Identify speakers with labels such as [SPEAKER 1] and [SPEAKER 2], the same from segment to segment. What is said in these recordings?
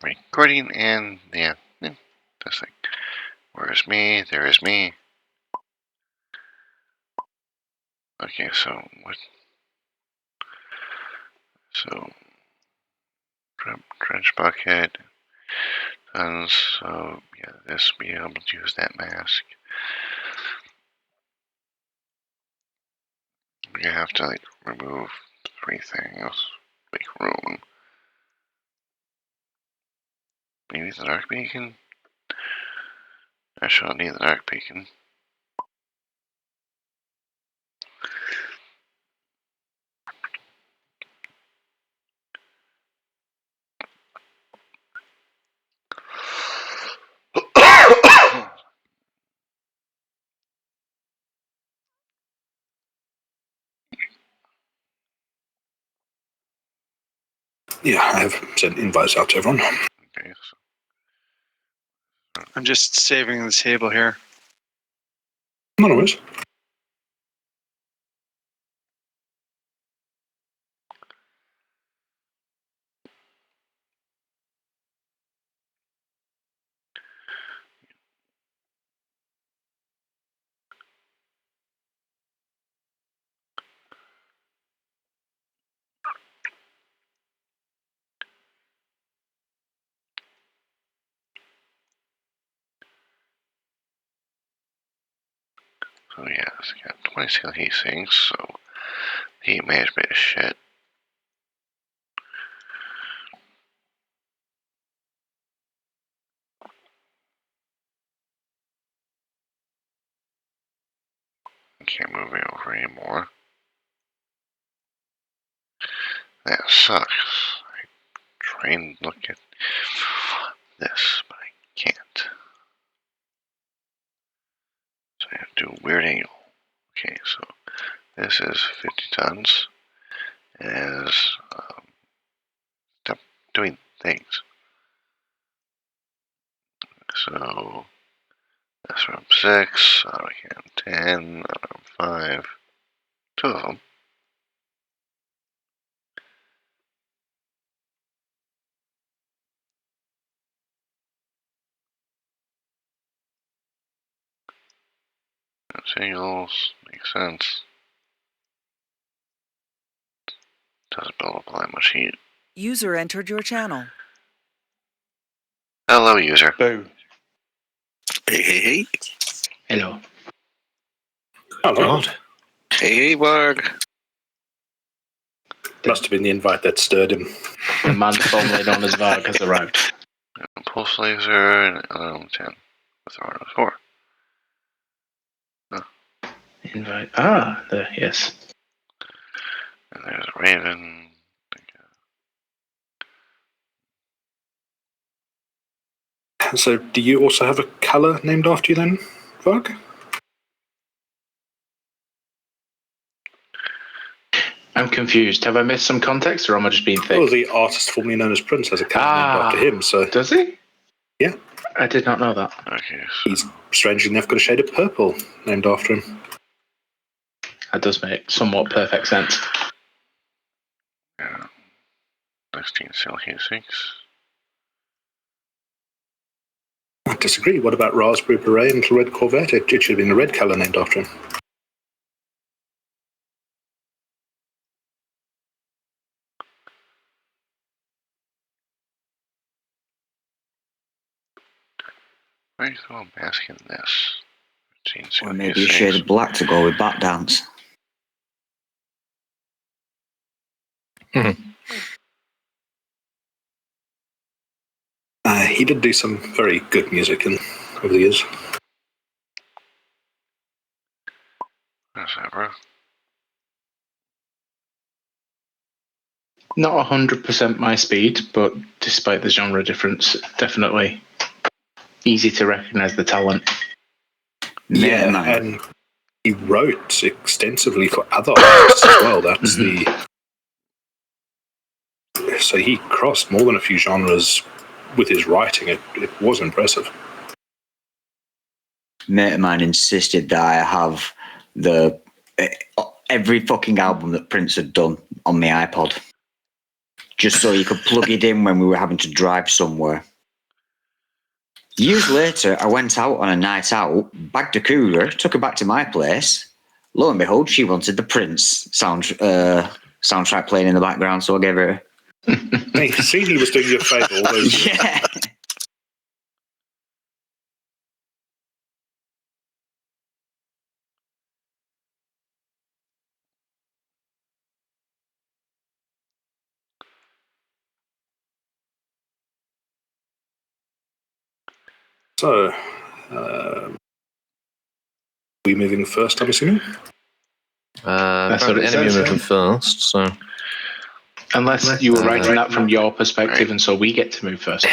[SPEAKER 1] recording, and yeah, this thing. Where's me? There is me. Okay, so what? So trench bucket. So yeah, this be able to use that mask. You have to like remove 3 things. Make room. Maybe the dark beacon. I shall need the dark beacon.
[SPEAKER 2] Yeah, I have sent invites out to everyone.
[SPEAKER 1] Okay, so.
[SPEAKER 3] I'm just saving the table here.
[SPEAKER 2] No worries.
[SPEAKER 1] So yeah, it's got 26 heat sinks, so heat management is shit. I can't move it over anymore. That sucks. I try and look at this, but I can't. So I have to do a weird angle. Okay, so this is 50 tons. As stop doing things. So that's from 6, AutoCAD 10, AutoCAD 5, 2 of them. Singles, makes sense. Doesn't build up all that much heat.
[SPEAKER 4] User entered your channel.
[SPEAKER 1] Hello, user.
[SPEAKER 3] Boo.
[SPEAKER 5] Hey.
[SPEAKER 6] Hello.
[SPEAKER 2] Oh,
[SPEAKER 5] God. Hey, Varg.
[SPEAKER 2] Must have been the invite that stirred him.
[SPEAKER 6] The man formerly known as Varg has arrived.
[SPEAKER 1] Pulse laser and 10 with R4.
[SPEAKER 6] Invite. There, yes.
[SPEAKER 1] And there's a Raven.
[SPEAKER 2] So, do you also have a colour named after you then, Varg?
[SPEAKER 6] I'm confused. Have I missed some context, or am I just being thick?
[SPEAKER 2] Well, the artist formerly known as Prince has a colour named after him, so...
[SPEAKER 6] Does he?
[SPEAKER 2] Yeah.
[SPEAKER 6] I did not know that.
[SPEAKER 1] Okay, so...
[SPEAKER 2] He's strangely enough got a shade of purple named after him.
[SPEAKER 6] That does make somewhat perfect sense.
[SPEAKER 1] Yeah. 16 cell heat sinks.
[SPEAKER 2] I disagree. What about Raspberry Beret and Little Red Corvette? It should have been a red colour named after him.
[SPEAKER 1] Why is all mask in this?
[SPEAKER 7] Or maybe a shade of black to go with Bat Dance.
[SPEAKER 2] He did do some very good music over the years.
[SPEAKER 1] What's that, bro?
[SPEAKER 6] Not 100% my speed, but despite the genre difference, definitely easy to recognise the talent.
[SPEAKER 2] Yeah, and he wrote extensively for other artists as well. That's So he crossed more than a few genres with his writing. It was impressive.
[SPEAKER 7] Mate of mine insisted that I have every fucking album that Prince had done on my iPod. just so you could plug it in when we were having to drive somewhere. Years later, I went out on a night out, bagged a cougar, took her back to my place. Lo and behold, she wanted the Prince soundtrack playing in the background, so I gave her.
[SPEAKER 2] Hey, see, he was doing you a favour all those years.
[SPEAKER 7] Yeah.
[SPEAKER 2] So, we moving first, I'm assuming?
[SPEAKER 6] That's what it
[SPEAKER 8] Enemy
[SPEAKER 6] says,
[SPEAKER 8] moving first, so...
[SPEAKER 6] Unless you were writing that from your perspective, and so we get to move first.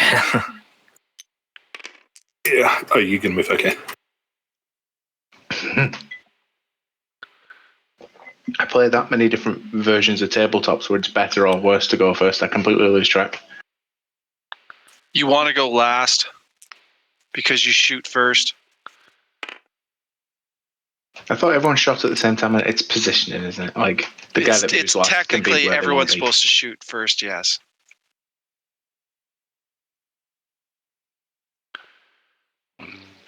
[SPEAKER 2] Yeah. Oh, you can move, okay.
[SPEAKER 6] I play that many different versions of tabletops where it's better or worse to go first. I completely lose track.
[SPEAKER 3] You want to go last because you shoot first.
[SPEAKER 6] I thought everyone shot at the same time. It's positioning, isn't it? Like the guy that moves
[SPEAKER 3] It's
[SPEAKER 6] last can be
[SPEAKER 3] technically
[SPEAKER 6] where they want
[SPEAKER 3] everyone's
[SPEAKER 6] to be.
[SPEAKER 3] supposed to shoot first. Yes.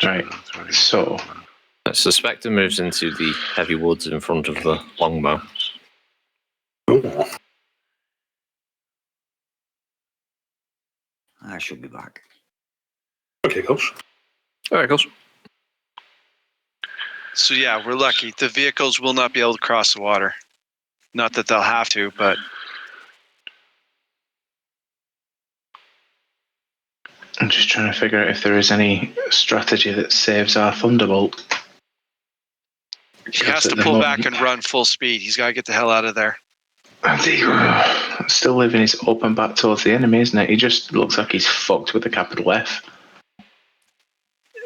[SPEAKER 6] Right. So
[SPEAKER 8] Suspector moves into the heavy woods in front of the longbow.
[SPEAKER 2] Ooh.
[SPEAKER 7] I should be back.
[SPEAKER 2] Okay, cool.
[SPEAKER 8] All right, goes.
[SPEAKER 3] So yeah, we're lucky. The vehicles will not be able to cross the water. Not that they'll have to, but
[SPEAKER 6] I'm just trying to figure out if there is any strategy that saves our Thunderbolt.
[SPEAKER 3] he has to pull back and run full speed. He's got to get the hell out of there.
[SPEAKER 6] Still living his open back towards the enemy, isn't it? He just looks like he's fucked with a capital F.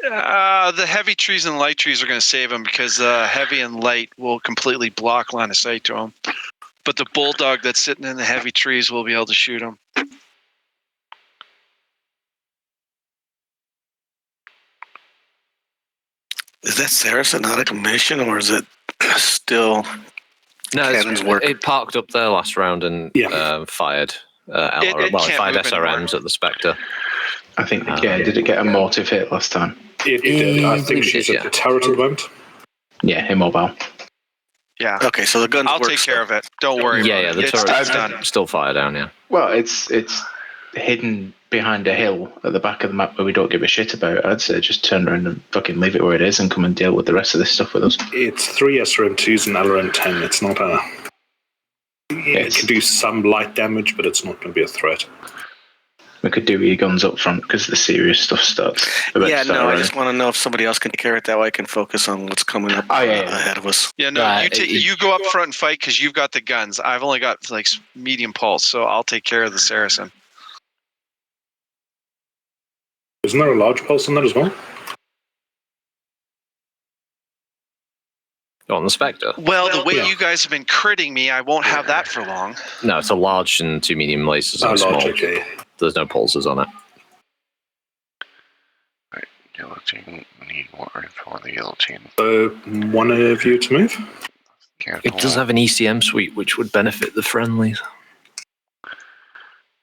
[SPEAKER 3] The heavy trees and light trees are going to save him because heavy and light will completely block line of sight to him. But the bulldog that's sitting in the heavy trees will be able to shoot him.
[SPEAKER 5] Is that Saracen out of commission, or is it still cannons work?
[SPEAKER 8] It parked up there last round and fired
[SPEAKER 3] It
[SPEAKER 8] it fired
[SPEAKER 3] can't move
[SPEAKER 8] SRMs
[SPEAKER 3] anymore.
[SPEAKER 8] at the Spectre.
[SPEAKER 6] I think, did it get a mortive hit last time?
[SPEAKER 2] It did. I think she's at the turret at the moment.
[SPEAKER 6] Yeah, immobile.
[SPEAKER 3] Yeah.
[SPEAKER 5] Okay, so the guns
[SPEAKER 3] I'll
[SPEAKER 5] work
[SPEAKER 3] take
[SPEAKER 5] still.
[SPEAKER 3] care of it. Don't worry.
[SPEAKER 8] Yeah,
[SPEAKER 3] about
[SPEAKER 8] the
[SPEAKER 3] it. It's
[SPEAKER 8] turret's
[SPEAKER 3] done.
[SPEAKER 8] still fire down, yeah.
[SPEAKER 6] Well, it's hidden behind a hill at the back of the map where we don't give a shit about. I'd say just turn around and fucking leave it where it is and come and deal with the rest of this stuff with us.
[SPEAKER 2] It's 3 SRM2s and LRM10. It's not a... It can do some light damage, but it's not going to be a threat.
[SPEAKER 6] We could do your guns up front because the serious stuff starts.
[SPEAKER 5] Yeah, no, I just want to know if somebody else can take care of it. That way I can focus on what's coming up ahead of us.
[SPEAKER 3] Yeah, no, you go up front and fight because you've got the guns. I've only got like medium pulse, so I'll take care of the Saracen.
[SPEAKER 2] Isn't there a large pulse on that as well?
[SPEAKER 8] On the Spectre?
[SPEAKER 3] Well, the way you guys have been critting me, I won't have that for long.
[SPEAKER 8] No, it's a large and 2 medium lasers and small.
[SPEAKER 2] Okay.
[SPEAKER 8] There's no pulses on it.
[SPEAKER 1] Right, yellow team, we need more info on the yellow team.
[SPEAKER 2] So, one of you to move?
[SPEAKER 8] It does have an ECM suite, which would benefit the friendlies.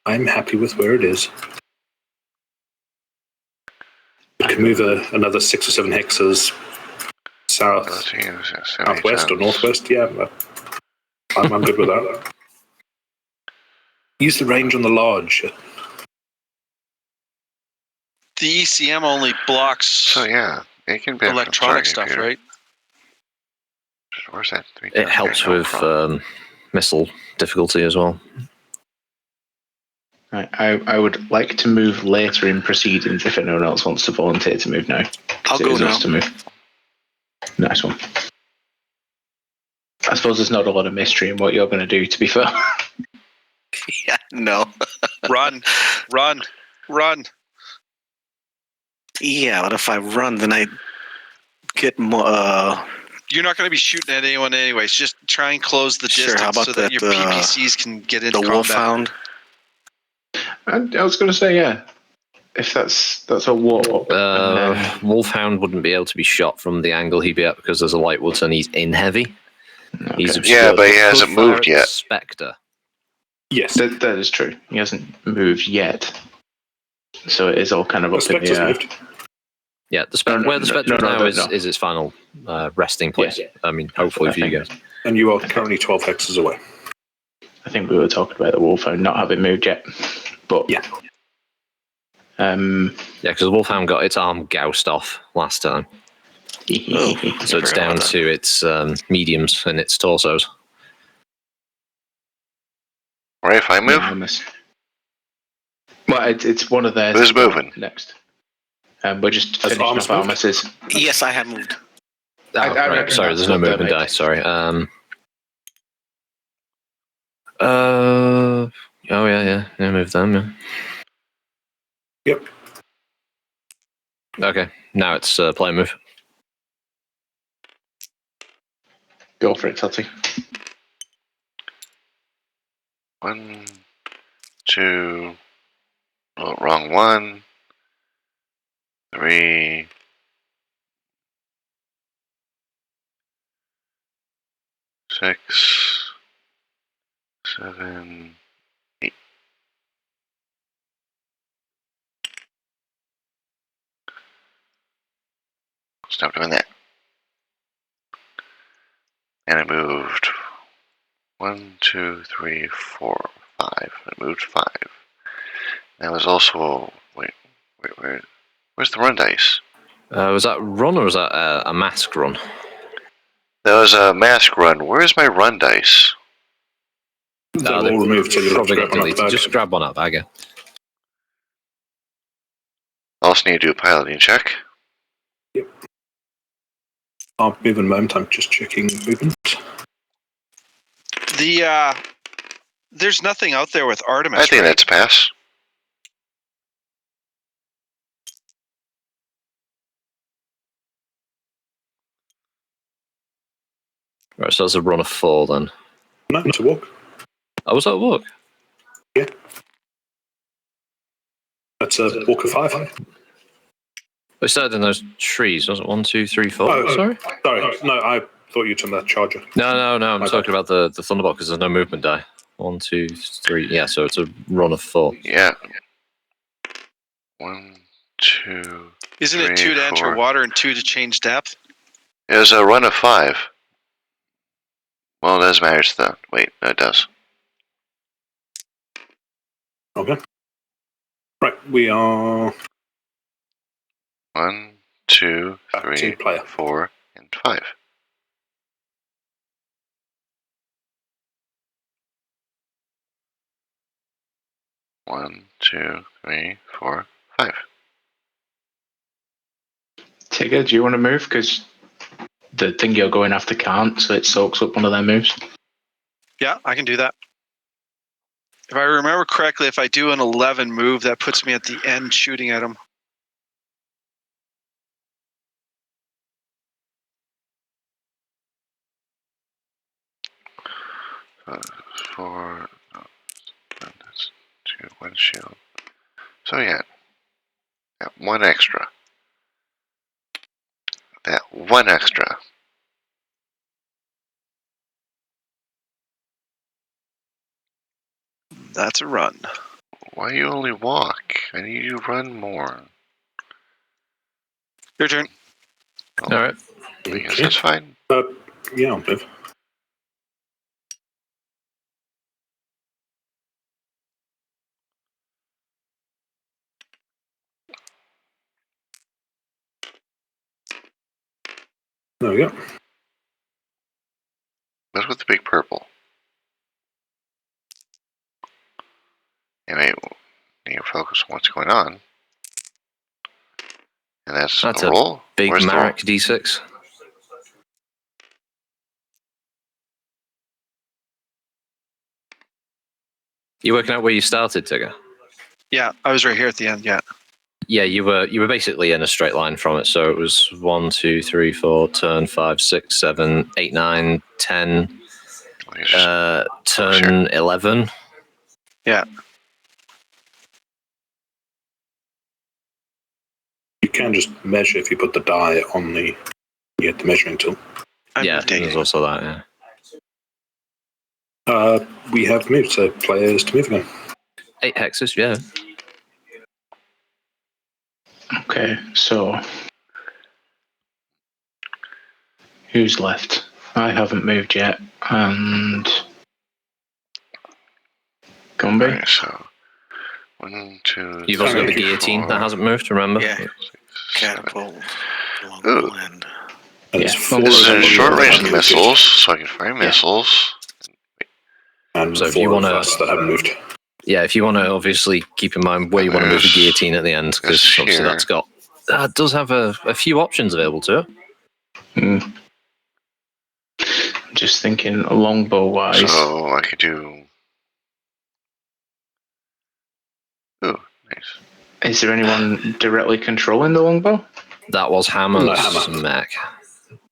[SPEAKER 2] I'm happy with where it is. We can move another 6 or 7 hexes southwest or northwest. Yeah, I'm good with that. Use the range on the large.
[SPEAKER 3] The ECM only blocks
[SPEAKER 1] it can be
[SPEAKER 3] electronic stuff, right?
[SPEAKER 1] Where's that?
[SPEAKER 8] It helps with missile difficulty as well.
[SPEAKER 6] Right, I would like to move later in proceedings if anyone else wants to volunteer to move now.
[SPEAKER 5] I'll go now.
[SPEAKER 6] To move. Nice one. I suppose there's not a lot of mystery in what you're going to do, to be fair.
[SPEAKER 5] Yeah, no.
[SPEAKER 3] Run.
[SPEAKER 5] Yeah, but if I run, then I get more...
[SPEAKER 3] You're not going to be shooting at anyone anyways. Just try and close the distance
[SPEAKER 5] how about
[SPEAKER 3] so that your PPCs can get into combat.
[SPEAKER 5] Wolfhound?
[SPEAKER 6] I was going to say, yeah. If that's a war.
[SPEAKER 8] Wolfhound wouldn't be able to be shot from the angle he'd be at because there's a light woods and he's in heavy.
[SPEAKER 6] Okay.
[SPEAKER 8] He's
[SPEAKER 1] but he hasn't moved yet.
[SPEAKER 8] Spectre.
[SPEAKER 2] Yes.
[SPEAKER 6] That is true. He hasn't moved yet. So it is all kind of
[SPEAKER 2] The
[SPEAKER 6] up in the
[SPEAKER 2] Spectre's
[SPEAKER 6] air.
[SPEAKER 2] moved.
[SPEAKER 8] Yeah, where the Spectre is now is its final resting place.
[SPEAKER 6] Yeah.
[SPEAKER 8] I mean, hopefully for you guys.
[SPEAKER 2] And you are currently 12 hexes away.
[SPEAKER 6] I think we were talking about the Wolfhound not having moved yet. But
[SPEAKER 2] Yeah.
[SPEAKER 8] Yeah, because the Wolfhound got its arm gouged off last time. So it's down to its mediums and its torsos.
[SPEAKER 1] Right, if I move?
[SPEAKER 6] Yeah, I must. Well, it's one of theirs.
[SPEAKER 1] Who's moving?
[SPEAKER 6] Next. We're just
[SPEAKER 2] Has
[SPEAKER 6] finishing
[SPEAKER 2] Arms
[SPEAKER 6] off
[SPEAKER 2] moved?
[SPEAKER 6] Armis's.
[SPEAKER 5] Yes, I have moved.
[SPEAKER 8] Oh,
[SPEAKER 6] I
[SPEAKER 8] right.
[SPEAKER 6] reckon
[SPEAKER 8] Sorry,
[SPEAKER 6] that's
[SPEAKER 8] there's no
[SPEAKER 6] what they're
[SPEAKER 8] movement
[SPEAKER 6] making.
[SPEAKER 8] die. Sorry. Oh yeah. Move them. Yeah.
[SPEAKER 2] Yep.
[SPEAKER 8] Okay, now it's play move.
[SPEAKER 6] Go for it, Totty.
[SPEAKER 1] 1, 2. Oh, wrong one. 3. 6. 7. 8. Stop doing that. And I moved 1, 2, 3, 4, 5. I moved 5. That was also where's the run dice?
[SPEAKER 8] Was that run or was that a mask run?
[SPEAKER 1] That was a mask run. Where's my run dice?
[SPEAKER 2] They're all removed, so you'll
[SPEAKER 8] Probably
[SPEAKER 2] grab
[SPEAKER 8] got
[SPEAKER 2] one out the
[SPEAKER 8] deleted.
[SPEAKER 2] bag.
[SPEAKER 8] Just grab one out of the bag. Yeah.
[SPEAKER 1] Also need to do a piloting check.
[SPEAKER 2] Yep. I'll move in a moment. I'm just checking movement.
[SPEAKER 3] There's nothing out there with Artemis.
[SPEAKER 1] I think
[SPEAKER 3] right?
[SPEAKER 1] that's a pass.
[SPEAKER 8] Right, so that's a run of 4 then.
[SPEAKER 2] No, it's a walk.
[SPEAKER 8] Oh, was that a walk?
[SPEAKER 2] Yeah. That's a walk of 5.
[SPEAKER 8] We started in those trees, wasn't it? 1, 2, 3, 4.
[SPEAKER 2] Oh,
[SPEAKER 8] Sorry.
[SPEAKER 2] Sorry. No, I thought you took that charger.
[SPEAKER 8] No. I'm
[SPEAKER 2] My
[SPEAKER 8] talking
[SPEAKER 2] bad.
[SPEAKER 8] about the Thunderbolt because there's no movement die. 1, 2, 3. Yeah, so it's a run of 4.
[SPEAKER 1] Yeah. 1, 2.
[SPEAKER 3] Isn't
[SPEAKER 1] 3,
[SPEAKER 3] it 2 to
[SPEAKER 1] 4.
[SPEAKER 3] enter water and 2 to change depth?
[SPEAKER 1] It was a run of 5. Well, it does matter to the. Wait, no, it does.
[SPEAKER 2] Okay. Right, we are
[SPEAKER 1] 1, 2,
[SPEAKER 2] back
[SPEAKER 1] 3,
[SPEAKER 2] to player.
[SPEAKER 1] 4, and 5. One, 2, 3, 4, 5.
[SPEAKER 6] Tigger, do you want to move? Because the thing you're going after can't, so it soaks up one of their moves.
[SPEAKER 3] Yeah, I can do that. If I remember correctly, if I do an 11 move, that puts me at the end shooting at him.
[SPEAKER 1] Four. No, that's 2, 1 shield. So yeah, that 1 extra. That 1 extra.
[SPEAKER 3] That's a run.
[SPEAKER 1] Why you only walk? I need you to run more.
[SPEAKER 3] Your turn.
[SPEAKER 1] Oh,
[SPEAKER 8] All right.
[SPEAKER 1] I guess that's fine.
[SPEAKER 2] Yeah, I'll move. There we go.
[SPEAKER 1] What's with the big purple? Anyway, need to focus on what's going on. And that's
[SPEAKER 8] That's
[SPEAKER 1] a
[SPEAKER 8] a
[SPEAKER 1] roll.
[SPEAKER 8] big
[SPEAKER 1] Where's the roll?
[SPEAKER 8] Marek D6. You working out where you started, Tigger?
[SPEAKER 3] Yeah, I was right here at the end. Yeah.
[SPEAKER 8] Yeah, you were basically in a straight line from it. So it was 1, 2, 3, 4, turn 5, 6, 7, 8, 9, 10, turn 11.
[SPEAKER 3] Yeah.
[SPEAKER 2] You can just measure if you put the die on the. You get the measuring tool.
[SPEAKER 3] I'm
[SPEAKER 8] Yeah,
[SPEAKER 3] digging.
[SPEAKER 8] there's also that. Yeah.
[SPEAKER 2] We have moved, so players to move again.
[SPEAKER 8] 8 hexes, yeah.
[SPEAKER 6] Okay, so who's left? I haven't moved yet, and Gumby.
[SPEAKER 1] Alright, so 1, 2,
[SPEAKER 8] You've also got the
[SPEAKER 1] 3,
[SPEAKER 8] guillotine
[SPEAKER 1] 4,
[SPEAKER 8] that hasn't moved, remember?
[SPEAKER 5] Yeah.
[SPEAKER 1] 6, 7.
[SPEAKER 5] Catapult. Long
[SPEAKER 1] Ooh.
[SPEAKER 5] end.
[SPEAKER 2] And there's
[SPEAKER 6] Yeah,
[SPEAKER 2] 4
[SPEAKER 1] This
[SPEAKER 2] of
[SPEAKER 1] is
[SPEAKER 2] them
[SPEAKER 1] short
[SPEAKER 2] that
[SPEAKER 1] range
[SPEAKER 2] have moved,
[SPEAKER 1] missiles, so I can fire missiles.
[SPEAKER 2] and
[SPEAKER 8] So if
[SPEAKER 2] 4
[SPEAKER 8] you
[SPEAKER 2] of
[SPEAKER 8] wanna-
[SPEAKER 2] us that have moved.
[SPEAKER 8] Yeah, if you want to obviously keep in mind where you want to move the guillotine at the end, because
[SPEAKER 1] This
[SPEAKER 8] obviously
[SPEAKER 1] here.
[SPEAKER 8] that's got does have a few options available to it.
[SPEAKER 6] Just thinking longbow wise.
[SPEAKER 1] So I could do. Ooh, nice.
[SPEAKER 6] Is there anyone directly controlling the longbow?
[SPEAKER 8] That was Hammer's
[SPEAKER 2] No, Hammer.
[SPEAKER 8] mech.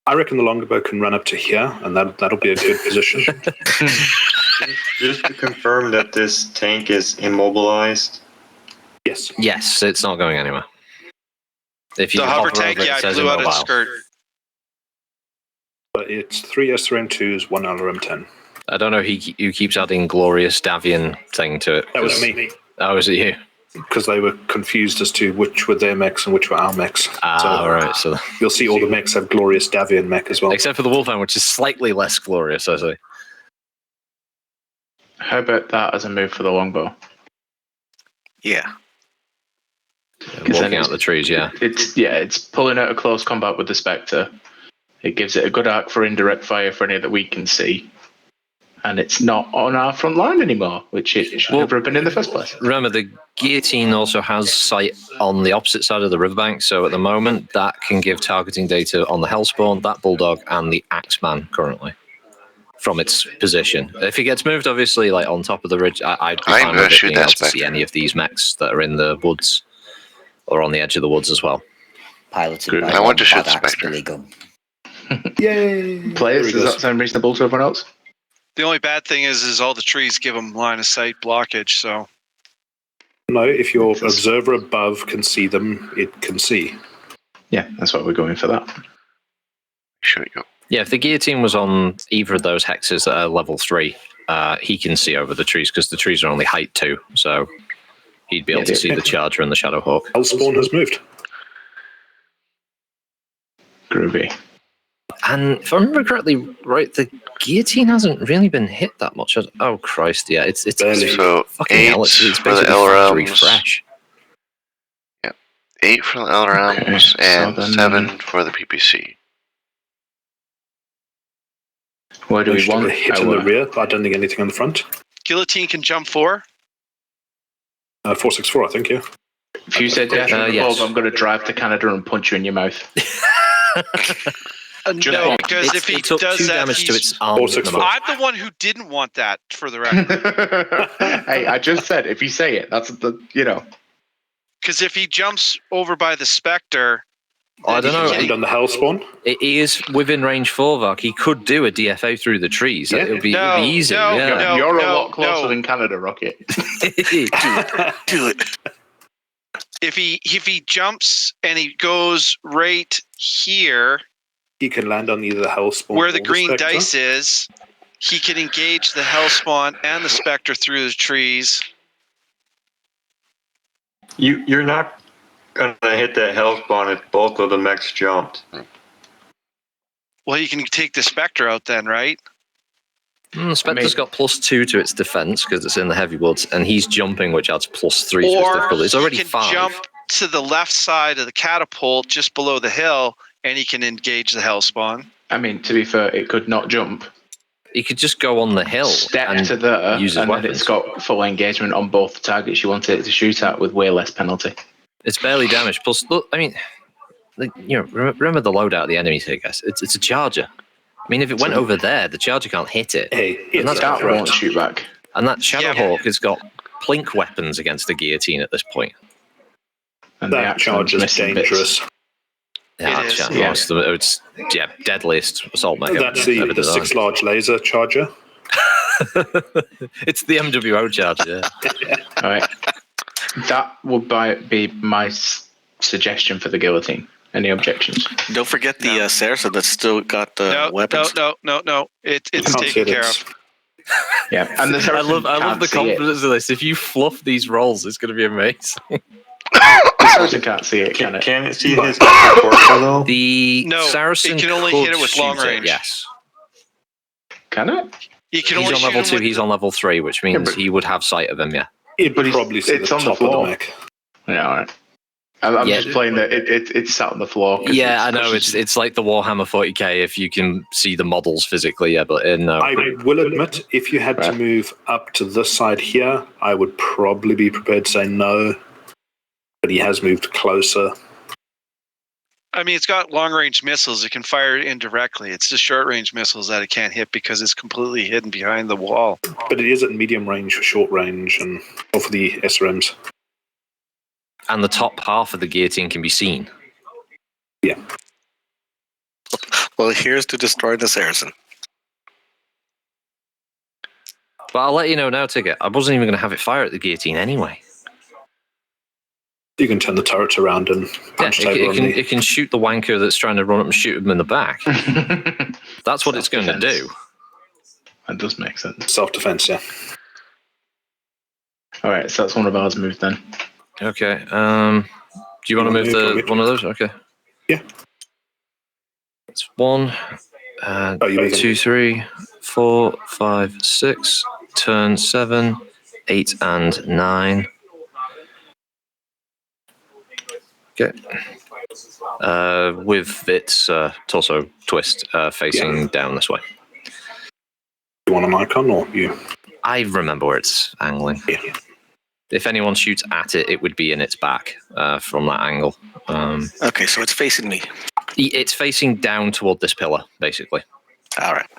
[SPEAKER 2] I reckon the longbow can run up to here, and that'll be a good position.
[SPEAKER 9] Just to confirm that this tank is immobilized.
[SPEAKER 2] Yes.
[SPEAKER 8] Yes, it's not going anywhere. If you
[SPEAKER 3] The hover
[SPEAKER 8] hover
[SPEAKER 3] tank,
[SPEAKER 8] over it,
[SPEAKER 3] yeah,
[SPEAKER 8] it
[SPEAKER 3] I
[SPEAKER 8] says
[SPEAKER 3] blew out its
[SPEAKER 8] immobile.
[SPEAKER 3] skirt.
[SPEAKER 2] But it's 3 SRM2s, 1 LRM10.
[SPEAKER 8] I don't know who keeps adding glorious Davian thing to it.
[SPEAKER 2] That was
[SPEAKER 8] 'cause-
[SPEAKER 2] me,
[SPEAKER 8] Oh, was it you?
[SPEAKER 2] because they were confused as to which were their mechs and which were our mechs.
[SPEAKER 8] Right. So
[SPEAKER 2] You'll see all the mechs have glorious Davian mech as well.
[SPEAKER 8] except for the Wolfhound, which is slightly less glorious, I say.
[SPEAKER 6] How about that as a move for the longbow?
[SPEAKER 5] Yeah.
[SPEAKER 6] then
[SPEAKER 8] Walking
[SPEAKER 6] it's-
[SPEAKER 8] out the trees, yeah.
[SPEAKER 6] It's pulling out a close combat with the Spectre. It gives it a good arc for indirect fire for any that we can see. And it's not on our front line anymore, which it should never have been in the first place.
[SPEAKER 8] Remember, the guillotine also has sight on the opposite side of the riverbank, so at the moment that can give targeting data on the Hellspawn, that Bulldog, and the Axeman currently from its position. If it gets moved, obviously, like on top of the ridge, I'd be
[SPEAKER 1] I'm
[SPEAKER 8] fine
[SPEAKER 1] gonna
[SPEAKER 8] with it
[SPEAKER 1] shoot
[SPEAKER 8] being
[SPEAKER 1] that
[SPEAKER 8] able to see
[SPEAKER 1] Spectre.
[SPEAKER 8] any of these mechs that are in the woods or on the edge of the woods as well.
[SPEAKER 7] Piloted
[SPEAKER 6] Good.
[SPEAKER 7] by
[SPEAKER 1] I want to
[SPEAKER 7] one
[SPEAKER 1] shoot the
[SPEAKER 7] badass
[SPEAKER 1] Spectre.
[SPEAKER 7] Billy Gun.
[SPEAKER 2] Yay!
[SPEAKER 6] Players,
[SPEAKER 2] There he
[SPEAKER 6] does that
[SPEAKER 2] goes.
[SPEAKER 6] sound reasonable to everyone else?
[SPEAKER 3] The only bad thing is all the trees give them line of sight blockage. So
[SPEAKER 2] No, if your observer above can see them, it can see.
[SPEAKER 6] Yeah, that's why we're going for that.
[SPEAKER 1] Shoot you.
[SPEAKER 8] Yeah, if the guillotine was on either of those hexes that are level 3, he can see over the trees because the trees are only height 2, so he'd be able to see the Charger and the Shadowhawk.
[SPEAKER 2] Hellspawn has moved.
[SPEAKER 6] Groovy.
[SPEAKER 8] And if I remember correctly, right, the guillotine hasn't really been hit that much. Oh Christ, yeah, it's
[SPEAKER 2] Barely.
[SPEAKER 1] So
[SPEAKER 8] fucking
[SPEAKER 1] 8
[SPEAKER 8] hell. It's
[SPEAKER 1] for the
[SPEAKER 8] basically factory
[SPEAKER 1] LRMs.
[SPEAKER 8] fresh.
[SPEAKER 1] 8 for the LRMs
[SPEAKER 6] Okay, so
[SPEAKER 1] and
[SPEAKER 6] then-
[SPEAKER 1] 7 for the PPC.
[SPEAKER 6] Where do we
[SPEAKER 2] Most of
[SPEAKER 6] want
[SPEAKER 2] the hit in the
[SPEAKER 6] our...
[SPEAKER 2] rear, but I don't think anything on the front.
[SPEAKER 3] guillotine can jump 4.
[SPEAKER 2] 464, I think, yeah.
[SPEAKER 6] If you said yes,
[SPEAKER 8] yes.
[SPEAKER 6] I'm going to drive to Canada and punch you in your mouth.
[SPEAKER 3] No, because if he
[SPEAKER 8] it took
[SPEAKER 3] does
[SPEAKER 8] 2
[SPEAKER 3] that,
[SPEAKER 8] damage to
[SPEAKER 3] he's.
[SPEAKER 8] its arm.
[SPEAKER 2] 464.
[SPEAKER 3] I'm the one who didn't want that, for the record.
[SPEAKER 6] Hey, I just said if you say it, that's the
[SPEAKER 3] Because if he jumps over by the Spectre,
[SPEAKER 8] I don't know.
[SPEAKER 2] And on the Hellspawn,
[SPEAKER 8] He is within range 4, Vark. He could do a DFA through the trees.
[SPEAKER 2] Yeah.
[SPEAKER 8] It would be
[SPEAKER 3] No,
[SPEAKER 8] easy.
[SPEAKER 3] no,
[SPEAKER 8] yeah.
[SPEAKER 3] no.
[SPEAKER 6] You're a lot closer than Canada, Rocket.
[SPEAKER 5] Do it.
[SPEAKER 3] if he jumps and he goes right here
[SPEAKER 2] he can land on either the Hellspawn
[SPEAKER 3] where
[SPEAKER 2] or
[SPEAKER 3] the green
[SPEAKER 2] Spectre.
[SPEAKER 3] dice is, he can engage the Hellspawn and the Spectre through the trees.
[SPEAKER 9] You're not gonna hit that Hellspawn if both of the mechs jumped.
[SPEAKER 3] Well, you can take the Spectre out then, right?
[SPEAKER 8] The Spectre's got +2 to its defense because it's in the heavy woods, and he's jumping, which adds +3 to his
[SPEAKER 3] Or
[SPEAKER 8] difficulty. It's already
[SPEAKER 3] he can
[SPEAKER 8] 5.
[SPEAKER 3] jump to the left side of the catapult just below the hill, and he can engage the Hellspawn.
[SPEAKER 6] I mean, to be fair, it could not jump.
[SPEAKER 8] He could just go on the hill
[SPEAKER 6] Step
[SPEAKER 8] and
[SPEAKER 6] to there,
[SPEAKER 8] use his
[SPEAKER 6] and then
[SPEAKER 8] weapons.
[SPEAKER 6] it's got full engagement on both the targets you want it to shoot at with way less penalty.
[SPEAKER 8] It's barely damaged. Plus, look, I mean, remember the loadout of the enemy here, guys. It's a Charger. I mean, if it went over there, the Charger can't hit it.
[SPEAKER 2] Hey,
[SPEAKER 8] And
[SPEAKER 2] it's
[SPEAKER 8] that's
[SPEAKER 6] That
[SPEAKER 2] right.
[SPEAKER 6] won't shoot back.
[SPEAKER 8] And that Shadowhawk has got plink weapons against the guillotine at this point.
[SPEAKER 6] And the
[SPEAKER 2] That
[SPEAKER 6] action
[SPEAKER 2] charge is
[SPEAKER 6] missing bits.
[SPEAKER 2] dangerous.
[SPEAKER 8] Yeah,
[SPEAKER 3] It is.
[SPEAKER 8] It's deadliest assault mech.
[SPEAKER 2] That's
[SPEAKER 8] ever
[SPEAKER 2] the
[SPEAKER 8] designed.
[SPEAKER 2] 6 large laser charger.
[SPEAKER 8] It's the MWO Charger. Yeah.
[SPEAKER 6] All right. That would be my suggestion for the guillotine. Any objections?
[SPEAKER 5] Don't forget the Saracen that's still got the
[SPEAKER 3] No,
[SPEAKER 5] weapons.
[SPEAKER 3] no. It's
[SPEAKER 2] Can't see
[SPEAKER 3] taken
[SPEAKER 2] it,
[SPEAKER 3] care
[SPEAKER 2] it's-
[SPEAKER 3] of.
[SPEAKER 6] Yeah, and the
[SPEAKER 8] I love
[SPEAKER 6] can't
[SPEAKER 8] the
[SPEAKER 6] see it.
[SPEAKER 8] confidence of this. If you fluff these rolls, it's going to be amazing.
[SPEAKER 6] The Saracen can't see it, can it?
[SPEAKER 9] Can it see his upper torso though?
[SPEAKER 8] The
[SPEAKER 3] No,
[SPEAKER 8] Saracen
[SPEAKER 3] it can only
[SPEAKER 8] could
[SPEAKER 3] hit it with long
[SPEAKER 8] shoot
[SPEAKER 3] range.
[SPEAKER 8] yes.
[SPEAKER 6] Can it?
[SPEAKER 3] You can
[SPEAKER 8] He's
[SPEAKER 3] only
[SPEAKER 8] on
[SPEAKER 3] shoot
[SPEAKER 8] level
[SPEAKER 3] him
[SPEAKER 8] 2,
[SPEAKER 3] with
[SPEAKER 8] he's on level 3, which means
[SPEAKER 6] but-
[SPEAKER 8] he would have sight of him, yeah.
[SPEAKER 2] You'd
[SPEAKER 6] But
[SPEAKER 2] probably see
[SPEAKER 6] it's
[SPEAKER 2] the
[SPEAKER 6] on the
[SPEAKER 2] top of the
[SPEAKER 6] floor.
[SPEAKER 2] mech.
[SPEAKER 6] Yeah, all right. I'm
[SPEAKER 8] Yeah.
[SPEAKER 6] just playing that it's sat on the floor. 'cause
[SPEAKER 8] Yeah, I know.
[SPEAKER 6] pushes-
[SPEAKER 8] It's like the Warhammer 40k if you can see the models physically, yeah, but no.
[SPEAKER 2] I will admit, if you had to
[SPEAKER 6] Right.
[SPEAKER 2] move up to this side here, I would probably be prepared to say no. But he has moved closer.
[SPEAKER 3] I mean, it's got long range missiles. It can fire indirectly. It's just short range missiles that it can't hit because it's completely hidden behind the wall.
[SPEAKER 2] But it is at medium range for short range and or for the SRMs.
[SPEAKER 8] And the top half of the guillotine can be seen.
[SPEAKER 2] Yeah.
[SPEAKER 5] Well, here's to destroy the Saracen.
[SPEAKER 8] But I'll let you know now, Ticket. I wasn't even going to have it fire at the guillotine anyway.
[SPEAKER 2] You can turn the turrets around and
[SPEAKER 8] Yeah,
[SPEAKER 2] punch table on the...
[SPEAKER 8] it can shoot the wanker that's trying to run up and shoot him in the back. That's what it's going to do.
[SPEAKER 6] That does make sense.
[SPEAKER 2] Self-defense, yeah.
[SPEAKER 6] All right, so that's one of ours moved then.
[SPEAKER 8] Okay. Do you want to move one of those? Okay.
[SPEAKER 2] Yeah.
[SPEAKER 8] It's 1,
[SPEAKER 2] you make
[SPEAKER 8] 2, 3, 4, 5, 6. Turn 7, 8, and 9. Okay. With its torso twist facing down this way.
[SPEAKER 2] You want an icon or you?
[SPEAKER 8] I remember where it's angling.
[SPEAKER 2] Yeah.
[SPEAKER 8] If anyone shoots at it, it would be in its back from that angle.
[SPEAKER 5] Okay, so it's facing me.
[SPEAKER 8] It's facing down toward this pillar, basically.
[SPEAKER 5] All right.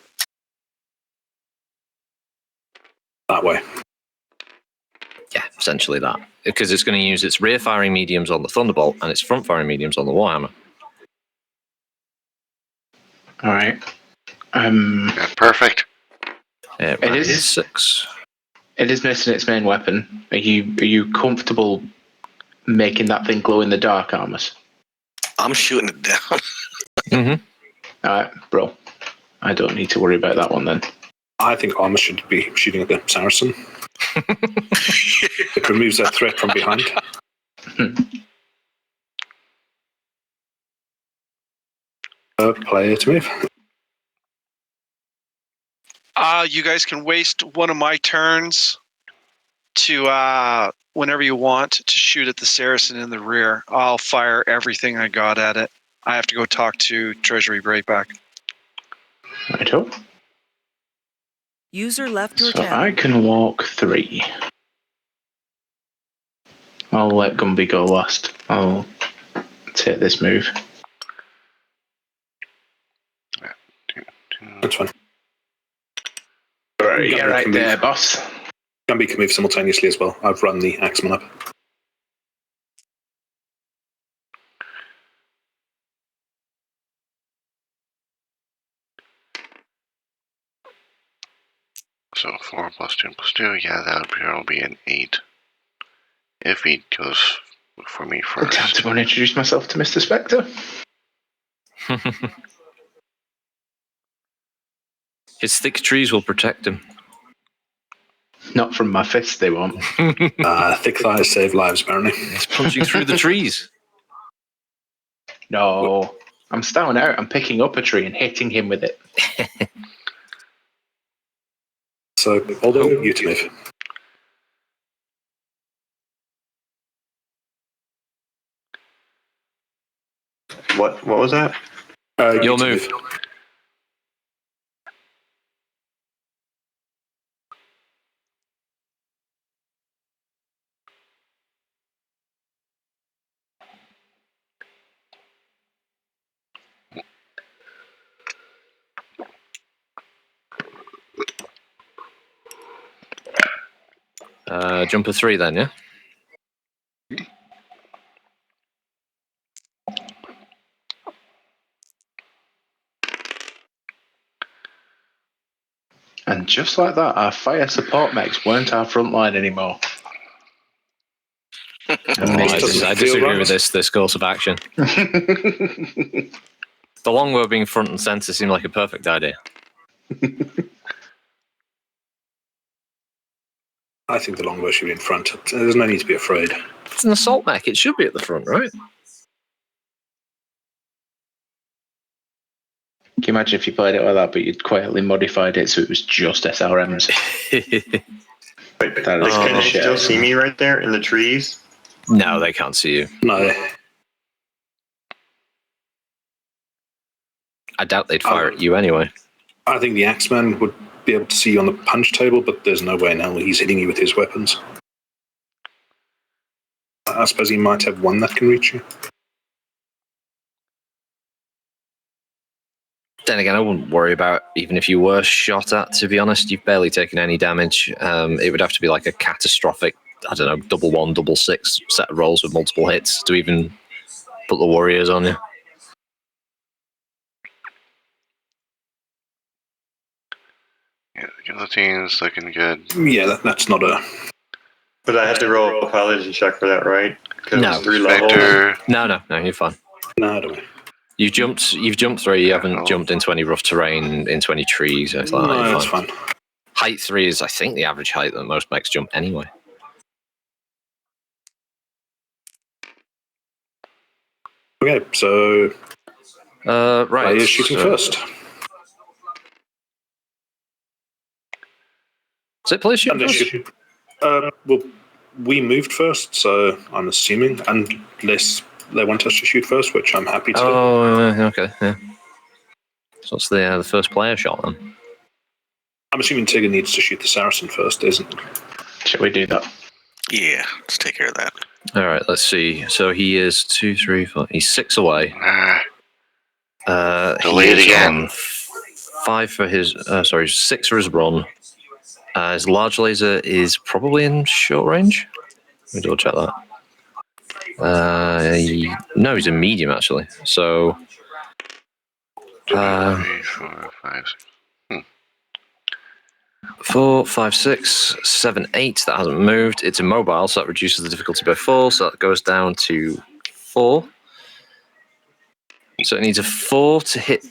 [SPEAKER 2] That way.
[SPEAKER 8] Yeah, essentially that. Because it's going to use its rear firing mediums on the Thunderbolt and its front firing mediums on the Warhammer.
[SPEAKER 6] All right.
[SPEAKER 1] Yeah, perfect.
[SPEAKER 8] It
[SPEAKER 6] is
[SPEAKER 8] 6.
[SPEAKER 6] It is missing its main weapon. Are you comfortable making that thing glow in the dark, Armus?
[SPEAKER 5] I'm shooting it down.
[SPEAKER 8] Mm-hmm.
[SPEAKER 6] All right, bro. I don't need to worry about that one then.
[SPEAKER 2] I think Armus should be shooting at the Saracen. It removes that threat from behind. Player to move.
[SPEAKER 3] You guys can waste one of my turns to whenever you want to shoot at the Saracen in the rear. I'll fire everything I got at it. I have to go talk to Treasury Breakback.
[SPEAKER 6] Righto.
[SPEAKER 4] User left your
[SPEAKER 6] So
[SPEAKER 4] channel.
[SPEAKER 6] I can walk 3. I'll let Gumby go last. I'll take this move.
[SPEAKER 2] That's fine.
[SPEAKER 6] Right, yeah,
[SPEAKER 2] Gumby
[SPEAKER 6] right
[SPEAKER 2] can
[SPEAKER 6] there,
[SPEAKER 2] move.
[SPEAKER 6] boss.
[SPEAKER 2] Gumby can move simultaneously as well. I've run the Axeman up.
[SPEAKER 1] So 4 plus 2 plus 2, yeah, that'll be an 8. If he goes for me
[SPEAKER 6] Time
[SPEAKER 1] first.
[SPEAKER 6] to go and introduce myself to Mr. Spectre.
[SPEAKER 8] His thick trees will protect him.
[SPEAKER 6] Not from my fist, they won't.
[SPEAKER 2] Thick thighs save lives, apparently.
[SPEAKER 8] He's punching through the trees.
[SPEAKER 6] No, I'm stowing out. I'm picking up a tree and hitting him with it.
[SPEAKER 2] So, although you to move.
[SPEAKER 9] What was that?
[SPEAKER 2] You
[SPEAKER 8] Your
[SPEAKER 2] to
[SPEAKER 8] move. Jumper 3 then, yeah?
[SPEAKER 6] And just like that, our fire support mechs weren't our front line anymore.
[SPEAKER 8] I disagree with this course of action. The longbow being front and center seemed like a perfect idea.
[SPEAKER 2] I think the longbow should be in front. There's no need to be afraid.
[SPEAKER 8] It's an assault mech. It should be at the front, right?
[SPEAKER 6] Can you imagine if you played it like that, but you'd quietly modified it so it was just SRMs?
[SPEAKER 9] Wait, but
[SPEAKER 6] That is
[SPEAKER 9] can they
[SPEAKER 6] shit.
[SPEAKER 9] still see me right there in the trees?
[SPEAKER 8] No, they can't see you.
[SPEAKER 2] No.
[SPEAKER 8] I doubt they'd fire at you anyway.
[SPEAKER 2] I think the Axeman would be able to see you on the punch table, but there's no way now he's hitting you with his weapons. I suppose he might have one that can reach you.
[SPEAKER 8] Then again, I wouldn't worry about even if you were shot at, to be honest. You've barely taken any damage. It would have to be like a catastrophic, I don't know, 1-1, 6 set of rolls with multiple hits to even put the warriors on you.
[SPEAKER 1] Yeah, the guillotine's looking good.
[SPEAKER 2] Yeah, that's not a...
[SPEAKER 9] But I had to roll a paladin check for that, right? Because
[SPEAKER 8] No.
[SPEAKER 9] it's 3 levels.
[SPEAKER 1] Vector.
[SPEAKER 8] No, you're fine.
[SPEAKER 2] No, don't worry.
[SPEAKER 8] You've jumped 3. You haven't jumped into any rough terrain, into any trees. Or anything like that.
[SPEAKER 2] No,
[SPEAKER 8] You're
[SPEAKER 2] that's
[SPEAKER 8] fine.
[SPEAKER 2] fine.
[SPEAKER 8] Height 3 is, I think, the average height that most mechs jump anyway.
[SPEAKER 2] Okay, so...
[SPEAKER 8] Right.
[SPEAKER 2] Player's shooting first.
[SPEAKER 8] Is it player shooting
[SPEAKER 2] Unless
[SPEAKER 8] first?
[SPEAKER 2] you... well, we moved first, so I'm assuming, unless they want us to shoot first, which I'm happy to.
[SPEAKER 8] Oh, okay, yeah. So what's the first player shot then?
[SPEAKER 2] I'm assuming Tigger needs to shoot the Saracen first, isn't it?
[SPEAKER 6] Shall we do that?
[SPEAKER 5] Yeah, let's take care of that.
[SPEAKER 8] All right, let's see. So he is 2, 3, 4. He's 6 away.
[SPEAKER 1] Delayed
[SPEAKER 8] he is
[SPEAKER 1] again.
[SPEAKER 8] on 5 for his. 6 for his run. His large laser is probably in short range. Let me double check that. No, he's in medium actually. So.
[SPEAKER 1] 2, 3, 4, 5, 6.
[SPEAKER 8] 4, 5, 6, 7, 8. That hasn't moved. It's immobile, so that reduces the difficulty by 4. So that goes down to 4. So it needs a 4 to hit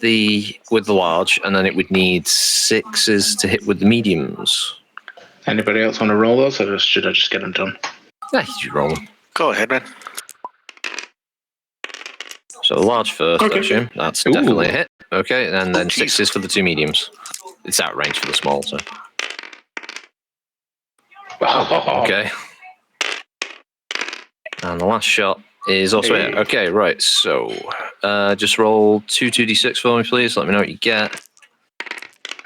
[SPEAKER 8] with the large, and then it would need 6s to hit with the mediums.
[SPEAKER 6] Anybody else want to roll those, or should I just get them done?
[SPEAKER 8] Yeah, you should roll them.
[SPEAKER 5] Go ahead, man.
[SPEAKER 8] So the large first,
[SPEAKER 2] Okay.
[SPEAKER 8] I assume. That's
[SPEAKER 6] Ooh.
[SPEAKER 8] definitely a hit. Okay, and then
[SPEAKER 5] Jeez.
[SPEAKER 8] 6s for the 2 mediums. It's out range for the small, so. Okay. And the last shot is also
[SPEAKER 6] Hey.
[SPEAKER 8] it. Okay, right. So just roll 2d6 for me, please. Let me know what you get.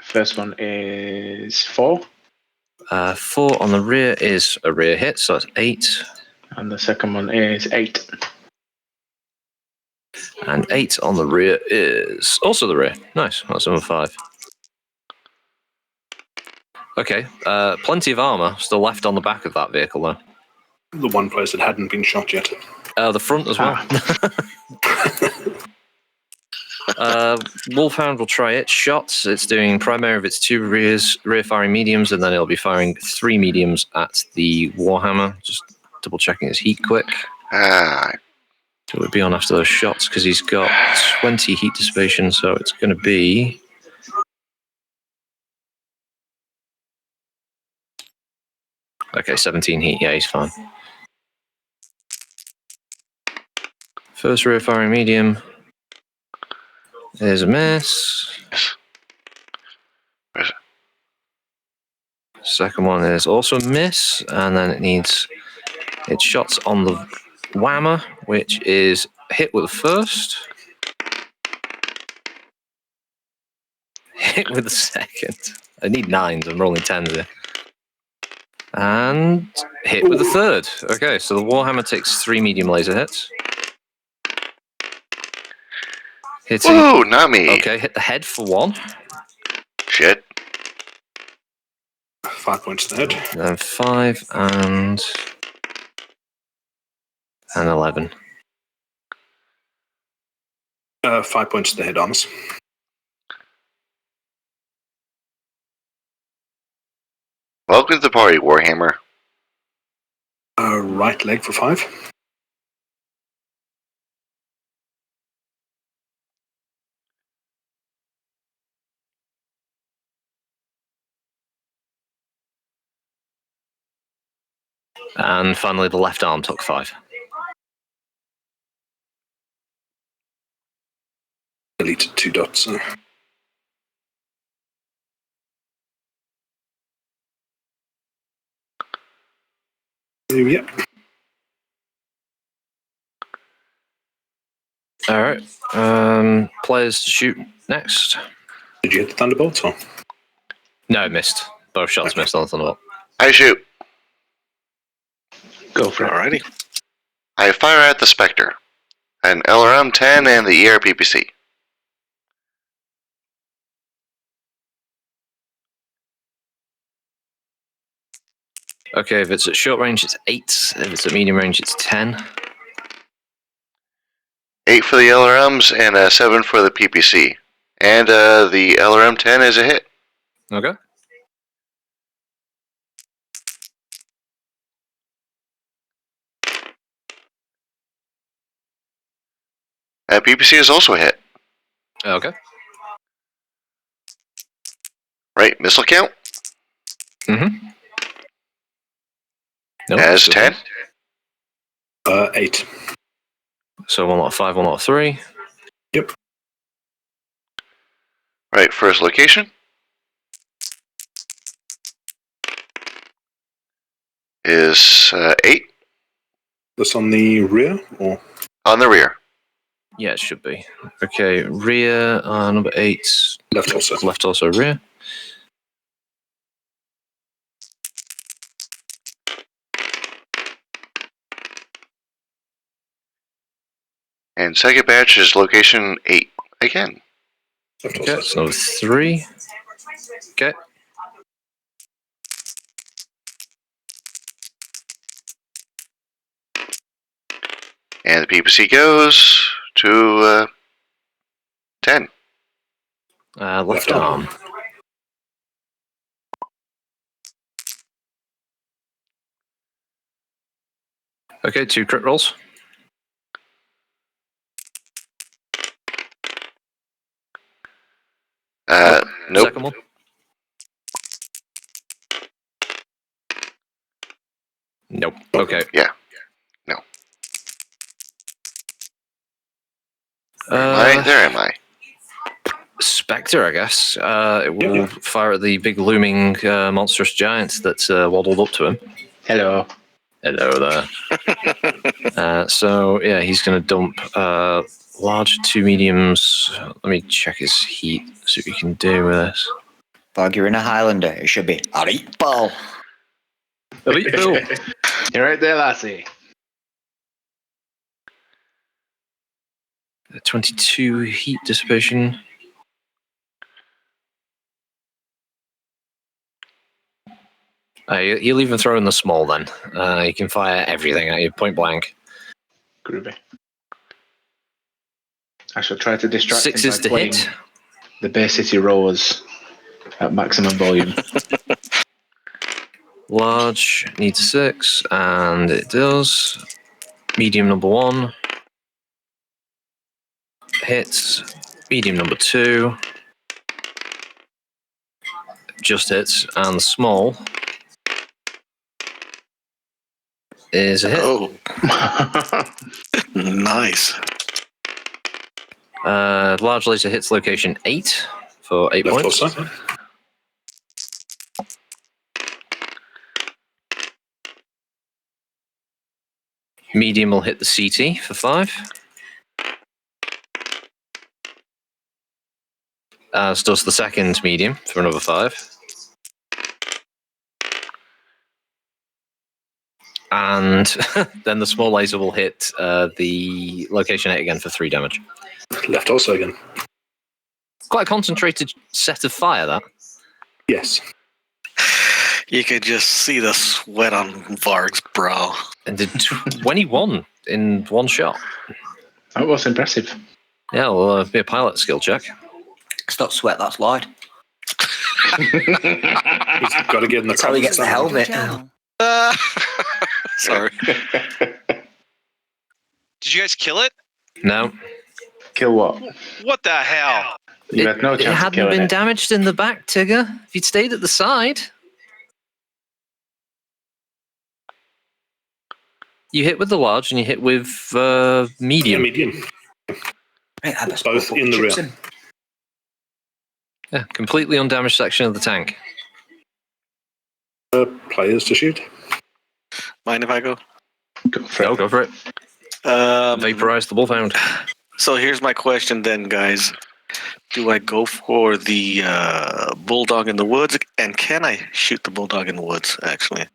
[SPEAKER 6] First one is 4,
[SPEAKER 8] 4 on the rear is a rear hit, so that's 8.
[SPEAKER 6] and the second one is 8.
[SPEAKER 8] And 8 on the rear is also the rear. Nice. That's number 5. Okay. Plenty of armor still left on the back of that vehicle, though.
[SPEAKER 2] The one place that hadn't been shot yet.
[SPEAKER 8] The front as well. Wolfhound will try its shots. It's doing primary of its 2 rear firing mediums, and then it'll be firing 3 mediums at the Warhammer. Just double checking his heat quick. It would be on after those shots because he's got 20 heat dissipation, so it's going to be. Okay, 17 heat. Yeah, he's fine. First rear firing medium. There's a miss.
[SPEAKER 1] Where's it?
[SPEAKER 8] Second one is also a miss, and then it needs its shots on the Whammer, which is hit with the first. Hit with the second. I need 9s. I'm rolling 10s here. And hit with the third. Okay, so the Warhammer takes 3 medium laser hits. Hitting.
[SPEAKER 1] Whoa, not me.
[SPEAKER 8] Okay, hit the head for 1.
[SPEAKER 1] Shit.
[SPEAKER 2] 5 points to the head.
[SPEAKER 8] Then 5 and 11.
[SPEAKER 2] 5 points to the head, Armus.
[SPEAKER 1] Welcome to the party, Warhammer.
[SPEAKER 2] Right leg for 5.
[SPEAKER 8] And finally, the left arm took 5.
[SPEAKER 2] Deleted 2 dots. Yep.
[SPEAKER 8] All right. Players to shoot next.
[SPEAKER 2] Did you hit the thunderbolt? Or?
[SPEAKER 8] No, missed. Both shots missed on the thunderbolt.
[SPEAKER 1] I shoot.
[SPEAKER 6] Go for it.
[SPEAKER 5] Alrighty.
[SPEAKER 1] I fire at the Spectre. An LRM 10 and the ERPPC.
[SPEAKER 8] Okay, if it's at short range, it's 8. If it's at medium range, it's 10.
[SPEAKER 1] 8 for the LRMs and 7 for the PPC. And the LRM 10 is a hit.
[SPEAKER 8] Okay.
[SPEAKER 1] PPC is also a hit.
[SPEAKER 8] Okay.
[SPEAKER 1] Right, missile count?
[SPEAKER 8] Mm-hmm. No,
[SPEAKER 1] As 10?
[SPEAKER 2] 8.
[SPEAKER 8] So 1 out of 5, 1 out of 3.
[SPEAKER 2] Yep.
[SPEAKER 1] Right, first location is 8
[SPEAKER 2] This on the rear or?
[SPEAKER 1] on the rear.
[SPEAKER 8] Yeah, it should be. Okay, rear, number 8.
[SPEAKER 2] Left torso.
[SPEAKER 8] Left torso, rear.
[SPEAKER 1] And second batch is location 8 again.
[SPEAKER 2] Left
[SPEAKER 8] Okay,
[SPEAKER 2] torso.
[SPEAKER 8] so number 3. Okay.
[SPEAKER 1] And the PPC goes to 10.
[SPEAKER 8] Left arm. Okay, 2 crit rolls.
[SPEAKER 1] Nope.
[SPEAKER 8] Second one. Nope. Okay.
[SPEAKER 1] Yeah. No. There am I.
[SPEAKER 8] Spectre, I guess. It will fire at the big looming monstrous giant that's waddled up to him.
[SPEAKER 6] Hello.
[SPEAKER 8] Hello there. So, yeah, he's going to dump large 2 mediums. Let me check his heat, see what we can do with this.
[SPEAKER 7] Bog, you're in a Highlander. It should be Alright, ball.
[SPEAKER 8] Elite Bill.
[SPEAKER 6] You're right there, lassie.
[SPEAKER 8] 22 heat dissipation. You'll even throw in the small then. You can fire everything at you, point blank.
[SPEAKER 6] Groovy. I shall try to distract
[SPEAKER 8] 6
[SPEAKER 6] him
[SPEAKER 8] is
[SPEAKER 6] by
[SPEAKER 8] to
[SPEAKER 6] playing
[SPEAKER 8] hit.
[SPEAKER 6] the Bay City Roars at maximum volume.
[SPEAKER 8] Large needs 6, and it does. Medium number 1. Hits. Medium number 2. Just hits. And the small is a hit.
[SPEAKER 5] Oh. Nice.
[SPEAKER 8] Large laser hits location 8 for 8
[SPEAKER 2] Left
[SPEAKER 8] points.
[SPEAKER 2] torso.
[SPEAKER 8] Medium will hit the CT for 5. As does the second medium for another 5. And then the small laser will hit the location 8 again for 3 damage.
[SPEAKER 2] Left torso again.
[SPEAKER 8] Quite a concentrated set of fire, that.
[SPEAKER 2] Yes.
[SPEAKER 5] You could just see the sweat on Varg's brow.
[SPEAKER 8] And did 21 in one shot.
[SPEAKER 6] That was impressive.
[SPEAKER 8] Yeah, well, be a pilot skill check.
[SPEAKER 7] It's not sweat, that's Lloyd.
[SPEAKER 2] He's got to get in the
[SPEAKER 7] That's how he gets the
[SPEAKER 2] cover.
[SPEAKER 7] helmet.
[SPEAKER 4] Channel.
[SPEAKER 5] Sorry.
[SPEAKER 3] Did you guys kill it?
[SPEAKER 8] No.
[SPEAKER 6] Kill what?
[SPEAKER 3] What the hell?
[SPEAKER 6] You had no
[SPEAKER 8] It
[SPEAKER 6] chance of
[SPEAKER 8] hadn't
[SPEAKER 6] killing
[SPEAKER 8] been
[SPEAKER 6] it.
[SPEAKER 8] damaged in the back, Tigger. If you'd stayed at the side. You hit with the large and you hit with medium.
[SPEAKER 2] Medium.
[SPEAKER 7] Right, I best
[SPEAKER 2] Both
[SPEAKER 7] put
[SPEAKER 2] in the
[SPEAKER 7] chips
[SPEAKER 2] rear.
[SPEAKER 8] Yeah, completely undamaged section of the tank.
[SPEAKER 2] Players to shoot.
[SPEAKER 5] Mind if I go?
[SPEAKER 6] Go for it.
[SPEAKER 8] Go for it. Vaporize the wolfhound.
[SPEAKER 5] So here's my question then, guys. Do I go for the bulldog in the woods? And can I shoot the bulldog in the woods, actually?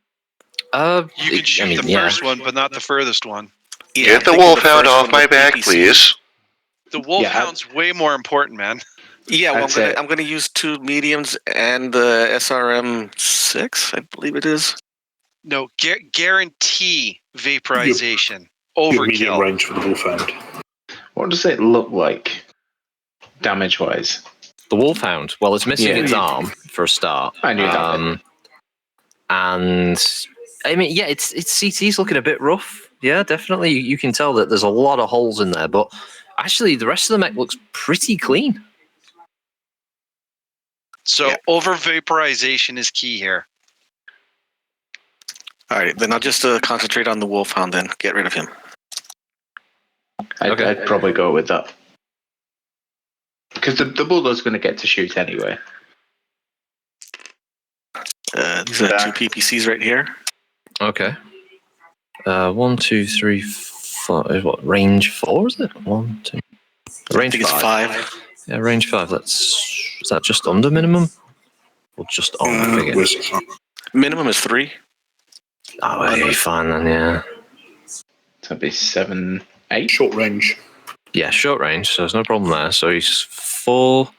[SPEAKER 3] You can shoot the first one, but not the furthest one.
[SPEAKER 5] Yeah,
[SPEAKER 1] Get the wolfhound off my back, please.
[SPEAKER 3] The wolfhound's way more important, man.
[SPEAKER 5] Yeah, well,
[SPEAKER 6] That's it.
[SPEAKER 5] I'm gonna use 2 mediums and the SRM 6, I believe it is.
[SPEAKER 3] No, guarantee vaporization.
[SPEAKER 2] Good medium
[SPEAKER 3] Overkill.
[SPEAKER 2] range for the wolfhound.
[SPEAKER 6] What does it look like, damage-wise?
[SPEAKER 8] The wolfhound. Well, it's missing
[SPEAKER 6] Yeah.
[SPEAKER 8] its arm for a start.
[SPEAKER 6] I knew that.
[SPEAKER 8] And I mean, yeah, its CT's looking a bit rough. Yeah, definitely. You can tell that there's a lot of holes in there, but actually, the rest of the mech looks pretty clean.
[SPEAKER 3] So over vaporization is key here.
[SPEAKER 5] All right, then I'll just concentrate on the wolfhound. Then get rid of him.
[SPEAKER 6] I'd probably go with that. Because the bulldog's going to get to shoot anyway.
[SPEAKER 5] These are 2 PPCs right here.
[SPEAKER 8] Okay. 1, 2, 3, 4. What range 4 is it? 1, 2. Range
[SPEAKER 5] I think
[SPEAKER 8] 5.
[SPEAKER 5] It's 5.
[SPEAKER 8] Yeah, range 5. Is that just under minimum, or just on? I figure.
[SPEAKER 5] Minimum is 3.
[SPEAKER 8] Oh, well, you're fine then. Yeah.
[SPEAKER 6] So it'd be 7, 8.
[SPEAKER 2] Short range.
[SPEAKER 8] Yeah, short range. So there's no problem there. So he's 4,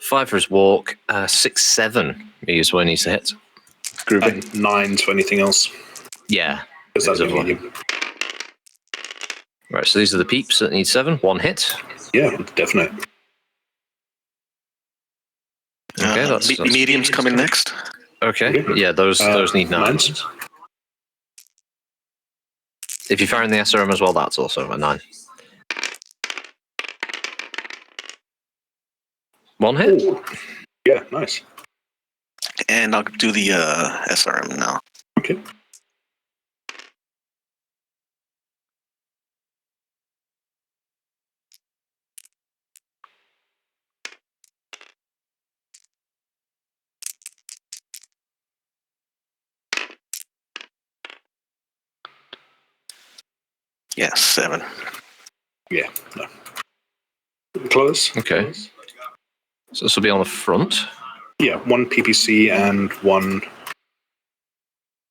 [SPEAKER 8] 5 for his walk. 6, 7 is when he needs to hit.
[SPEAKER 2] And 9 to anything else.
[SPEAKER 8] Yeah.
[SPEAKER 2] Because that's a medium.
[SPEAKER 8] Right, so these are the peeps that need 7. 1 hit.
[SPEAKER 2] Yeah, definitely.
[SPEAKER 8] Okay, that's
[SPEAKER 5] mediums coming next.
[SPEAKER 8] Okay, yeah, those need 9s. If you fire in the SRM as well, that's also a 9. 1 hit.
[SPEAKER 2] Ooh. Yeah, nice.
[SPEAKER 5] And I'll do the SRM now.
[SPEAKER 2] Okay.
[SPEAKER 5] Yeah, 7.
[SPEAKER 2] Yeah, no. Close.
[SPEAKER 8] Okay. So this will be on the front.
[SPEAKER 2] Yeah, 1 PPC and 1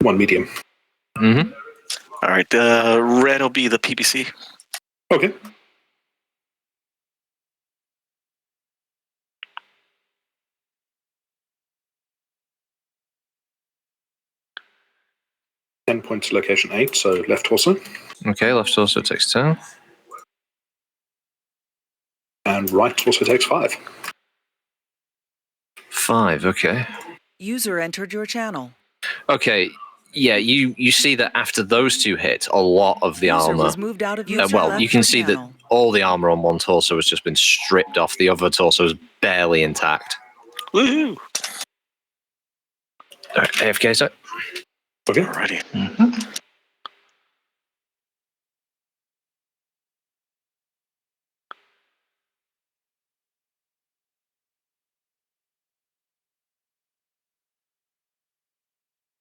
[SPEAKER 2] medium.
[SPEAKER 8] Mm-hmm.
[SPEAKER 5] All right, red will be the PPC.
[SPEAKER 2] Okay. Ten points to location 8, so left torso.
[SPEAKER 8] Okay, left torso takes 10.
[SPEAKER 2] And right torso takes 5.
[SPEAKER 8] 5, okay.
[SPEAKER 4] User entered your channel.
[SPEAKER 8] Okay, yeah, you see that after those 2 hits, a lot of the
[SPEAKER 4] User
[SPEAKER 8] armor.
[SPEAKER 4] was moved out of user
[SPEAKER 8] Well,
[SPEAKER 4] left
[SPEAKER 8] you can
[SPEAKER 4] your
[SPEAKER 8] see
[SPEAKER 4] channel.
[SPEAKER 8] that all the armor on one torso has just been stripped off. The other torso is barely intact.
[SPEAKER 5] Woohoo!
[SPEAKER 8] All right, AFK, so.
[SPEAKER 2] Okay.
[SPEAKER 5] Alrighty.
[SPEAKER 6] Mm-hmm.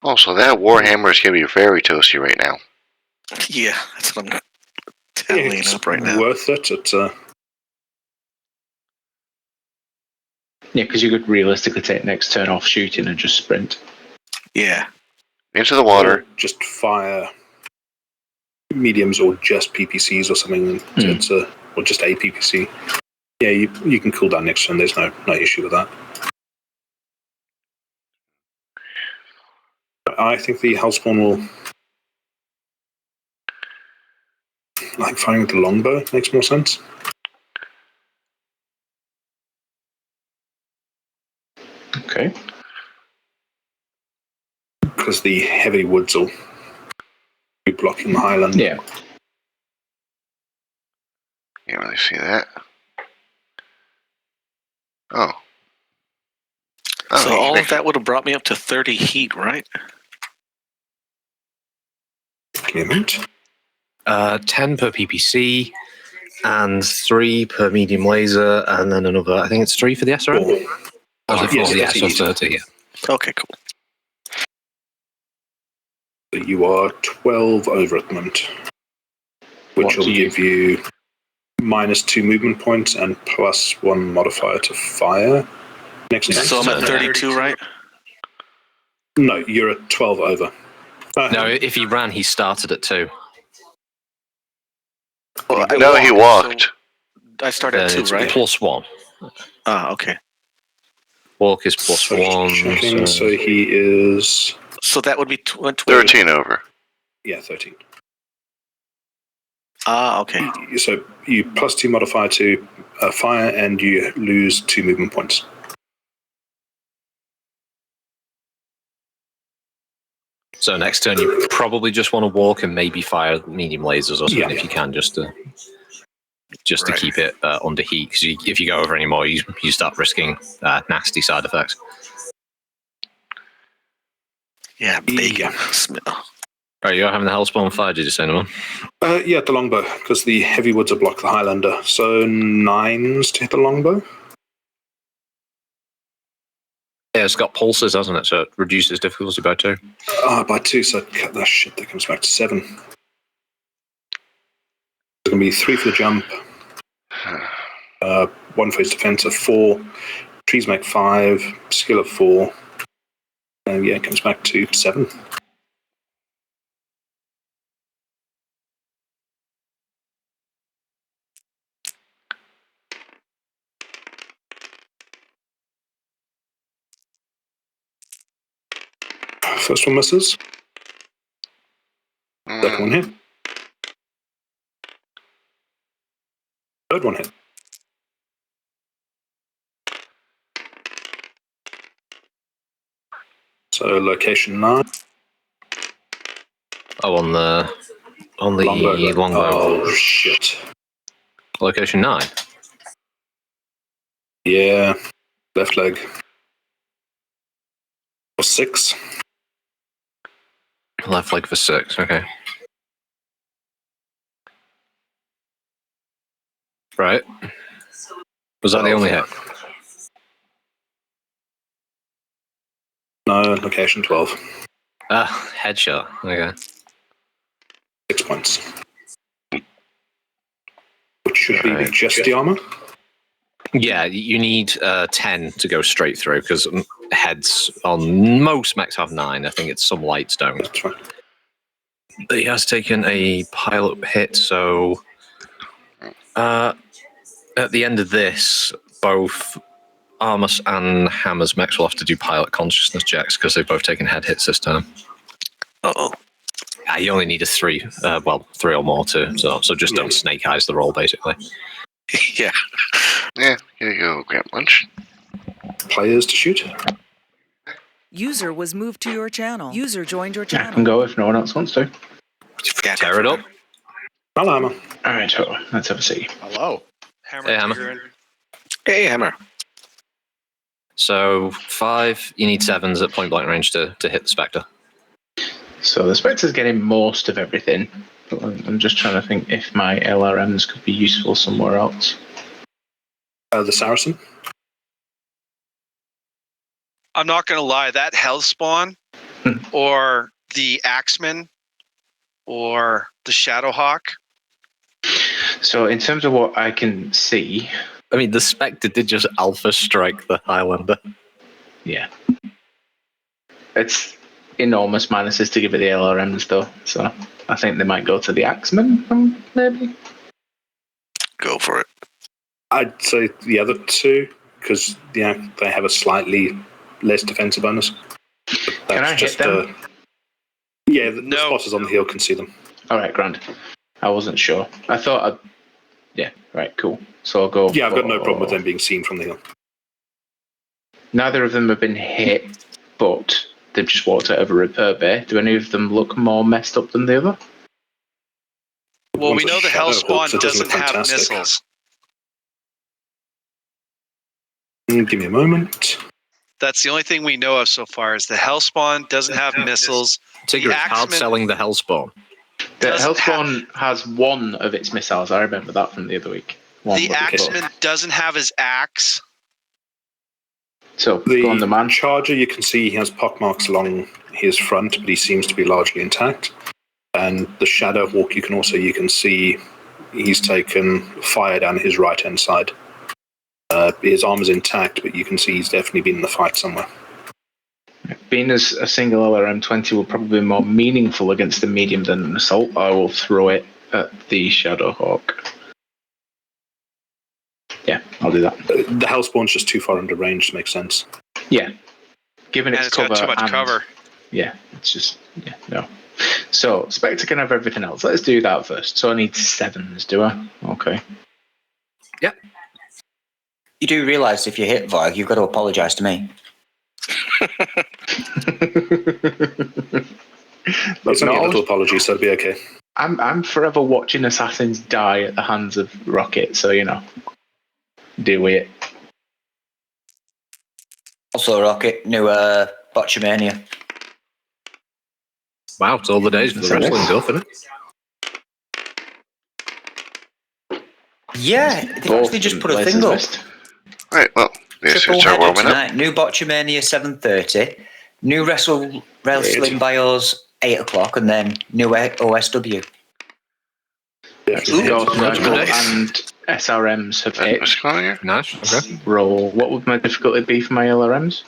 [SPEAKER 1] Oh, so that Warhammer is going to be very toasty right now.
[SPEAKER 5] Yeah, that's what I'm tallying up right now.
[SPEAKER 2] Worth it. It's
[SPEAKER 6] Yeah, because you could realistically take next turn off shooting and just sprint.
[SPEAKER 5] Yeah.
[SPEAKER 1] Into the water.
[SPEAKER 2] just fire mediums or just PPCs or something. It's or just a PPC. Yeah, you can cool down next turn. There's no issue with that. I think the Hellspawn will like firing with the longbow makes more sense.
[SPEAKER 6] Okay.
[SPEAKER 2] Because the heavy woods will be blocking the highland.
[SPEAKER 6] Yeah.
[SPEAKER 1] Can't really see that. Oh.
[SPEAKER 5] So all of that would have brought me up to 30 heat, right?
[SPEAKER 2] Give me a minute.
[SPEAKER 8] 10 per PPC, and 3 per medium laser, and then another. I think it's 3 for the SRM. Or is it 4?
[SPEAKER 2] Yes,
[SPEAKER 8] Yeah, so
[SPEAKER 2] 30.
[SPEAKER 8] 30. Yeah.
[SPEAKER 5] Okay, cool.
[SPEAKER 2] So you are 12 over at the moment, which will give you -2 movement points and +1 modifier to fire. Next turn.
[SPEAKER 5] So I'm at 32, right?
[SPEAKER 2] No, you're at 12 over.
[SPEAKER 8] No, if he ran, he started at 2.
[SPEAKER 5] Well,
[SPEAKER 1] No, he walked.
[SPEAKER 5] So I started at 2,
[SPEAKER 8] It's
[SPEAKER 5] right?
[SPEAKER 8] +1.
[SPEAKER 5] Ah, okay.
[SPEAKER 8] Walk is +1.
[SPEAKER 2] Checking, so he is...
[SPEAKER 5] So that would be
[SPEAKER 1] 13 over.
[SPEAKER 2] Yeah, 13.
[SPEAKER 5] Ah, okay.
[SPEAKER 2] So you +2 modifier to fire, and you lose 2 movement points.
[SPEAKER 8] So next turn, you probably just want to walk and maybe fire medium lasers or something if you can, just to keep it under heat. Because if you go over any more, you start risking nasty side effects.
[SPEAKER 5] Yeah, bacon smell.
[SPEAKER 8] Oh, you're having the Hellspawn fire, did you say, no?
[SPEAKER 2] Yeah, the longbow, because the heavy woods are blocked the Highlander. So 9s to hit the longbow.
[SPEAKER 8] Yeah, it's got pulses, hasn't it? So it reduces difficulty by 2.
[SPEAKER 2] By 2, so cut that shit. That comes back to 7. It's going to be 3 for the jump, 1 for his defense of 4, trees make 5, skill of 4, and yeah, it comes back to 7. First one misses. Second one hit. Third one hit. So location 9.
[SPEAKER 8] Oh, on the longbow.
[SPEAKER 2] Oh shit.
[SPEAKER 8] Location 9.
[SPEAKER 2] Yeah, left leg. For 6.
[SPEAKER 8] Left leg for 6. Okay. Right. Was that the only hit?
[SPEAKER 2] No, location 12.
[SPEAKER 8] Headshot. Okay.
[SPEAKER 2] 6 points. Which should be just the armor.
[SPEAKER 8] Yeah, you need 10 to go straight through, because heads on most mechs have 9. I think it's some lights don't.
[SPEAKER 2] That's fine.
[SPEAKER 8] But he has taken a pilot hit, so at the end of this, both Armus and Hammer's mechs will have to do pilot consciousness checks because they've both taken head hits this time.
[SPEAKER 5] Uh-oh.
[SPEAKER 8] You only need a 3, 3 or more to, so just don't snake eyes the roll, basically.
[SPEAKER 5] Yeah.
[SPEAKER 1] Yeah, here you go, grab lunch.
[SPEAKER 2] Players to shoot.
[SPEAKER 4] User was moved to your channel. User joined your
[SPEAKER 6] I can
[SPEAKER 4] channel.
[SPEAKER 6] go if no one else wants to.
[SPEAKER 5] Yeah,
[SPEAKER 8] Tear it up.
[SPEAKER 2] Hello, Hammer.
[SPEAKER 6] All right, so let's have a see.
[SPEAKER 10] Hello.
[SPEAKER 3] Hammer.
[SPEAKER 8] Hey, Hammer.
[SPEAKER 3] you're in.
[SPEAKER 5] Hey, Hammer.
[SPEAKER 8] So 5, you need 7s at point blank range to hit the Spectre.
[SPEAKER 6] So the Spectre's getting most of everything. But I'm just trying to think if my LRMs could be useful somewhere else.
[SPEAKER 2] The Saracen.
[SPEAKER 3] I'm not going to lie. That Hellspawn or the Axeman or the Shadowhawk.
[SPEAKER 6] So in terms of what I can see,
[SPEAKER 8] I mean, the Spectre did just alpha strike the Highlander.
[SPEAKER 6] yeah. It's enormous minuses to give it the LRMs though, so I think they might go to the Axeman, maybe.
[SPEAKER 5] Go for it.
[SPEAKER 2] I'd say the other 2, because they have a slightly less defensive bonus.
[SPEAKER 6] Can I hit them?
[SPEAKER 2] Yeah, the spotters on the hill can see them.
[SPEAKER 6] All right, grand. I wasn't sure. I thought yeah, right, cool. So I'll go.
[SPEAKER 2] Yeah, I've got no problem with them being seen from the hill.
[SPEAKER 6] Neither of them have been hit, but they've just walked out of a repair bay. Do any of them look more messed up than the other?
[SPEAKER 3] Well,
[SPEAKER 2] One's
[SPEAKER 3] we
[SPEAKER 2] a
[SPEAKER 3] know the
[SPEAKER 2] Shadowhawk,
[SPEAKER 3] Hellspawn
[SPEAKER 2] so it doesn't
[SPEAKER 3] doesn't
[SPEAKER 2] look
[SPEAKER 3] have
[SPEAKER 2] fantastic.
[SPEAKER 3] missiles.
[SPEAKER 2] Give me a moment.
[SPEAKER 3] That's the only thing we know of so far is the Hellspawn doesn't have missiles.
[SPEAKER 8] Tigger,
[SPEAKER 3] The
[SPEAKER 8] hard
[SPEAKER 3] Axeman-
[SPEAKER 8] selling the Hellspawn.
[SPEAKER 6] The
[SPEAKER 3] doesn't have
[SPEAKER 6] Hellspawn has one of its missiles. I remember that from the other week. One
[SPEAKER 3] the
[SPEAKER 6] with
[SPEAKER 3] Axeman
[SPEAKER 6] both.
[SPEAKER 3] doesn't have his axe.
[SPEAKER 6] So, go on the man.
[SPEAKER 2] Charger, you can see he has pockmarks along his front, but he seems to be largely intact. And the Shadow Hawk, you can see he's taken fire down his right-hand side. His arm is intact, but you can see he's definitely been in the fight somewhere.
[SPEAKER 6] Being as a single LRM-20 will probably be more meaningful against the medium than an assault, I will throw it at the Shadowhawk. Yeah, I'll do that.
[SPEAKER 2] The Hellspawn's just too far under range to make sense.
[SPEAKER 6] Yeah. Given its
[SPEAKER 3] It's
[SPEAKER 6] cover.
[SPEAKER 3] got too much
[SPEAKER 6] and,
[SPEAKER 3] cover.
[SPEAKER 6] Yeah, it's just, yeah, no. So, Spectre can have everything else. Let's do that first. So I need 7s, do I? Okay.
[SPEAKER 8] Yep.
[SPEAKER 7] You do realise if you hit Varg, you've got to apologise to me.
[SPEAKER 2] It's only a little apology, so it'll be okay.
[SPEAKER 6] I'm forever watching assassins die at the hands of Rocket, so you know, deal with it.
[SPEAKER 7] Also, Rocket, new Botchamania.
[SPEAKER 8] Wow, it's all the days for the wrestling stuff, isn't it?
[SPEAKER 7] Yeah, they've actually just put a thing up.
[SPEAKER 1] Right, well, this
[SPEAKER 7] Triple
[SPEAKER 1] is our
[SPEAKER 7] header
[SPEAKER 1] warming up.
[SPEAKER 7] tonight. New Botchamania 7:30. New wrestling by us 8 o'clock, and then new OSW.
[SPEAKER 6] And SRMs have hit.
[SPEAKER 8] Nice. Okay.
[SPEAKER 6] Roll. What would my difficulty be for my LRMs?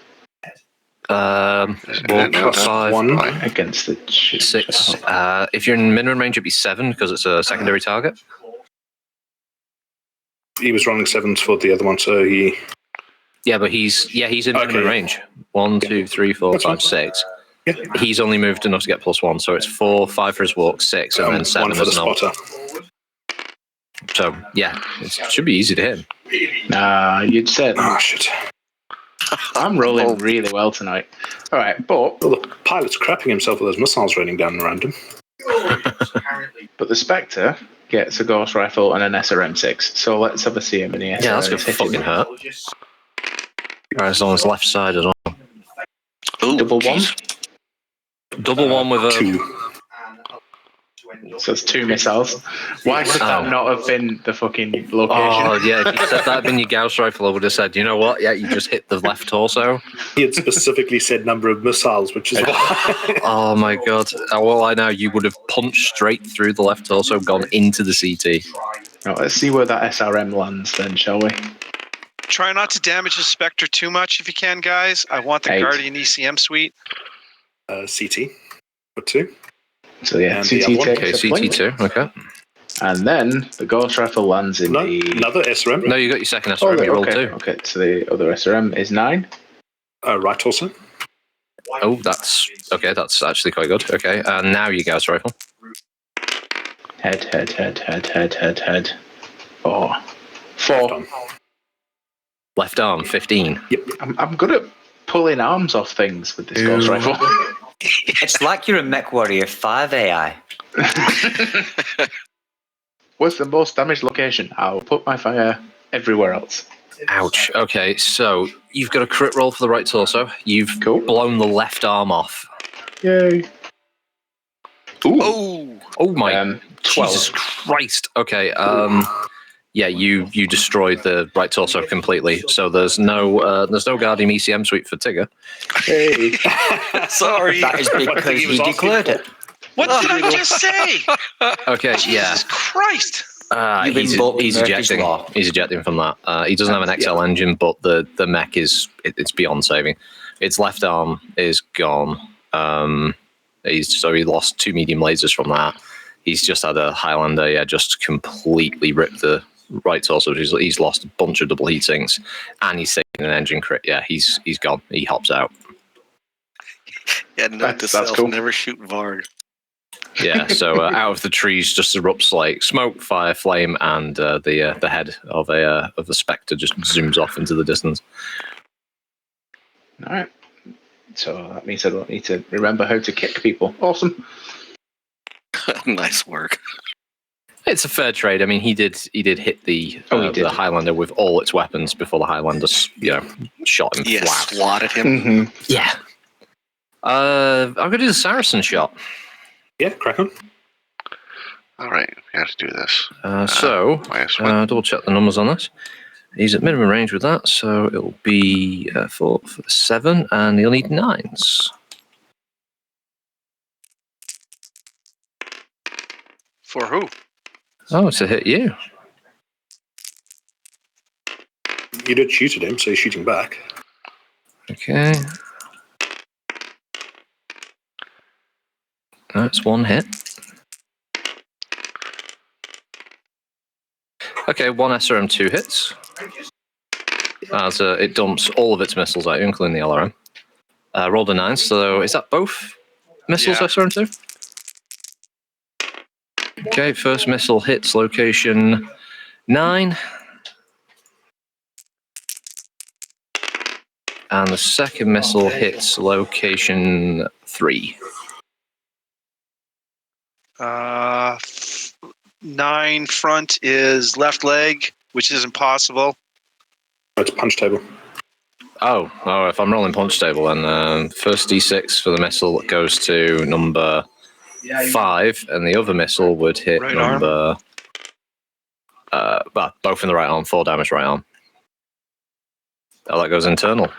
[SPEAKER 8] +5
[SPEAKER 6] against the
[SPEAKER 8] 6. If you're in minimum range, it'd be 7 because it's a secondary target.
[SPEAKER 2] He was rolling 7s for the other one, so he.
[SPEAKER 8] Yeah, but he's in minimum range. 1, 2, 3, 4, 5, 6.
[SPEAKER 2] Yeah.
[SPEAKER 8] He's only moved enough to get +1, so it's 4, 5 for his walk, 6, and then 7
[SPEAKER 2] 1 for the spotter.
[SPEAKER 8] So yeah, it should be easy to hit.
[SPEAKER 6] Nah, you'd said.
[SPEAKER 2] Ah, shit.
[SPEAKER 6] I'm rolling really well tonight. All right, but
[SPEAKER 2] the pilot's crapping himself with those missiles raining down around him.
[SPEAKER 6] But the Spectre gets a Ghost Rifle and an SRM6. So let's have a see him in the SRM.
[SPEAKER 8] Yeah, that's gonna fucking hurt. Alright, it's on his left side as well.
[SPEAKER 5] Ooh,
[SPEAKER 6] Double one.
[SPEAKER 8] Double one with a
[SPEAKER 2] 2.
[SPEAKER 6] So it's 2 missiles. Why could that not have been the fucking location?
[SPEAKER 8] Oh yeah, if you said that had been your Gauss rifle, I would have said, you know what? Yeah, you just hit the left torso.
[SPEAKER 2] He had specifically said number of missiles, which is why.
[SPEAKER 8] Oh my god! Well, I know you would have punched straight through the left torso, gone into the CT.
[SPEAKER 6] Now, let's see where that SRM lands then, shall we?
[SPEAKER 3] Try not to damage the Spectre too much if you can, guys. I want the
[SPEAKER 6] 8.
[SPEAKER 3] Guardian ECM suite.
[SPEAKER 2] CT for 2.
[SPEAKER 6] So yeah,
[SPEAKER 2] And the
[SPEAKER 6] CT
[SPEAKER 2] other one?
[SPEAKER 6] takes
[SPEAKER 8] Okay,
[SPEAKER 6] a point.
[SPEAKER 8] CT2. Okay.
[SPEAKER 6] And then the Ghost Rifle lands in the...
[SPEAKER 2] Another SRM.
[SPEAKER 8] No, you got your second SRM. You rolled 2.
[SPEAKER 6] Okay, so the other SRM is 9.
[SPEAKER 2] Right torso.
[SPEAKER 8] Oh, that's okay. That's actually quite good. Okay, and now your Gauss rifle.
[SPEAKER 6] Head. 4.
[SPEAKER 8] Left arm 15.
[SPEAKER 6] I'm good at pulling arms off things with this Ghost Rifle.
[SPEAKER 7] It's like you're a Mech Warrior 5 AI.
[SPEAKER 6] What's the most damaged location? I'll put my fire everywhere else.
[SPEAKER 8] Ouch. Okay, so you've got a crit roll for the right torso. You've blown the left arm off.
[SPEAKER 6] Yay.
[SPEAKER 3] Ooh.
[SPEAKER 8] Oh my
[SPEAKER 6] 12.
[SPEAKER 8] Jesus Christ. Okay, yeah, you destroyed the right torso completely. So there's no Guardian ECM suite for Tigger.
[SPEAKER 6] Hey.
[SPEAKER 3] Sorry.
[SPEAKER 7] That is because you declared it.
[SPEAKER 3] What did I just say?
[SPEAKER 8] Okay, yeah.
[SPEAKER 3] Jesus Christ.
[SPEAKER 7] You've been
[SPEAKER 8] He's
[SPEAKER 7] bought with Murphy's
[SPEAKER 8] ejecting.
[SPEAKER 7] Law.
[SPEAKER 8] He's ejecting from that. He doesn't have an XL engine, but the mech it's beyond saving. Its left arm is gone. He lost 2 medium lasers from that. He's just had a Highlander, just completely ripped the right torso. He's lost a bunch of double heat sinks, and he's taking an engine crit. Yeah, he's gone. He hops out.
[SPEAKER 5] Yeah, note to self,
[SPEAKER 6] cool.
[SPEAKER 5] never shoot Varg.
[SPEAKER 8] Yeah, so out of the trees just erupts like smoke, fire, flame, and the head of the Spectre just zooms off into the distance.
[SPEAKER 6] All right. So that means I don't need to remember how to kick people. Awesome.
[SPEAKER 5] Nice work.
[SPEAKER 8] It's a fair trade. I mean, he did hit the Highlander with all its weapons before the Highlander, shot him flat.
[SPEAKER 5] Swatted him.
[SPEAKER 6] Mm-hmm.
[SPEAKER 8] Yeah. I'm gonna do the Saracen shot.
[SPEAKER 2] Yeah, crack on.
[SPEAKER 1] All right, we have to do this.
[SPEAKER 8] So, double check the numbers on this. He's at minimum range with that, so it'll be 4 for the 7, and he'll need 9s.
[SPEAKER 3] For who?
[SPEAKER 8] Oh, it's a hit you.
[SPEAKER 2] You did shoot at him, so you're shooting back.
[SPEAKER 8] Okay. That's 1 hit. Okay, 1 SRM, 2 hits. As it dumps all of its missiles at you, including the LRM. Rolled a 9, so is that both missiles,
[SPEAKER 3] Yeah.
[SPEAKER 8] SRM 2? Okay, first missile hits location 9. And the second missile hits location 3.
[SPEAKER 3] 9 front is left leg, which isn't possible.
[SPEAKER 2] It's punch table.
[SPEAKER 8] Oh, if I'm rolling punch table, then first D6 for the missile goes to number 5, and the other missile would hit
[SPEAKER 3] Right
[SPEAKER 8] number... well, both in the right arm, 4 damage right arm. Oh, that goes internal.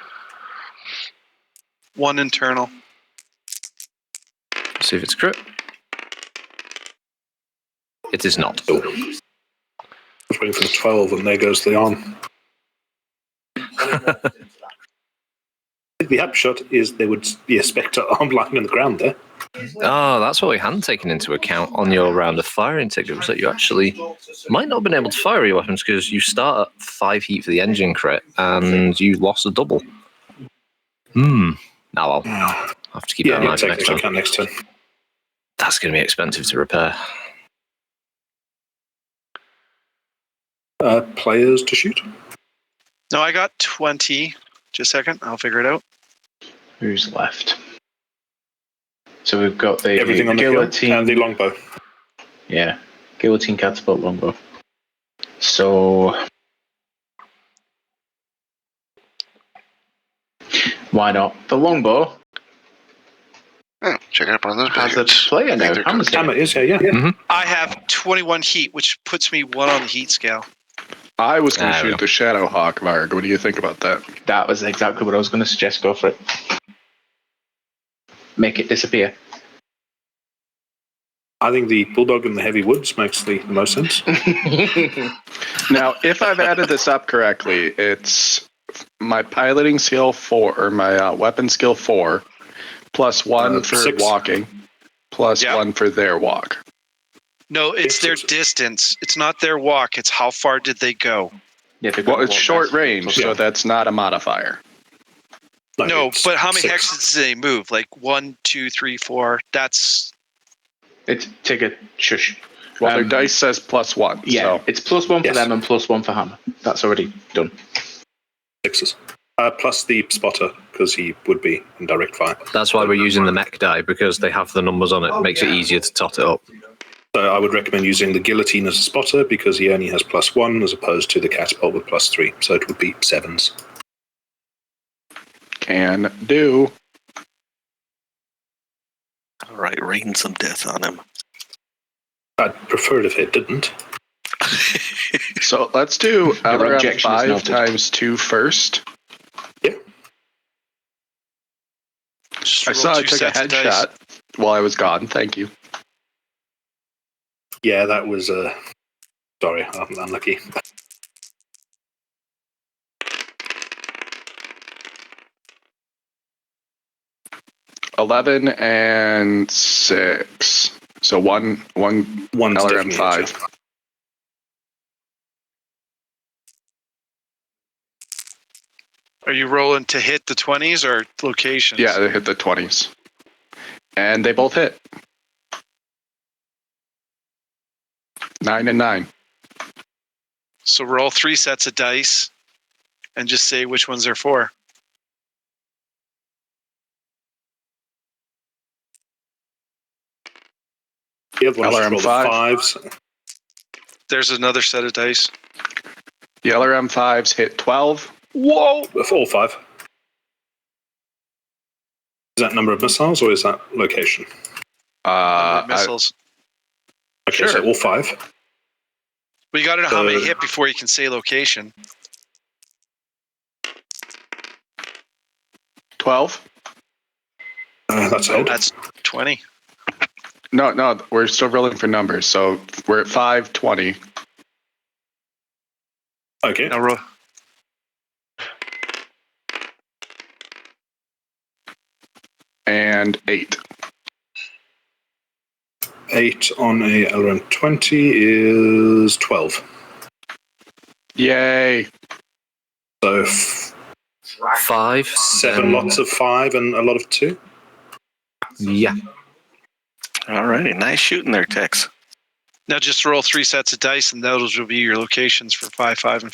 [SPEAKER 3] 1 internal.
[SPEAKER 8] See if it's crit. It is not.
[SPEAKER 2] I was waiting for the 12, and there goes the arm. The upshot is there would be a Spectre arm lying on the ground there.
[SPEAKER 8] Oh, that's what we hadn't taken into account on your round of firing ticket, was that you actually might not have been able to fire your weapons because you start at 5 heat for the engine crit and you lost a double. Now I'll have to keep that in mind for next time. That's going to be expensive to repair.
[SPEAKER 2] Players to shoot.
[SPEAKER 3] No, I got 20. Just a second, I'll figure it out.
[SPEAKER 6] Who's left? So we've got the
[SPEAKER 2] Everything on the
[SPEAKER 6] guillotine
[SPEAKER 2] and the longbow.
[SPEAKER 6] Yeah, guillotine, catapult, longbow. So why not? The longbow
[SPEAKER 1] check out one of those
[SPEAKER 6] has a
[SPEAKER 1] billiards.
[SPEAKER 6] player now.
[SPEAKER 2] Hammer is, yeah.
[SPEAKER 8] Mm-hmm.
[SPEAKER 3] I have 21 heat, which puts me 1 on the heat scale.
[SPEAKER 10] I was going to shoot the Shadowhawk, Varg. What do you think about that?
[SPEAKER 6] That was exactly what I was going to suggest. Go for it. Make it disappear.
[SPEAKER 2] I think the Bulldog and the Heavy Woods makes the most sense.
[SPEAKER 10] Now, if I've added this up correctly, it's my piloting skill 4, or my weapon skill 4, plus 1 for
[SPEAKER 2] 6.
[SPEAKER 10] walking, plus 1 for their walk.
[SPEAKER 3] No, it's their distance. It's not their walk. It's how far did they go.
[SPEAKER 6] Yeah,
[SPEAKER 10] well, it's short range, so that's not a modifier.
[SPEAKER 3] No, but how many hexes do they move? Like 1, 2, 3, 4. That's.
[SPEAKER 6] It's take a shush.
[SPEAKER 10] Well, their dice says +1.
[SPEAKER 6] Yeah,
[SPEAKER 10] so.
[SPEAKER 6] it's +1 for them and +1 for Hammer. That's already done.
[SPEAKER 2] 6s. Plus the spotter, because he would be in direct fire.
[SPEAKER 8] That's why we're using the mech die, because they have the numbers on it. It makes it easier to tot it up.
[SPEAKER 2] So I would recommend using the guillotine as a spotter, because he only has +1 as opposed to the catapult with +3. So it would be 7s.
[SPEAKER 10] Can do.
[SPEAKER 5] All right, rain some death on him.
[SPEAKER 2] I'd prefer it if it didn't.
[SPEAKER 10] So let's do LRM
[SPEAKER 6] objection is
[SPEAKER 10] 5
[SPEAKER 6] noted.
[SPEAKER 10] times 2 first.
[SPEAKER 2] Yeah.
[SPEAKER 3] Just
[SPEAKER 10] I
[SPEAKER 3] roll
[SPEAKER 10] saw I
[SPEAKER 3] 2
[SPEAKER 10] took a
[SPEAKER 3] sets of dice.
[SPEAKER 10] headshot while I was gone. Thank you.
[SPEAKER 2] Yeah, that was... sorry, I'm unlucky.
[SPEAKER 10] $11 and 6. So one
[SPEAKER 2] One's
[SPEAKER 10] LRM
[SPEAKER 2] definitely
[SPEAKER 10] 5.
[SPEAKER 2] a
[SPEAKER 3] Are you rolling to hit the 20s or locations?
[SPEAKER 10] Yeah, they hit the 20s. And they both hit. 9 and 9.
[SPEAKER 3] So roll 3 sets of dice and just say which ones they're for.
[SPEAKER 2] The other one's just
[SPEAKER 10] LRM
[SPEAKER 2] roll the
[SPEAKER 10] 5.
[SPEAKER 2] 5s.
[SPEAKER 3] There's another set of dice.
[SPEAKER 10] The LRM 5s hit 12.
[SPEAKER 3] Whoa!
[SPEAKER 2] All 5. Is that number of missiles, or is that location?
[SPEAKER 3] Missiles.
[SPEAKER 2] Okay, Okay, so all 5.
[SPEAKER 3] But you got to know how many hit before you can say location.
[SPEAKER 10] 12.
[SPEAKER 2] That's ahead.
[SPEAKER 3] That's 20.
[SPEAKER 10] No, we're still rolling for numbers. So we're at 5, 20.
[SPEAKER 2] Okay.
[SPEAKER 3] Now roll.
[SPEAKER 10] And 8.
[SPEAKER 2] 8 on a around 20 is 12.
[SPEAKER 10] Yay.
[SPEAKER 2] So
[SPEAKER 8] 5.
[SPEAKER 2] 7 lots of 5 and a lot of 2.
[SPEAKER 8] Yeah.
[SPEAKER 5] Alrighty, nice shooting there, Tex.
[SPEAKER 3] Now just roll 3 sets of dice, and those will be your locations for 5, 5, and.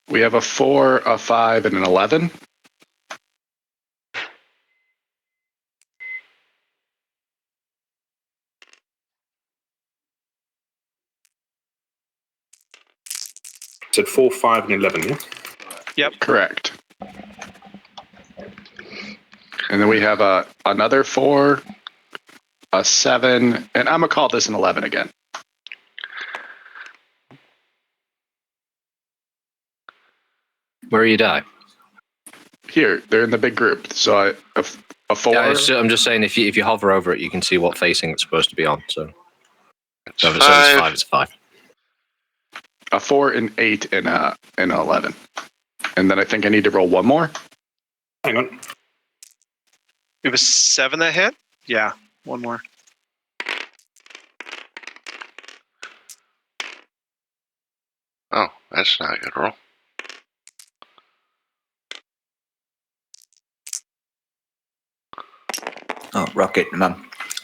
[SPEAKER 10] We have a 4, a 5, and an 11.
[SPEAKER 2] Said 4, 5, and 11, yeah?
[SPEAKER 3] Yep.
[SPEAKER 10] Correct. And then we have another 4, a 7, and I'm going to call this an 11 again.
[SPEAKER 8] Where are you die?
[SPEAKER 10] Here, they're in the big group. So a 4.
[SPEAKER 8] Yeah, I'm just saying, if you hover over it, you can see what facing it's supposed to be on. So if it says 5, it's 5.
[SPEAKER 10] A 4, an 8, and an 11. And then I think I need to roll one more.
[SPEAKER 2] Hang on.
[SPEAKER 3] It was 7 that hit? Yeah, one more.
[SPEAKER 1] Oh, that's not a good roll.
[SPEAKER 7] Oh, Rocket, man.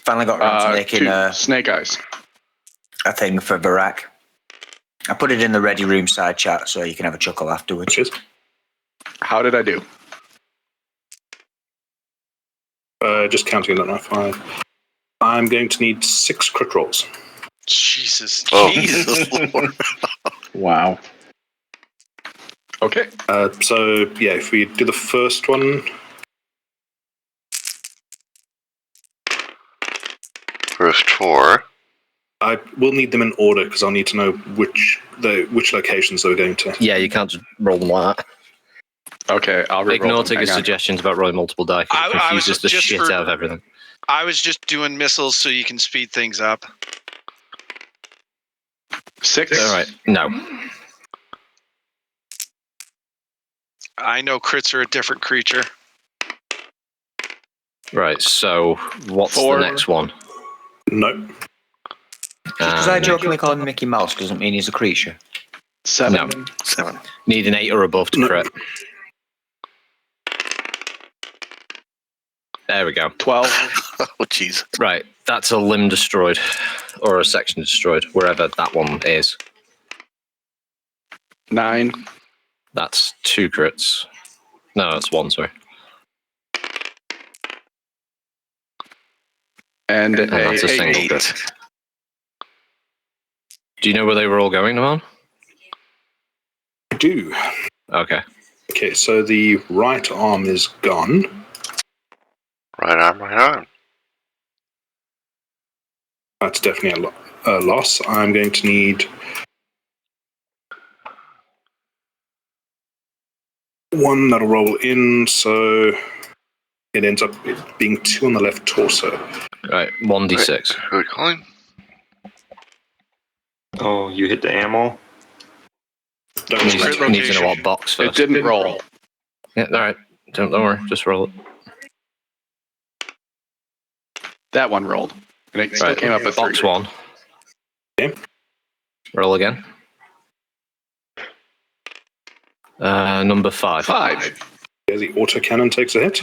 [SPEAKER 7] Finally got around to making
[SPEAKER 10] Snake Eyes.
[SPEAKER 7] a thing for Barack. I put it in the Ready Room side chat so you can have a chuckle afterwards.
[SPEAKER 2] Cheers.
[SPEAKER 10] How did I do?
[SPEAKER 2] Just counting that now. 5. I'm going to need 6 crit rolls.
[SPEAKER 3] Jesus.
[SPEAKER 1] Oh.
[SPEAKER 5] Jesus Lord.
[SPEAKER 6] Wow.
[SPEAKER 10] Okay.
[SPEAKER 2] So, yeah, if we do the first one.
[SPEAKER 1] First 4.
[SPEAKER 2] I will need them in order because I'll need to know which locations they're going to.
[SPEAKER 8] Yeah, you can't just roll them like that.
[SPEAKER 10] Okay, I'll re-roll
[SPEAKER 8] Ignore
[SPEAKER 10] them.
[SPEAKER 8] Tigger's
[SPEAKER 10] Hang on.
[SPEAKER 8] suggestions about rolling multiple die. It
[SPEAKER 3] I was
[SPEAKER 8] confuses the
[SPEAKER 3] just
[SPEAKER 8] shit
[SPEAKER 3] for-
[SPEAKER 8] out of everything.
[SPEAKER 3] I was just doing missiles so you can speed things up.
[SPEAKER 10] 6.
[SPEAKER 8] All right. No.
[SPEAKER 3] I know crits are a different creature.
[SPEAKER 8] Right. So what's
[SPEAKER 10] 4.
[SPEAKER 8] the next one?
[SPEAKER 2] No.
[SPEAKER 7] Because I jokingly call him Mickey Mouse doesn't mean he's a creature.
[SPEAKER 10] 7.
[SPEAKER 8] No.
[SPEAKER 5] 7.
[SPEAKER 8] Need an 8 or above to
[SPEAKER 2] No.
[SPEAKER 8] crit. There we go.
[SPEAKER 10] 12.
[SPEAKER 5] Oh, jeez.
[SPEAKER 8] Right. That's a limb destroyed, or a section destroyed, wherever that one is.
[SPEAKER 10] 9.
[SPEAKER 8] That's 2 crits. No, that's 1. Sorry.
[SPEAKER 10] And
[SPEAKER 8] And that's a single
[SPEAKER 5] 8.
[SPEAKER 8] crit. Do you know where they were all going, Naman?
[SPEAKER 2] I do.
[SPEAKER 8] Okay.
[SPEAKER 2] Okay, so the right arm is gone.
[SPEAKER 1] Right arm, right arm.
[SPEAKER 2] That's definitely a loss. I'm going to need 1 that'll roll in, so it ends up being 2 on the left torso.
[SPEAKER 8] Right. 1d6.
[SPEAKER 1] Wait, who are we calling?
[SPEAKER 9] Oh, you hit the ammo?
[SPEAKER 2] Don't
[SPEAKER 8] Need
[SPEAKER 2] worry.
[SPEAKER 3] Crit
[SPEAKER 8] need to know
[SPEAKER 3] location.
[SPEAKER 8] what box
[SPEAKER 10] It
[SPEAKER 8] first.
[SPEAKER 10] didn't roll.
[SPEAKER 8] Yeah. All right. Don't worry. Just roll it.
[SPEAKER 10] That one rolled. And it still
[SPEAKER 8] Right.
[SPEAKER 10] came up with 3.
[SPEAKER 8] Box 1.
[SPEAKER 2] Okay.
[SPEAKER 8] Roll again. Number 5.
[SPEAKER 10] 5.
[SPEAKER 2] Yeah, the autocannon takes a hit.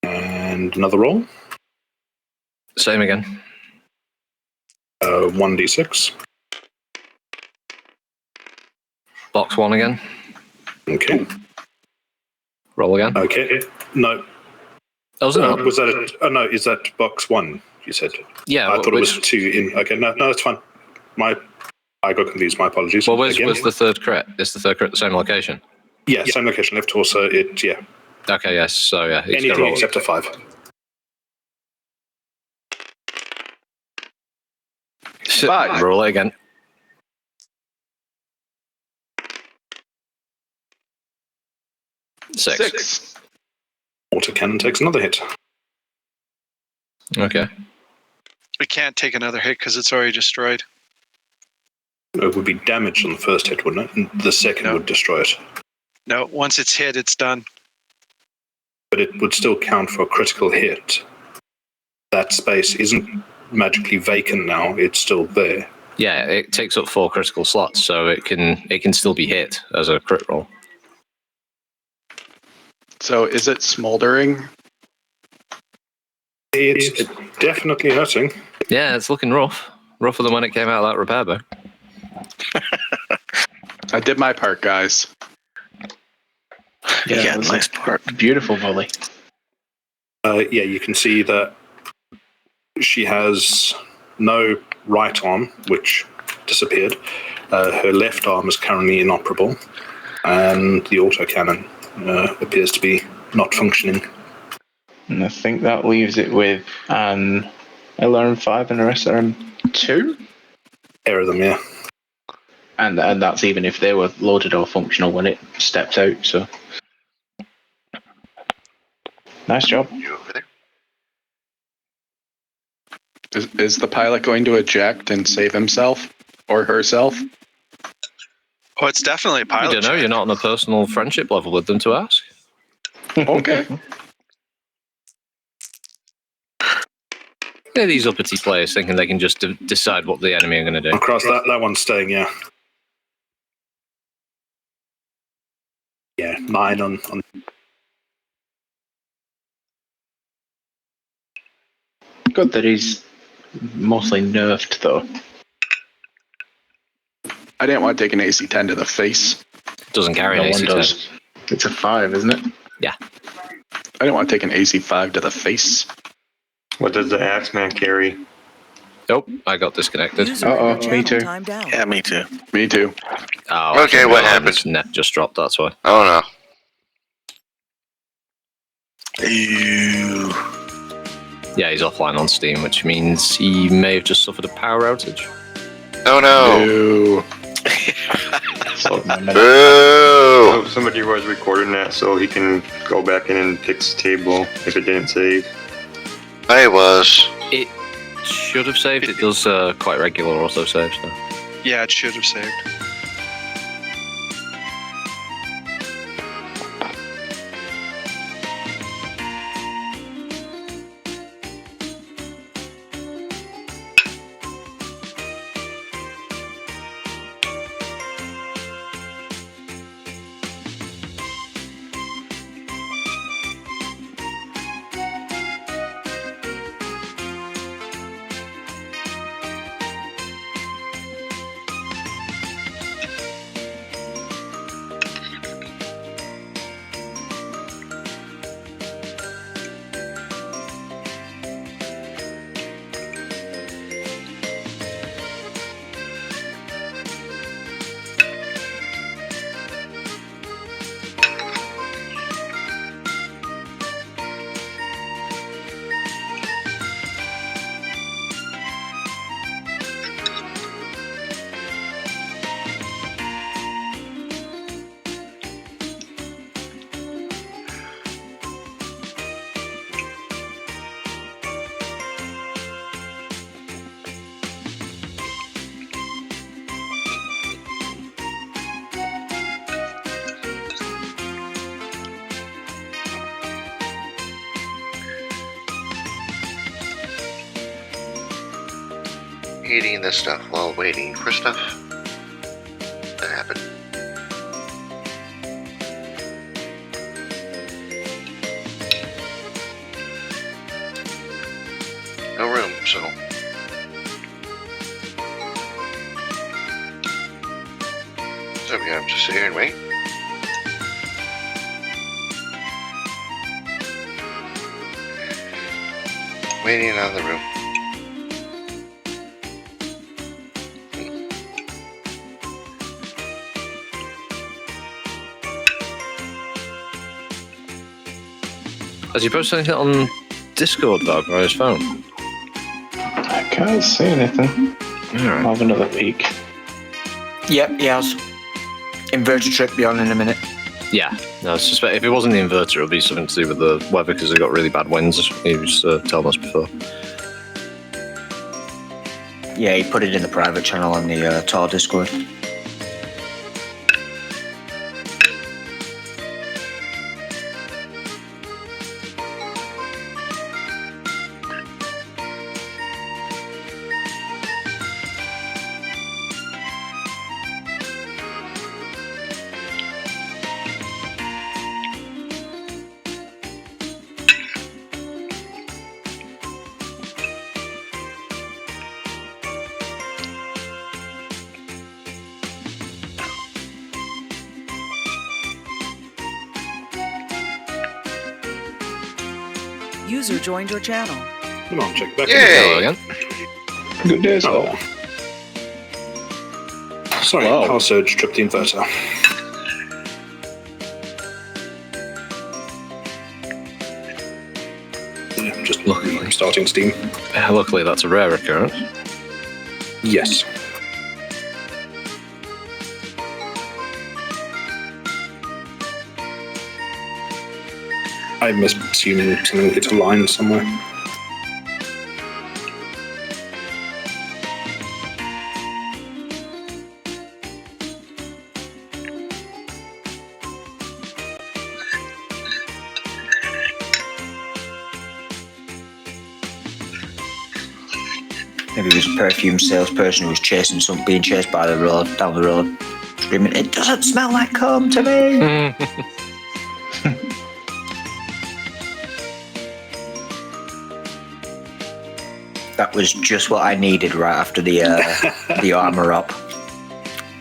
[SPEAKER 2] And another roll.
[SPEAKER 8] Same again.
[SPEAKER 2] 1d6.
[SPEAKER 8] Box 1 again.
[SPEAKER 2] Okay.
[SPEAKER 8] Roll again.
[SPEAKER 2] Okay. No.
[SPEAKER 8] Oh, was it not?
[SPEAKER 2] Was that oh no, is that box 1, you said?
[SPEAKER 8] Yeah.
[SPEAKER 2] I thought it was
[SPEAKER 8] which-
[SPEAKER 2] 2 in. Okay, no, that's fine. I got confused. My apologies.
[SPEAKER 8] Well, where's
[SPEAKER 2] Again.
[SPEAKER 8] the third crit? Is the third crit the same location?
[SPEAKER 2] Yeah, same location, left torso. Yeah.
[SPEAKER 8] Okay, yes. So yeah, it's
[SPEAKER 2] Anything except a 5.
[SPEAKER 10] Five.
[SPEAKER 8] Roll it again. 6.
[SPEAKER 2] Autocannon takes another hit.
[SPEAKER 8] Okay.
[SPEAKER 3] It can't take another hit because it's already destroyed.
[SPEAKER 2] It would be damaged on the first hit, wouldn't it? And the second would destroy it.
[SPEAKER 3] No, once it's hit, it's done.
[SPEAKER 2] But it would still count for a critical hit. That space isn't magically vacant now, it's still there.
[SPEAKER 8] Yeah, it takes up 4 critical slots, so it can still be hit as a crit roll.
[SPEAKER 10] So is it smoldering?
[SPEAKER 2] It's definitely hurting.
[SPEAKER 8] Yeah, it's looking rough. Rougher than when it came out of that repair bay.
[SPEAKER 10] I did my part, guys.
[SPEAKER 5] Yeah, nice part.
[SPEAKER 6] Beautiful volley.
[SPEAKER 2] Yeah, you can see that she has no right arm, which disappeared. Her left arm is currently inoperable, and the autocannon appears to be not functioning.
[SPEAKER 6] And I think that leaves it with an LRM5 and a SRM2.
[SPEAKER 2] Pair of them, yeah.
[SPEAKER 6] And that's even if they were loaded or functional when it stepped out, so. Nice job.
[SPEAKER 1] You over there?
[SPEAKER 10] Is the pilot going to eject and save himself or herself?
[SPEAKER 3] Oh, it's definitely a
[SPEAKER 8] I
[SPEAKER 3] pilot.
[SPEAKER 8] don't know.
[SPEAKER 3] check.
[SPEAKER 8] You're not on a personal friendship level with them to ask.
[SPEAKER 10] Okay.
[SPEAKER 8] They're these uppity players thinking they can just decide what the enemy are going to do.
[SPEAKER 2] Across that one's staying, yeah. Yeah, 9 on.
[SPEAKER 6] Good that he's mostly nerfed, though.
[SPEAKER 10] I didn't want to take an AC-10 to the face.
[SPEAKER 8] Doesn't carry an
[SPEAKER 6] No one
[SPEAKER 8] AC-10.
[SPEAKER 6] does. It's a 5, isn't it?
[SPEAKER 8] Yeah.
[SPEAKER 10] I didn't want to take an AC-5 to the face.
[SPEAKER 9] What does the Axeman carry?
[SPEAKER 8] Nope, I got disconnected.
[SPEAKER 4] User in your
[SPEAKER 6] Uh-oh, me
[SPEAKER 4] channel
[SPEAKER 6] too.
[SPEAKER 4] timed out.
[SPEAKER 5] Yeah, me too.
[SPEAKER 10] Me too.
[SPEAKER 8] Oh,
[SPEAKER 1] Okay,
[SPEAKER 8] I
[SPEAKER 1] what
[SPEAKER 8] think
[SPEAKER 1] happened?
[SPEAKER 8] his net just dropped, that's why.
[SPEAKER 1] Oh no.
[SPEAKER 5] Ew.
[SPEAKER 8] Yeah, he's offline on Steam, which means he may have just suffered a power outage.
[SPEAKER 1] Oh no.
[SPEAKER 10] Ew.
[SPEAKER 1] Boo!
[SPEAKER 9] Oh, somebody was recording that so he can go back in and fix the table if it didn't save.
[SPEAKER 1] I was.
[SPEAKER 8] It should have saved. It does quite regular auto saves, though.
[SPEAKER 3] Yeah, it should have saved.
[SPEAKER 1] Eating this stuff while waiting for stuff to happen. No room, so. So we have to sit here and wait. Waiting on the room.
[SPEAKER 8] Has he posted anything on Discord, Vogue, or his phone?
[SPEAKER 6] I can't see anything. I'll have another peek.
[SPEAKER 7] Yep, he has. Inverter trip beyond in a minute.
[SPEAKER 8] Yeah. No, I suspect if it wasn't the inverter, it would be something to do with the weather because they got really bad winds. He was telling us before.
[SPEAKER 7] Yeah, he put it in the private channel on the TAW Discord.
[SPEAKER 4] User joined your channel.
[SPEAKER 2] Come on, check back.
[SPEAKER 1] Yay!
[SPEAKER 8] Hello again.
[SPEAKER 6] Good day, sir.
[SPEAKER 2] Oh. Sorry,
[SPEAKER 10] Wow.
[SPEAKER 2] power surge tripped the inverter. Yeah, just starting steam.
[SPEAKER 8] Luckily, that's a rare occurrence.
[SPEAKER 2] Yes. I'm assuming something hit a line somewhere.
[SPEAKER 7] Maybe it was a perfume salesperson who was being chased by the road, down the road, screaming, "It doesn't smell like cum to me!" That was just what I needed right after the the armor up.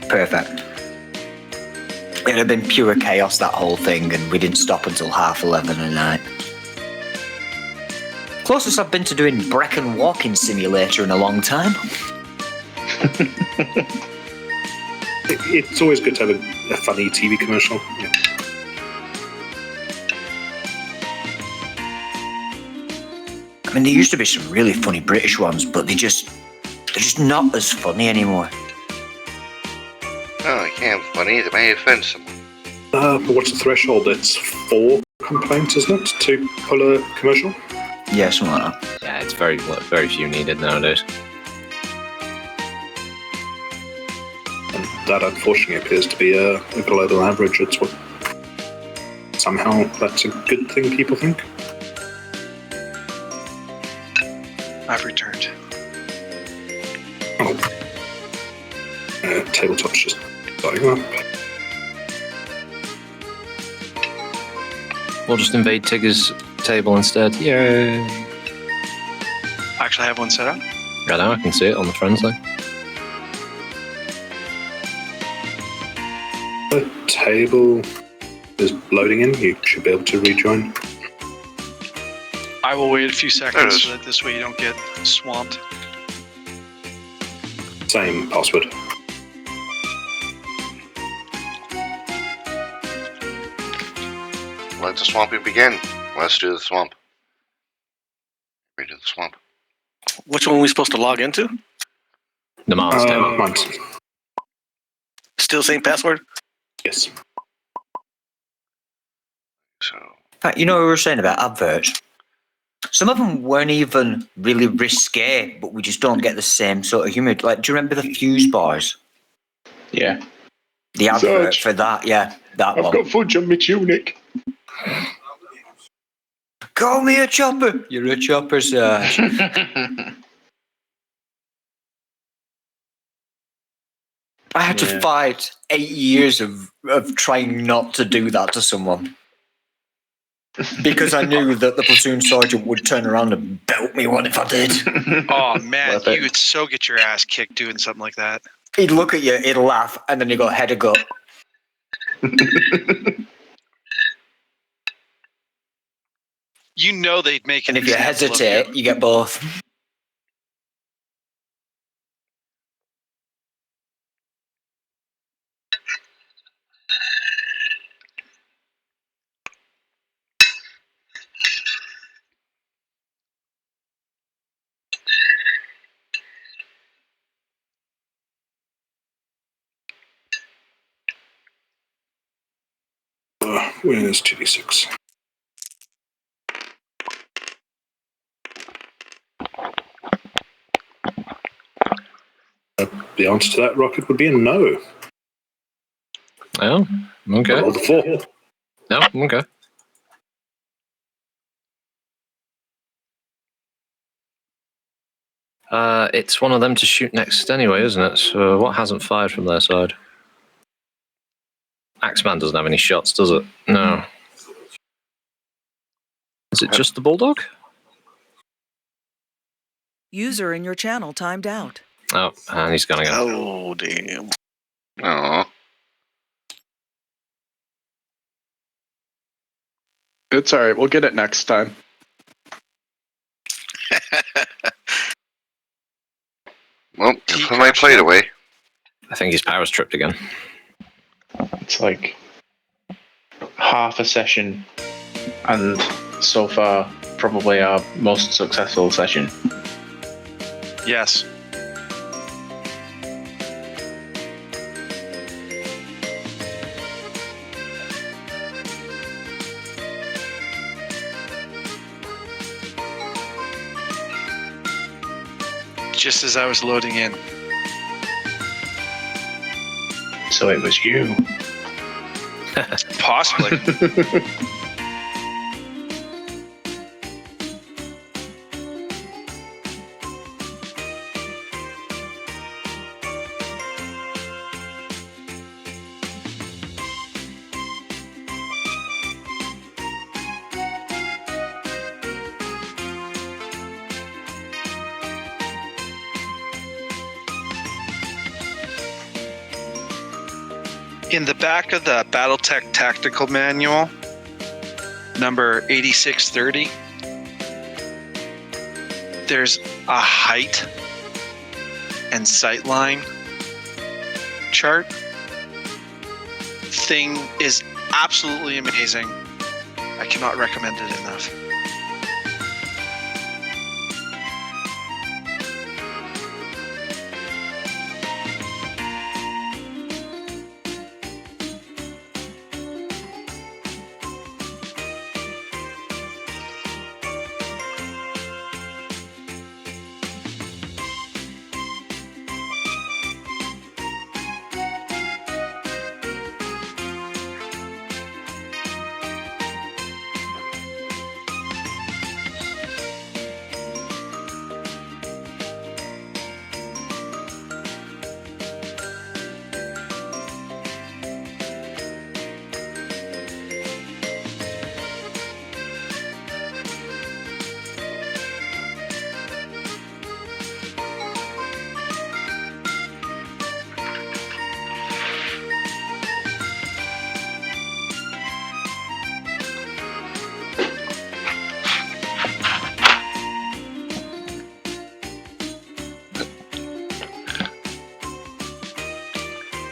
[SPEAKER 7] Perfect. It had been pure chaos, that whole thing, and we didn't stop until 11:30 at night. Closest I've been to doing Brecon Walking Simulator in a long time.
[SPEAKER 2] It's always good to have a funny TV commercial. Yeah.
[SPEAKER 7] I mean, there used to be some really funny British ones, but they're just not as funny anymore.
[SPEAKER 1] Oh, I can't be funny. They may offend someone.
[SPEAKER 2] But what's the threshold? It's 4 complaints, isn't it, to pull a commercial?
[SPEAKER 7] Yeah, something like that.
[SPEAKER 8] Yeah, it's very few needed nowadays.
[SPEAKER 2] And that, unfortunately, appears to be a global average. It's what somehow that's a good thing people think.
[SPEAKER 3] I've returned.
[SPEAKER 2] Oh. Tabletop's just starting up.
[SPEAKER 8] We'll just invade Tigger's table instead. Yay!
[SPEAKER 3] Actually, I have one set up.
[SPEAKER 8] I know, I can see it on the friends line.
[SPEAKER 2] The table is loading in. You should be able to rejoin.
[SPEAKER 3] I will wait a few seconds
[SPEAKER 1] Yes.
[SPEAKER 3] so that this way you don't get swamped.
[SPEAKER 2] Same password.
[SPEAKER 1] Let the swamping begin. Let's do the swamp. We do the swamp.
[SPEAKER 5] Which one are we supposed to log into?
[SPEAKER 8] The Mars table.
[SPEAKER 2] Mine's.
[SPEAKER 5] Still same password?
[SPEAKER 2] Yes.
[SPEAKER 1] So,
[SPEAKER 7] In fact, you know what we were saying about adverts? Some of them weren't even really risque, but we just don't get the same sort of humour. Like, do you remember the fuse bars?
[SPEAKER 6] Yeah.
[SPEAKER 7] The advert
[SPEAKER 6] Serge.
[SPEAKER 7] for that, yeah, that
[SPEAKER 6] I've
[SPEAKER 7] one.
[SPEAKER 6] got fudge on my tunic.
[SPEAKER 7] Call me a chopper. You're a chopper, Serge. I had to fight 8 years of trying not to do that to someone. Because I knew that the platoon sergeant would turn around and belt me one if I did.
[SPEAKER 3] Oh man,
[SPEAKER 6] Worth it.
[SPEAKER 3] you would so get your ass kicked doing something like that.
[SPEAKER 7] He'd look at you, he'd laugh, and then he'd go, head of gut.
[SPEAKER 3] You know they'd make an
[SPEAKER 7] And if you
[SPEAKER 3] example of
[SPEAKER 7] hesitate, you get both.
[SPEAKER 2] Where's 2d6? The answer to that, Rocket, would be a no.
[SPEAKER 8] Oh, okay.
[SPEAKER 2] Roll the 4.
[SPEAKER 8] No, okay. It's one of them to shoot next anyway, isn't it? So what hasn't fired from their side? Axeman doesn't have any shots, does it? No. Is it just the Bulldog?
[SPEAKER 4] User in your channel timed out.
[SPEAKER 8] Oh, and he's gone again.
[SPEAKER 5] Oh, damn.
[SPEAKER 1] Oh.
[SPEAKER 10] It's all right. We'll get it next time.
[SPEAKER 1] Well, I put my plate away.
[SPEAKER 8] I think his power's tripped again.
[SPEAKER 6] It's like half a session, and so far, probably our most successful session.
[SPEAKER 3] Yes. Just as I was loading in.
[SPEAKER 6] So it was you.
[SPEAKER 3] Possibly. In the back of the BattleTech Tactical Manual, number 8630, there's a height and sightline chart. Thing is absolutely amazing. I cannot recommend it enough.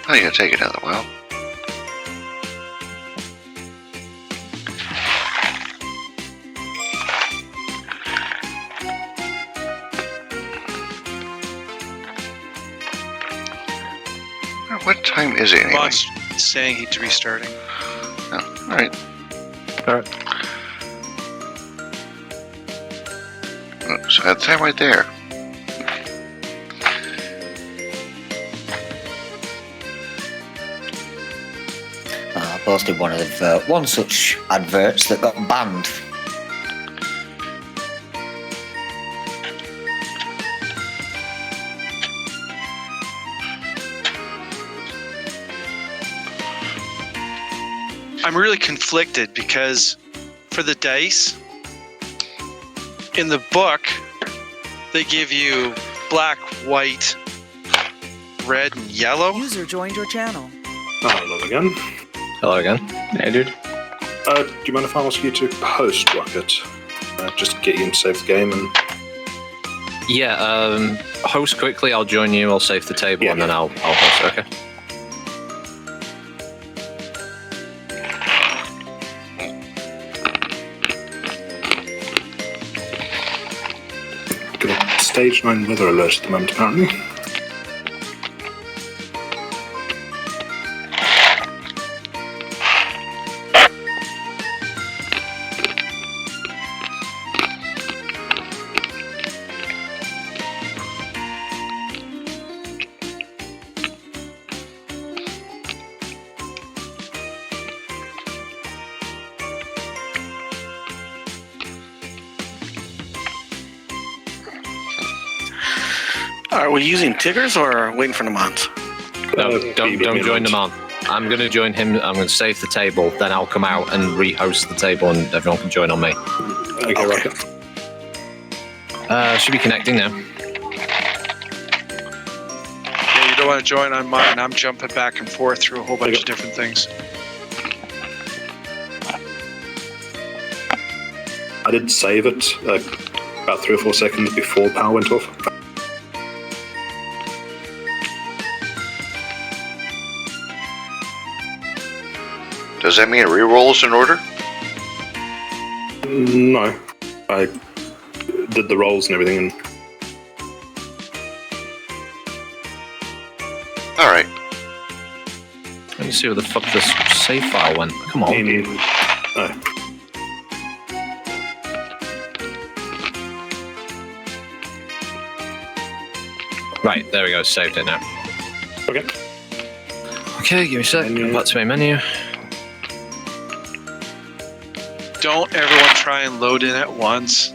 [SPEAKER 1] I think I'll take it out of the well. What time is it anyway?
[SPEAKER 3] Bond's saying he's restarting.
[SPEAKER 1] Oh, alright.
[SPEAKER 8] Alright.
[SPEAKER 1] So that's time right there.
[SPEAKER 7] I posted one such adverts that got banned.
[SPEAKER 3] I'm really conflicted because for the dice, in the book, they give you black, white, red, and yellow.
[SPEAKER 4] User joined your channel.
[SPEAKER 2] Hello again.
[SPEAKER 8] Hello again.
[SPEAKER 6] Hey, dude.
[SPEAKER 2] Do you mind if I ask you to post, Rocket? Just to get you in to save the game and...
[SPEAKER 8] Yeah, host quickly, I'll join you, I'll save the table, and then I'll host, okay?
[SPEAKER 2] Got a stage 9 weather alert at the moment, apparently.
[SPEAKER 5] Are we using Tiggers or waiting for the mods?
[SPEAKER 8] No, don't join them on. I'm going to join him. I'm going to save the table. Then I'll come out and re-host the table, and everyone can join on me.
[SPEAKER 2] Okay, Rocket.
[SPEAKER 8] Should be connecting now.
[SPEAKER 3] Yeah, you don't want to join on mine. I'm jumping back and forth through a whole bunch of different things.
[SPEAKER 2] I did save it about 3 or 4 seconds before power went off.
[SPEAKER 1] Does that mean re-rolls in order?
[SPEAKER 2] No. I did the rolls and everything. And
[SPEAKER 1] Alright.
[SPEAKER 8] Let me see where the fuck this save file went. Come on. Right, there we go. Saved it now.
[SPEAKER 2] Okay.
[SPEAKER 8] Okay, give me a sec.
[SPEAKER 2] Menu.
[SPEAKER 8] Back to my menu.
[SPEAKER 3] Don't everyone try and load in at once.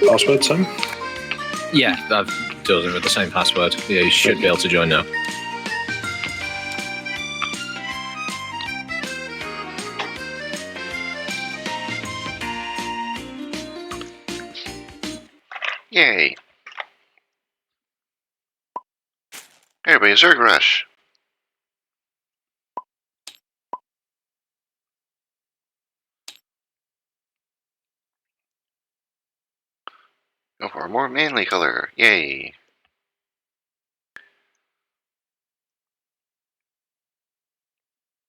[SPEAKER 2] Password, Sam?
[SPEAKER 8] Yeah, I've done it with the same password. Yeah, you should be able to join now.
[SPEAKER 1] Yay. Everybody, Zerg Rush. Go for a more manly color. Yay.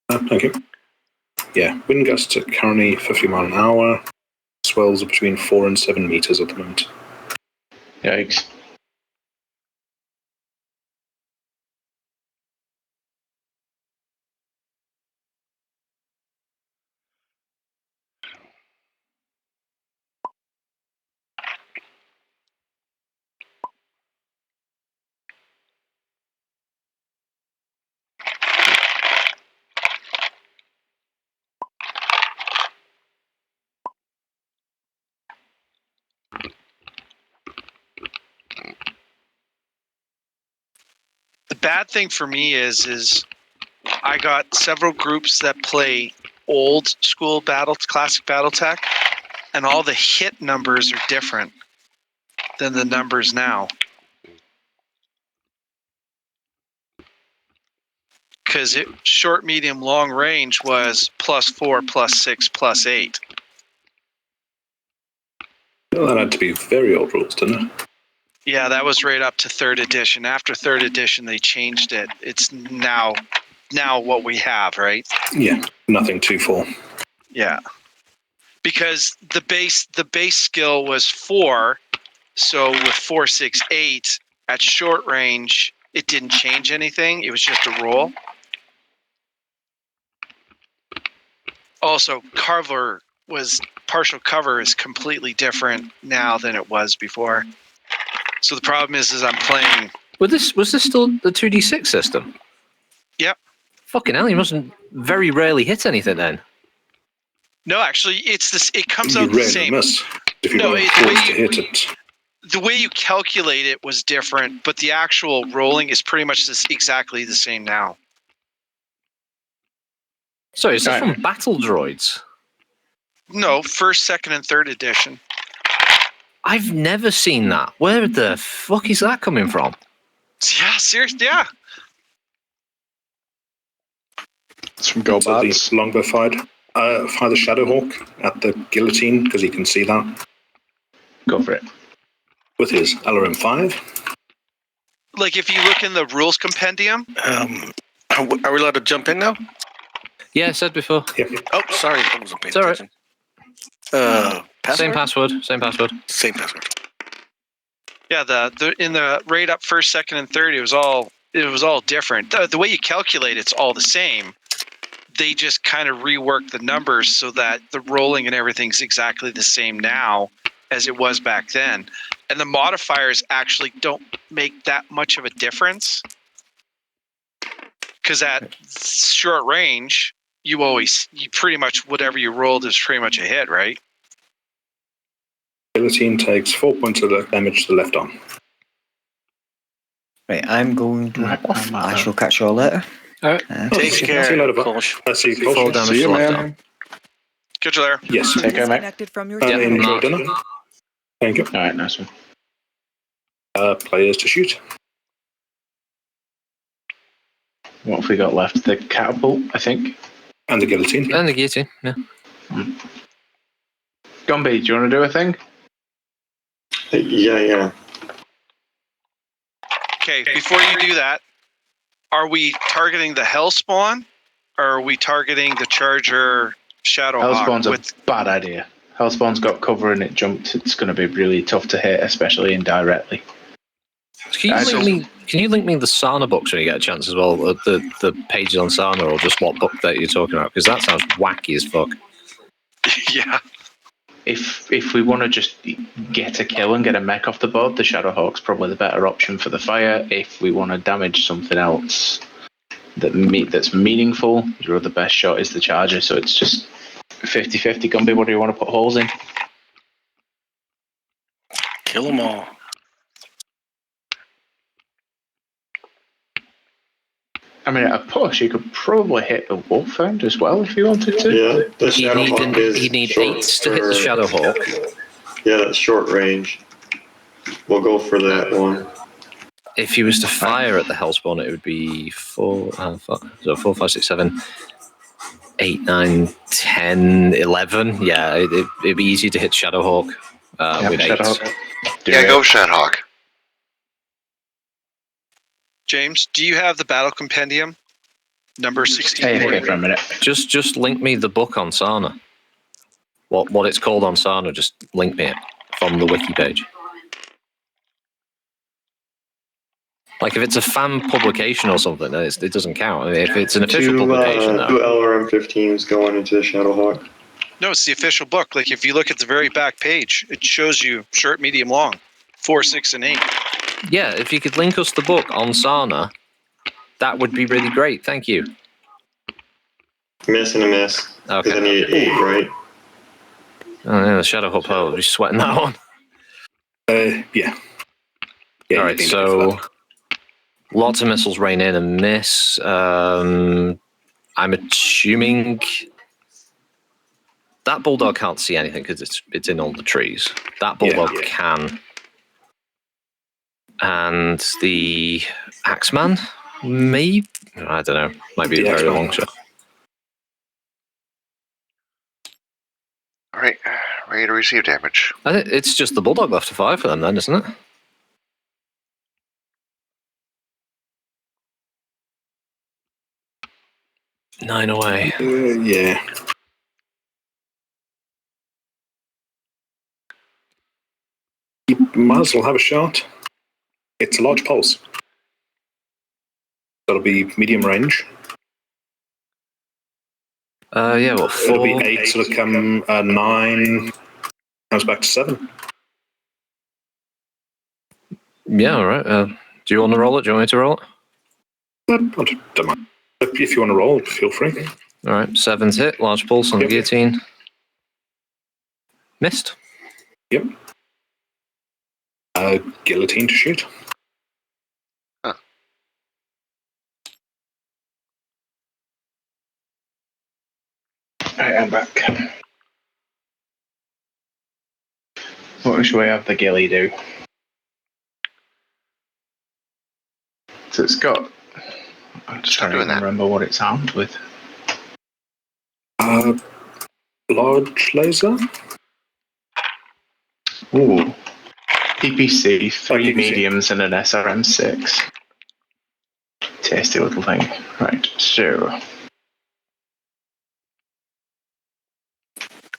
[SPEAKER 2] Thank you. Yeah, wind gusts are currently 50 mile an hour. Swells are between 4 and 7 meters at the moment.
[SPEAKER 6] Yikes.
[SPEAKER 3] The bad thing for me is I got several groups that play old school classic BattleTech, and all the hit numbers are different than the numbers now. Because short, medium, long range was +4, +6, +8.
[SPEAKER 2] Well, that had to be very old rules, didn't it?
[SPEAKER 3] Yeah, that was right up to 3rd edition. After 3rd edition, they changed it. It's now what we have, right?
[SPEAKER 2] Yeah, nothing too full.
[SPEAKER 3] Yeah, because the base skill was 4, so with 4, 6, 8 at short range, it didn't change anything. It was just a roll. Also, partial cover is completely different now than it was before. So the problem is I'm playing.
[SPEAKER 8] Was this still the 2d6 system?
[SPEAKER 3] Yep.
[SPEAKER 8] Fucking hell, you mustn't very rarely hit anything then.
[SPEAKER 3] No, actually, it's this. It comes
[SPEAKER 2] You
[SPEAKER 3] out the
[SPEAKER 2] rarely
[SPEAKER 3] same.
[SPEAKER 2] miss if you
[SPEAKER 3] No,
[SPEAKER 2] weren't forced to hit it.
[SPEAKER 3] The way you calculate it was different, but the actual rolling is pretty much exactly the same now.
[SPEAKER 8] So is this from Battle Droids?
[SPEAKER 3] No, 1st, 2nd, and 3rd edition.
[SPEAKER 8] I've never seen that. Where the fuck is that coming from?
[SPEAKER 3] Yeah, seriously, yeah.
[SPEAKER 10] It's from
[SPEAKER 2] So the
[SPEAKER 10] GoBots.
[SPEAKER 2] longbow fire the Shadowhawk at the guillotine because he can see that
[SPEAKER 6] Go for it.
[SPEAKER 2] with his LRM 5.
[SPEAKER 3] Like if you look in the rules compendium,
[SPEAKER 5] Are we allowed to jump in now?
[SPEAKER 8] Yeah, I said before.
[SPEAKER 2] Yep.
[SPEAKER 5] Oh, sorry, I wasn't paying
[SPEAKER 8] It's all right.
[SPEAKER 5] attention. Password?
[SPEAKER 8] Same password. Same password.
[SPEAKER 5] Same password.
[SPEAKER 3] yeah, the in the right up first, second, and third, it was all different. The way you calculate it's all the same. They just kind of reworked the numbers so that the rolling and everything's exactly the same now as it was back then. And the modifiers actually don't make that much of a difference. Because at short range, you pretty much, whatever you rolled is pretty much a hit, right?
[SPEAKER 2] Guillotine takes 4 points of damage to the left arm.
[SPEAKER 7] Right, I'm going to hop off. I shall catch you all later.
[SPEAKER 8] All right.
[SPEAKER 5] Take
[SPEAKER 2] See you
[SPEAKER 5] care,
[SPEAKER 2] later, bud.
[SPEAKER 5] Kolsch.
[SPEAKER 2] See you,
[SPEAKER 8] Full
[SPEAKER 2] Kolsch.
[SPEAKER 8] damage
[SPEAKER 10] See
[SPEAKER 8] to
[SPEAKER 10] you,
[SPEAKER 8] left
[SPEAKER 10] man.
[SPEAKER 8] arm.
[SPEAKER 3] Catch you there.
[SPEAKER 2] Yes.
[SPEAKER 6] Take care, mate.
[SPEAKER 4] Disconnected from your
[SPEAKER 8] Yeah,
[SPEAKER 4] channel.
[SPEAKER 2] Enjoy
[SPEAKER 8] Mark.
[SPEAKER 2] dinner. Thank you.
[SPEAKER 6] All right, nice one.
[SPEAKER 2] Players to shoot.
[SPEAKER 6] What have we got left? The catapult, I think.
[SPEAKER 2] And the guillotine.
[SPEAKER 8] And the guillotine. Yeah.
[SPEAKER 6] Gumby, do you want to do a thing?
[SPEAKER 9] Yeah.
[SPEAKER 3] Okay, before you do that, are we targeting the Hellspawn, or are we targeting the Charger Shadowhawk?
[SPEAKER 6] Hellspawn's a bad idea. Hellspawn's got cover and it jumped. It's going to be really tough to hit, especially indirectly.
[SPEAKER 8] Can you link me the Sana books when you get a chance as well? The pages on Sana, or just what book that you're talking about? Because that sounds wacky as fuck.
[SPEAKER 3] Yeah.
[SPEAKER 6] If we want to just get a kill and get a mech off the board, the Shadowhawk's probably the better option for the fire. If we want to damage something else that's meaningful, your other best shot is the Charger. So it's just 50-50. Gumby, what do you want to put holes in?
[SPEAKER 5] Kill them all.
[SPEAKER 6] I mean, at a push, you could probably hit the Wolfhound as well if you wanted to.
[SPEAKER 9] Yeah, the
[SPEAKER 8] You
[SPEAKER 9] Shadowhawk is
[SPEAKER 8] need
[SPEAKER 9] short
[SPEAKER 8] 8 to hit the Shadowhawk.
[SPEAKER 9] Yeah, that's short range. We'll go for that one.
[SPEAKER 8] If he was to fire at the Hellspawn, it would be 4, 5, 6, 7, 8, 9, 10, 11. Yeah, it'd be easy to hit Shadowhawk with 8.
[SPEAKER 6] Shadowhawk.
[SPEAKER 1] Yeah, go Shadowhawk.
[SPEAKER 3] James, do you have the Battle Compendium? Number 16.
[SPEAKER 6] Hey, for a minute.
[SPEAKER 8] Just link me the book on Sana. What it's called on Sana, just link me it from the wiki page. Like if it's a fan publication or something, then it doesn't count. I mean, if it's an official publication,
[SPEAKER 9] Two LRM-15s going into the Shadowhawk.
[SPEAKER 3] No, it's the official book. Like if you look at the very back page, it shows you short, medium, long, 4, 6, and 8.
[SPEAKER 8] yeah, if you could link us the book on Sana, that would be really great. Thank you.
[SPEAKER 9] Miss and a miss.
[SPEAKER 8] Okay.
[SPEAKER 9] Because I need 8, right?
[SPEAKER 8] Oh, yeah, the Shadowhawk, I'll be sweating that one.
[SPEAKER 2] Yeah.
[SPEAKER 8] All right, so lots of missiles rain in and miss. I'm assuming that Bulldog can't see anything because it's in all the trees. That Bulldog can. And the Axeman, maybe? I don't know. Might be a very long shot.
[SPEAKER 1] All right, ready to receive damage.
[SPEAKER 8] I think it's just the Bulldog left to fire for them then, isn't it? Nine away.
[SPEAKER 2] Yeah. You might as well have a shot. It's a large pulse. That'll be medium range.
[SPEAKER 8] Yeah, what, 4?
[SPEAKER 2] It'll be 8, so it'll come 9, comes back to 7.
[SPEAKER 8] Yeah, all right. Do you want to roll it? Do you want me to roll it?
[SPEAKER 2] I don't mind. If you want to roll, feel free.
[SPEAKER 8] All right, 7's hit. Large pulse on the guillotine. Missed.
[SPEAKER 2] Yep. Guillotine to shoot.
[SPEAKER 1] Huh.
[SPEAKER 6] Right, I'm back. What should we have the ghillie do? So it's got. I'm just trying to remember what it's armed with.
[SPEAKER 2] Large laser?
[SPEAKER 6] Ooh. PPC, 3
[SPEAKER 2] PPC.
[SPEAKER 6] mediums and an SRM6. Tasty little thing. Right, so.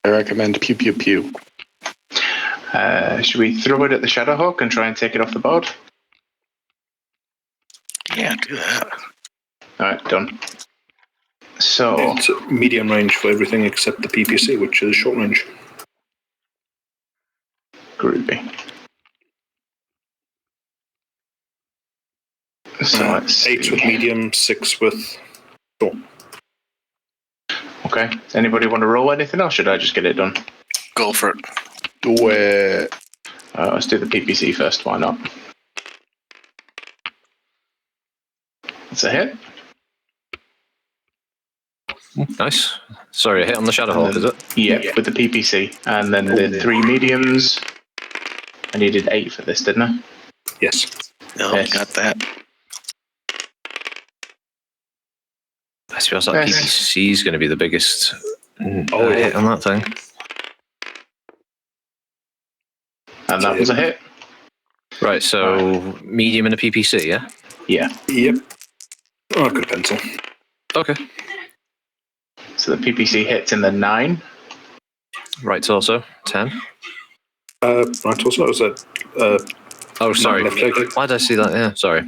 [SPEAKER 10] I recommend pew pew pew.
[SPEAKER 6] Should we throw it at the Shadowhawk and try and take it off the board?
[SPEAKER 5] Yeah, do that.
[SPEAKER 6] Alright, done. So.
[SPEAKER 2] It's medium range for everything except the PPC, which is short range.
[SPEAKER 6] Groovy. So let's
[SPEAKER 2] 8 with medium, 6 with short.
[SPEAKER 6] Okay. Anybody want to roll anything else? Should I just get it done?
[SPEAKER 5] Go for it.
[SPEAKER 10] Do it.
[SPEAKER 6] Let's do the PPC first. Why not? It's a hit.
[SPEAKER 8] Nice. Sorry, a hit on the Shadowhawk, is it?
[SPEAKER 6] Yeah, with the PPC. And then the 3 mediums. I needed 8 for this, didn't I?
[SPEAKER 2] Yes.
[SPEAKER 5] No,
[SPEAKER 6] Yes.
[SPEAKER 5] got that.
[SPEAKER 8] I suppose that
[SPEAKER 6] Yes.
[SPEAKER 8] PPC is going to be the biggest
[SPEAKER 2] Oh, yeah.
[SPEAKER 8] hit on that thing.
[SPEAKER 6] And that was a hit.
[SPEAKER 8] Right, so medium and a PPC, yeah?
[SPEAKER 6] Yeah.
[SPEAKER 2] Yep. Oh, good pencil.
[SPEAKER 8] Okay.
[SPEAKER 6] So the PPC hits in the 9.
[SPEAKER 8] Right torso, 10.
[SPEAKER 2] Right, also, was that
[SPEAKER 8] Oh, sorry.
[SPEAKER 2] left leg?
[SPEAKER 8] Why did I see that? Yeah, sorry.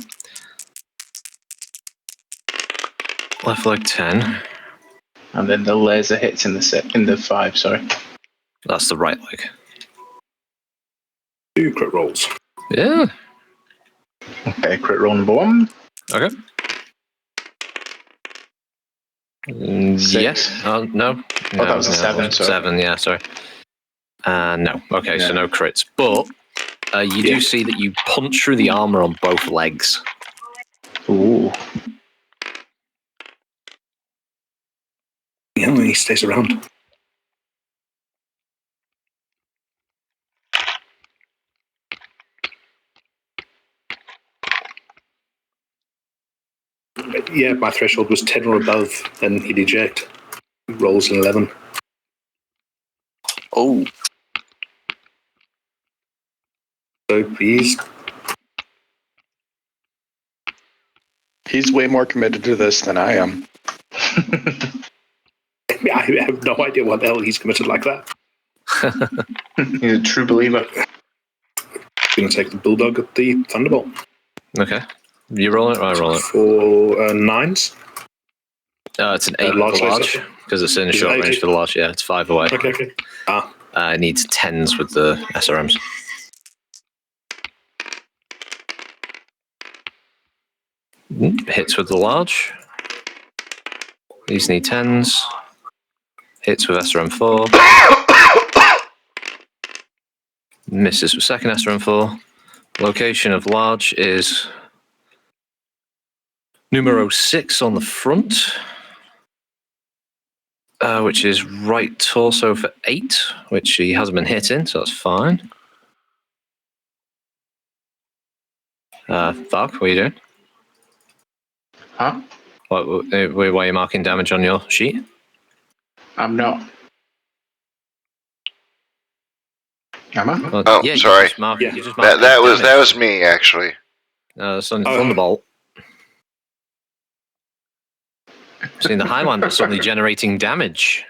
[SPEAKER 8] Left leg 10.
[SPEAKER 6] And then the laser hits in the 5, sorry.
[SPEAKER 8] That's the right leg.
[SPEAKER 2] 2 crit rolls.
[SPEAKER 8] Yeah.
[SPEAKER 6] Okay, crit roll number 1.
[SPEAKER 8] Okay. Yes. No.
[SPEAKER 6] Oh, that was a 7, sorry.
[SPEAKER 8] 7, yeah, sorry. No. Okay, so no crits. But you do see that you punch through the armor on both legs.
[SPEAKER 6] Ooh.
[SPEAKER 2] Yeah, he stays around. Yeah, my threshold was 10 or above, and he'd eject. Rolls an 11.
[SPEAKER 5] Oh,
[SPEAKER 2] So he's
[SPEAKER 10] He's way more committed to this than I am.
[SPEAKER 2] I have no idea what the hell he's committed like that.
[SPEAKER 6] He's a true believer.
[SPEAKER 2] Going to take the bulldog at the thunderbolt.
[SPEAKER 8] Okay. You roll it or I roll it?
[SPEAKER 2] For 9s.
[SPEAKER 8] It's an 8
[SPEAKER 2] large
[SPEAKER 8] with the large,
[SPEAKER 2] laser.
[SPEAKER 8] because it's in
[SPEAKER 2] Is it
[SPEAKER 8] short
[SPEAKER 2] 8?
[SPEAKER 8] range for the large. Yeah, it's 5 away.
[SPEAKER 2] Okay.
[SPEAKER 8] It needs 10s with the SRMs. Hits with the large. These need 10s. Hits with SRM4. Misses with second SRM4. Location of large is numero 6 on the front, which is right torso for 8, which he hasn't been hit in, so that's fine. Varg, what are you doing?
[SPEAKER 6] Huh?
[SPEAKER 8] Why are you marking damage on your sheet?
[SPEAKER 6] I'm not. Am I?
[SPEAKER 8] Well,
[SPEAKER 1] Oh,
[SPEAKER 8] yeah,
[SPEAKER 1] sorry.
[SPEAKER 8] You just mark
[SPEAKER 1] That was
[SPEAKER 8] damage.
[SPEAKER 1] me actually.
[SPEAKER 8] It's on Thunderbolt. Seen the Highlander suddenly generating damage.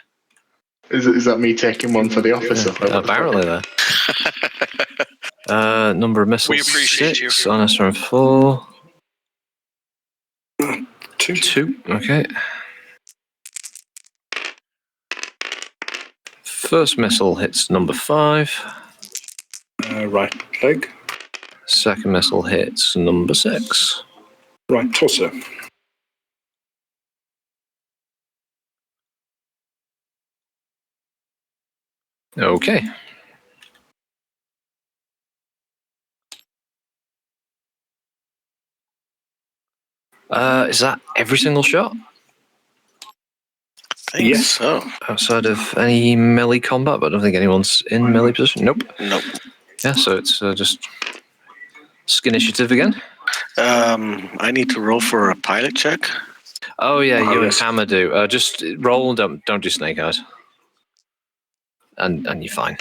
[SPEAKER 6] Is that me taking one for the officer?
[SPEAKER 8] Apparently, there. Number of missiles.
[SPEAKER 3] We appreciate
[SPEAKER 8] 6
[SPEAKER 3] you.
[SPEAKER 8] on SRM4.
[SPEAKER 2] 2.
[SPEAKER 8] 2. Okay. First missile hits number 5.
[SPEAKER 2] Right leg.
[SPEAKER 8] Second missile hits number 6.
[SPEAKER 2] Right torso.
[SPEAKER 8] Okay. Is that every single shot?
[SPEAKER 5] I think so.
[SPEAKER 8] Outside of any melee combat, but I don't think anyone's in melee position. Nope.
[SPEAKER 5] Nope.
[SPEAKER 8] Yeah, so it's just initiative again.
[SPEAKER 5] I need to roll for a pilot check.
[SPEAKER 8] Oh yeah, you and
[SPEAKER 2] yes.
[SPEAKER 8] Hammer do. Just roll. Don't do snake eyes. And you're fine.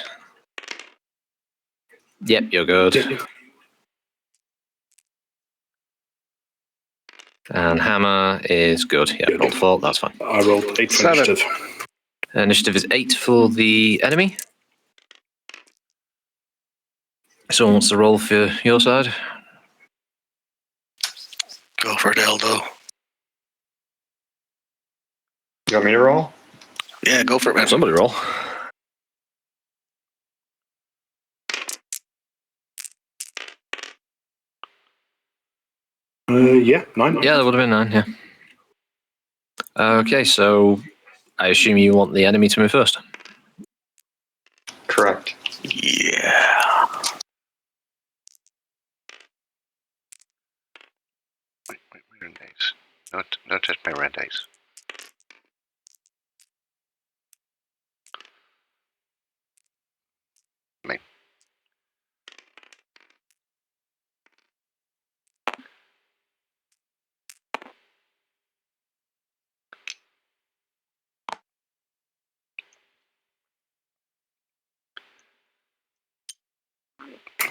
[SPEAKER 8] Yep, you're good.
[SPEAKER 2] Yep.
[SPEAKER 8] And Hammer is good. Yeah,
[SPEAKER 2] Good.
[SPEAKER 8] rolled 4. That's fine.
[SPEAKER 2] I rolled 8 for
[SPEAKER 10] 7.
[SPEAKER 2] initiative.
[SPEAKER 8] Initiative is 8 for the enemy. Someone wants to roll for your side?
[SPEAKER 5] Go for it, Eldo.
[SPEAKER 9] You want me to roll?
[SPEAKER 5] Yeah, go for it, man.
[SPEAKER 8] Somebody roll.
[SPEAKER 2] Yeah, 9.
[SPEAKER 8] Yeah, that would have been 9, yeah. Okay, so I assume you want the enemy to move first.
[SPEAKER 9] Correct.
[SPEAKER 5] Yeah.
[SPEAKER 1] Wait, rend dice. No touch my rend dice. Me.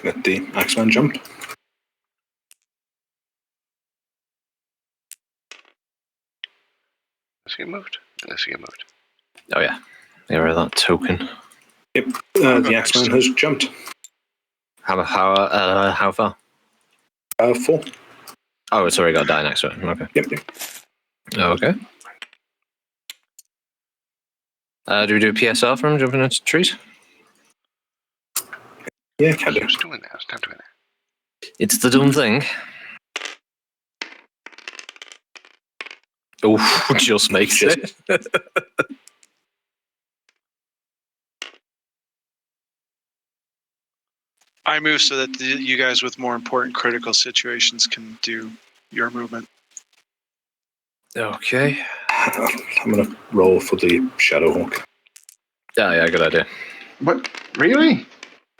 [SPEAKER 2] Let the Axeman jump.
[SPEAKER 1] Let's get moved. Let's get moved.
[SPEAKER 8] Oh yeah, get rid of that token.
[SPEAKER 2] Yep, the Axeman has jumped.
[SPEAKER 8] How far?
[SPEAKER 2] 4.
[SPEAKER 8] Oh, it's already got to die next to it. Okay.
[SPEAKER 2] Yep.
[SPEAKER 8] Okay. Do we do a PSR for him jumping into trees?
[SPEAKER 2] Yeah, can do.
[SPEAKER 1] Who's doing that? Stop doing that.
[SPEAKER 8] It's the dumb thing. Oh, just makes it.
[SPEAKER 3] I move so that you guys with more important critical situations can do your movement.
[SPEAKER 8] Okay.
[SPEAKER 2] I'm going to roll for the Shadowhawk.
[SPEAKER 8] Yeah, good idea.
[SPEAKER 6] What? Really?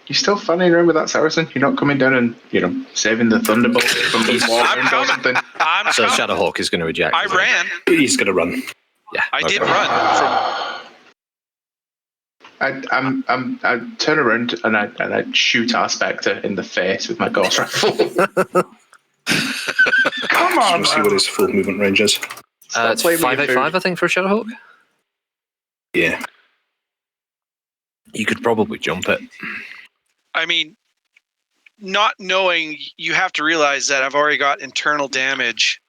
[SPEAKER 6] You still fanning around with that Saracen? You're not coming down and, saving the Thunderbolt from the Warhound or something?
[SPEAKER 8] So Shadowhawk is going to reject.
[SPEAKER 3] I ran.
[SPEAKER 2] He's going to run.
[SPEAKER 8] Yeah.
[SPEAKER 3] I did run from.
[SPEAKER 6] I turn around and I shoot our Spectre in the face with my Ghost Rifle. Come on,
[SPEAKER 2] Let's see what his full movement range is.
[SPEAKER 8] It's 585, I think, for a Shadowhawk.
[SPEAKER 2] Yeah.
[SPEAKER 8] You could probably jump it.
[SPEAKER 3] I mean, not knowing, you have to realize that I've already got internal damage.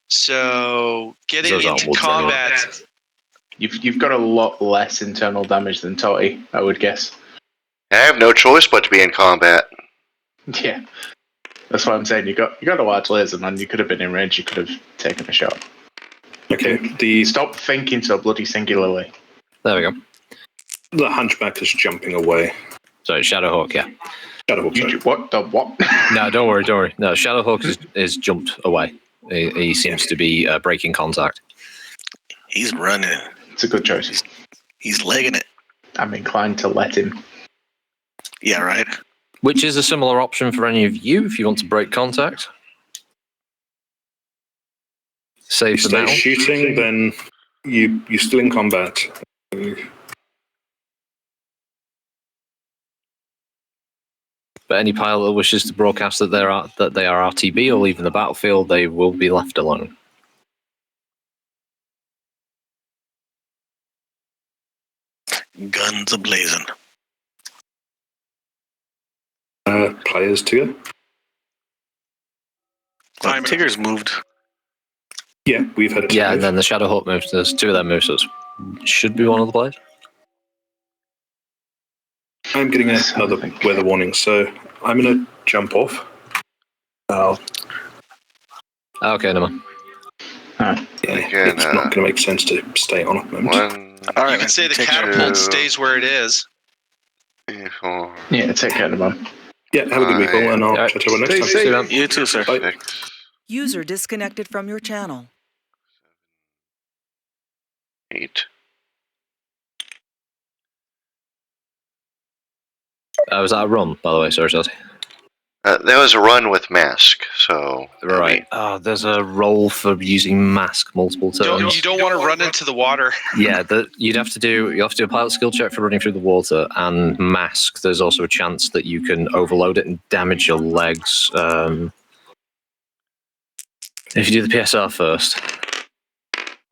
[SPEAKER 3] So getting
[SPEAKER 8] Those aren't
[SPEAKER 3] into
[SPEAKER 8] woods
[SPEAKER 3] combat.
[SPEAKER 8] anyway.
[SPEAKER 6] You've got a lot less internal damage than Totty, I would guess.
[SPEAKER 1] I have no choice but to be in combat.
[SPEAKER 6] Yeah. That's what I'm saying. You got a large laser, man. You could have been in range. You could have taken a shot.
[SPEAKER 2] Okay.
[SPEAKER 6] Stop thinking so bloody singularly.
[SPEAKER 8] There we go.
[SPEAKER 2] The Hunchback is jumping away.
[SPEAKER 8] So Shadowhawk, yeah.
[SPEAKER 2] Shadowhawk.
[SPEAKER 6] What? The what?
[SPEAKER 8] No, don't worry. No, Shadowhawk is jumped away. He seems to be breaking contact.
[SPEAKER 5] He's running.
[SPEAKER 6] It's a good choice.
[SPEAKER 5] He's legging it.
[SPEAKER 6] I'm inclined to let him.
[SPEAKER 5] Yeah, right.
[SPEAKER 8] Which is a similar option for any of you if you want to break contact. Save
[SPEAKER 2] If
[SPEAKER 8] for
[SPEAKER 2] you
[SPEAKER 8] now.
[SPEAKER 2] stay shooting, then you're still in combat.
[SPEAKER 8] But any pilot that wishes to broadcast that they are RTB or leaving the battlefield, they will be left alone.
[SPEAKER 5] Guns a-blazing.
[SPEAKER 2] Players together.
[SPEAKER 5] Well, Tigger's moved.
[SPEAKER 2] Yeah, we've had 5.
[SPEAKER 8] Yeah, and then the Shadowhawk moves. There's 2 of them moves, so it should be one of the players.
[SPEAKER 2] I'm getting another weather warning, so I'm going to jump off.
[SPEAKER 8] Okay, never mind.
[SPEAKER 2] It's not going to make sense to stay on at the moment.
[SPEAKER 5] All right,
[SPEAKER 3] You can say the catapult stays where it is.
[SPEAKER 1] 4.
[SPEAKER 6] Yeah, take care of him.
[SPEAKER 2] Yeah, have a good week, all, and I'll chat to you next time.
[SPEAKER 8] See you, man.
[SPEAKER 5] You too, sir.
[SPEAKER 2] Bye.
[SPEAKER 1] 6,
[SPEAKER 4] User disconnected from your channel.
[SPEAKER 1] 8.
[SPEAKER 8] Was that a run, by the way? Sorry, Chelsea.
[SPEAKER 1] There was a run with mask, so
[SPEAKER 8] Right. There's a roll for using mask multiple turns.
[SPEAKER 3] You don't want to run into the water.
[SPEAKER 8] Yeah, you have to do a pilot skill check for running through the water, and mask. There's also a chance that you can overload it and damage your legs. If you do the PSR first.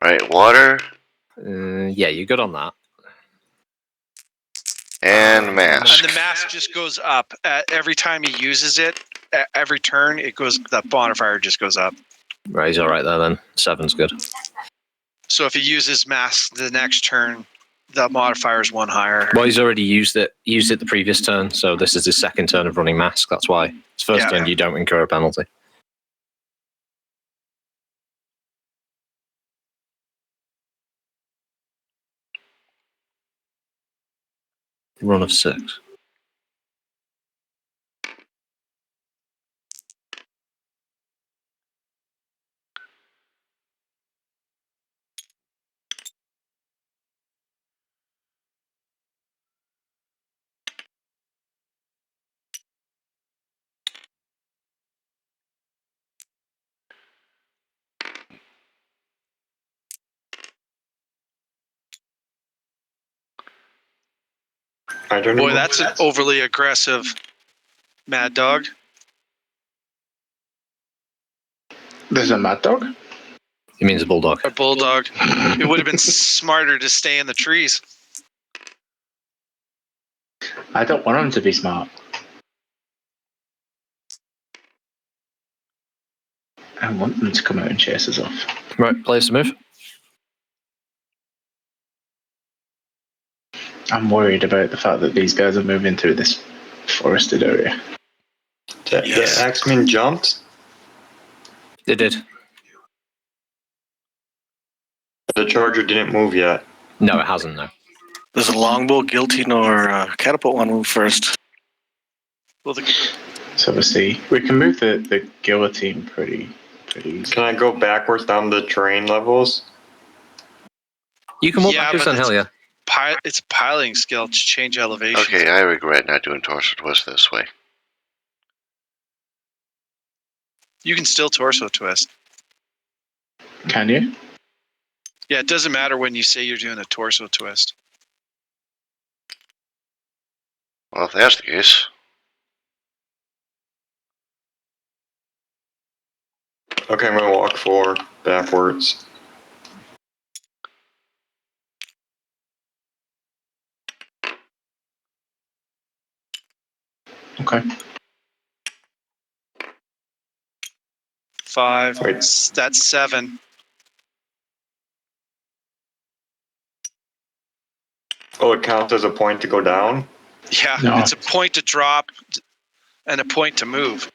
[SPEAKER 1] Right, water.
[SPEAKER 8] Yeah, you're good on that.
[SPEAKER 1] And mask.
[SPEAKER 3] And the mask just goes up every time he uses it. Every turn, it goes. That modifier just goes up.
[SPEAKER 8] Right, he's all right there then. 7's good.
[SPEAKER 3] So if he uses mask the next turn, the modifier is 1 higher.
[SPEAKER 8] Well, he's already used it the previous turn, so this is his second turn of running mask. That's why. His first turn, you don't incur a penalty. Run of 6.
[SPEAKER 3] Boy, that's an overly aggressive Mad Dog.
[SPEAKER 6] There's a Mad Dog?
[SPEAKER 8] He means a bulldog.
[SPEAKER 3] A bulldog. It would have been smarter to stay in the trees.
[SPEAKER 6] I don't want him to be smart. I want them to come out and chase us off.
[SPEAKER 8] Right, players to move.
[SPEAKER 6] I'm worried about the fact that these guys are moving through this forested area.
[SPEAKER 9] Yes. The Axeman jumped?
[SPEAKER 8] They did.
[SPEAKER 9] The Charger didn't move yet.
[SPEAKER 8] No, it hasn't, no.
[SPEAKER 5] Does a longbow, guillotine, or catapult one move first?
[SPEAKER 3] Well,
[SPEAKER 6] So we'll see. We can move the guillotine pretty easy.
[SPEAKER 9] Can I go backwards down the terrain levels?
[SPEAKER 8] You can walk backwards on hill, yeah.
[SPEAKER 3] It's a piloting skill to change elevation.
[SPEAKER 1] Okay, I regret not doing torso twist this way.
[SPEAKER 3] You can still torso twist.
[SPEAKER 6] Can you?
[SPEAKER 3] Yeah, it doesn't matter when you say you're doing a torso twist.
[SPEAKER 1] Well, if that's the case.
[SPEAKER 9] Okay, I'm gonna walk 4 backwards.
[SPEAKER 6] Okay.
[SPEAKER 3] 5.
[SPEAKER 9] Wait.
[SPEAKER 3] That's 7.
[SPEAKER 9] Oh, it counts as a point to go down?
[SPEAKER 3] Yeah,
[SPEAKER 6] No.
[SPEAKER 3] It's a point to drop and a point to move.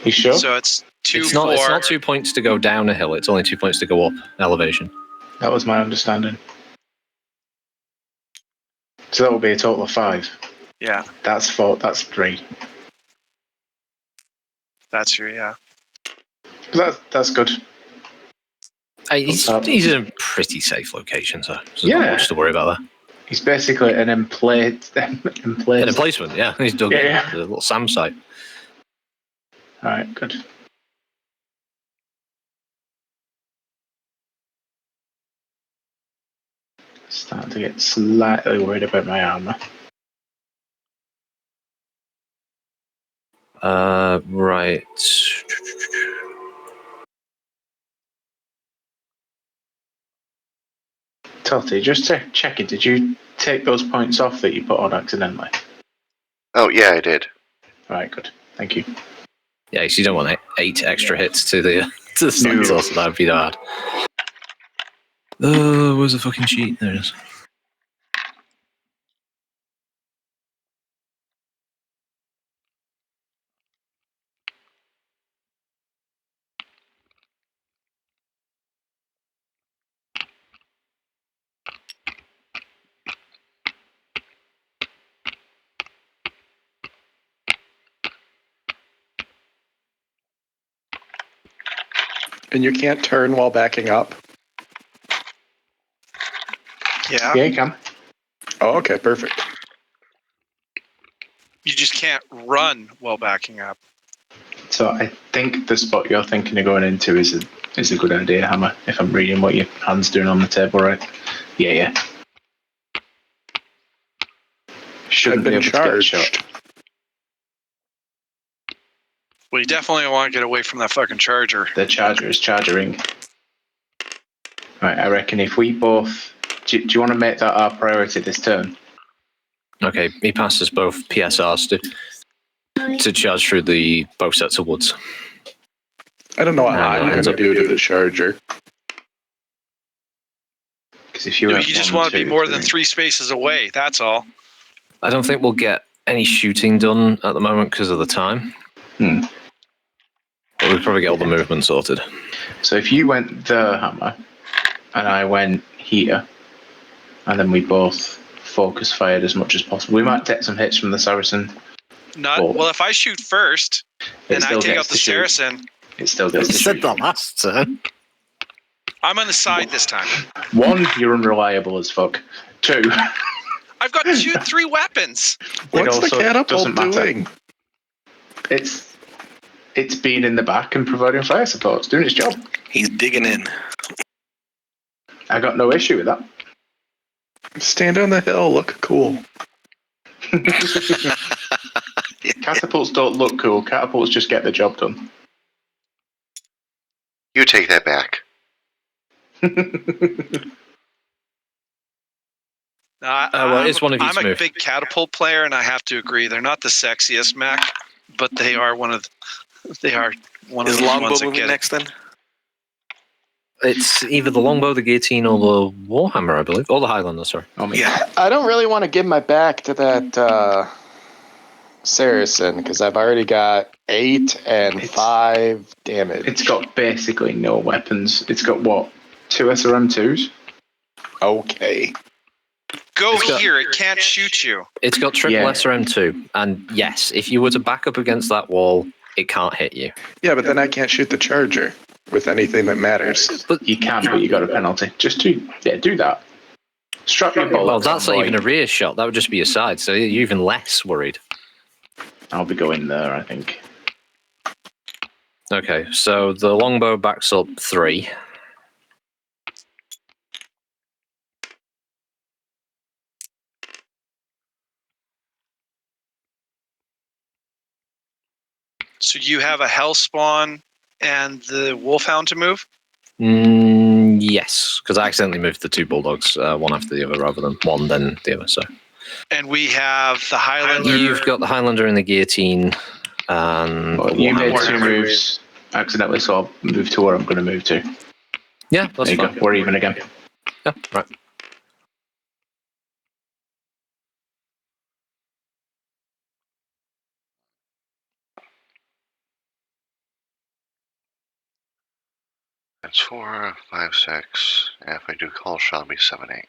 [SPEAKER 6] You sure?
[SPEAKER 3] So it's 2,
[SPEAKER 8] It's
[SPEAKER 3] 4.
[SPEAKER 8] not 2 points to go down a hill, it's only 2 points to go up elevation.
[SPEAKER 6] That was my understanding. So that will be a total of 5.
[SPEAKER 3] Yeah,
[SPEAKER 6] That's 4. That's 3.
[SPEAKER 3] that's your, yeah.
[SPEAKER 6] That's good.
[SPEAKER 8] He's in a pretty safe location, so there's not
[SPEAKER 6] Yeah.
[SPEAKER 8] much to worry about there.
[SPEAKER 6] He's basically an emplacement.
[SPEAKER 8] An emplacement, yeah. He's dug
[SPEAKER 6] Yeah.
[SPEAKER 8] a little SAM site.
[SPEAKER 6] All right, good. Starting to get slightly worried about my armor.
[SPEAKER 8] Right.
[SPEAKER 6] Totty, just check it. Did you take those points off that you put on accidentally?
[SPEAKER 1] Oh, yeah, I did.
[SPEAKER 6] Right, good. Thank you.
[SPEAKER 8] Yeah, so you don't want 8 extra hits to the Centaur, so that'd be hard. Where's the fucking sheet? There it is.
[SPEAKER 10] And you can't turn while backing up?
[SPEAKER 3] Yeah.
[SPEAKER 6] Yeah, you can.
[SPEAKER 10] Oh, okay, perfect.
[SPEAKER 3] You can't run while backing up.
[SPEAKER 6] So I think the spot you're thinking of going into is a good idea, Hammer. If I'm reading what your hand's doing on the table, right? Yeah. Shouldn't be able to get a shot.
[SPEAKER 3] Well, you definitely want to get away from that fucking charger.
[SPEAKER 6] The charger is charging. Right, I reckon if we both... Do you want to make that our priority this turn?
[SPEAKER 8] Okay, he passes both PSRs to charge through the both sets of woods.
[SPEAKER 10] I don't know what I'm going to do to the charger.
[SPEAKER 6] Because if you
[SPEAKER 3] You just want to be more than 3 spaces away, that's all.
[SPEAKER 8] I don't think we'll get any shooting done at the moment because of the time. But we'll probably get all the movement sorted.
[SPEAKER 6] So if you went there, Hammer, and I went here, and then we both focus fired as much as possible, we might take some hits from the Saracen.
[SPEAKER 3] Well, if I shoot first and I take out the Saracen,
[SPEAKER 6] it still gets to shoot.
[SPEAKER 8] You said that last turn.
[SPEAKER 3] I'm on the side this time.
[SPEAKER 6] 1, you're unreliable as fuck. 2,
[SPEAKER 3] I've got 3 weapons.
[SPEAKER 10] What's the catapult doing?
[SPEAKER 6] It's being in the back and providing fire support. It's doing its job.
[SPEAKER 5] He's digging in.
[SPEAKER 6] I got no issue with that.
[SPEAKER 10] Stand on the hill, look cool.
[SPEAKER 6] Catapults don't look cool. Catapults just get the job done.
[SPEAKER 1] You take that back.
[SPEAKER 8] It's one of
[SPEAKER 3] I'm a big catapult player, and I have to agree. They're not the sexiest mech, but they are one of the
[SPEAKER 5] Is longbow moving next then?
[SPEAKER 8] It's either the longbow, the guillotine, or the warhammer, I believe, or the Highlander. Sorry.
[SPEAKER 5] Yeah.
[SPEAKER 11] I don't really want to give my back to that Saracen because I've already got 8 and 5 damage.
[SPEAKER 6] It's got basically no weapons. It's got what? 2 SRM2s?
[SPEAKER 11] Okay.
[SPEAKER 3] Go here. It can't shoot you.
[SPEAKER 8] It's got triple SRM2, and yes, if you were to back up against that wall, it can't hit you.
[SPEAKER 10] Yeah, but then I can't shoot the charger with anything that matters.
[SPEAKER 6] But you can, but you got a penalty. Just do that. Strap your bolt.
[SPEAKER 8] Well, that's not even a rear shot. That would just be your side, so you're even less worried.
[SPEAKER 6] I'll be going there, I think.
[SPEAKER 8] Okay, so the longbow backs up 3.
[SPEAKER 3] So you have a Hellspawn and the Wolfhound to move?
[SPEAKER 8] Yes, because I accidentally moved the 2 bulldogs, one after the other, rather than one then the other. So.
[SPEAKER 3] And we have the Highlander.
[SPEAKER 8] You've got the Highlander and the guillotine. And
[SPEAKER 6] you made 2 moves accidentally, so I'll move to where I'm going to move to.
[SPEAKER 8] Yeah, that's fine.
[SPEAKER 6] We're even again.
[SPEAKER 8] Yeah, right.
[SPEAKER 1] That's 4, 5, 6. And if I do call shot, it'll be 7, 8.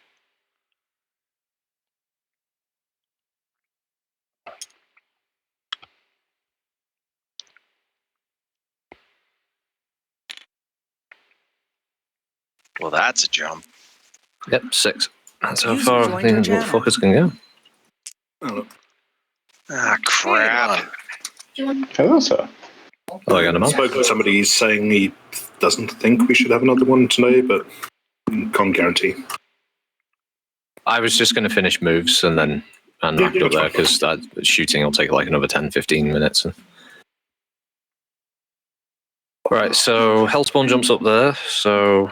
[SPEAKER 3] Well, that's a jump.
[SPEAKER 8] Yep, 6. That's how far I think little fuckers can go.
[SPEAKER 3] Ah, crap.
[SPEAKER 6] Hello, sir.
[SPEAKER 8] Oh, I got him
[SPEAKER 2] I
[SPEAKER 8] up.
[SPEAKER 2] spoke to somebody saying he doesn't think we should have another one today, but can't guarantee.
[SPEAKER 8] I was just going to finish moves and then wrap it up there because shooting will take like another 10, 15 minutes. Right, so Hellspawn jumps up there, so...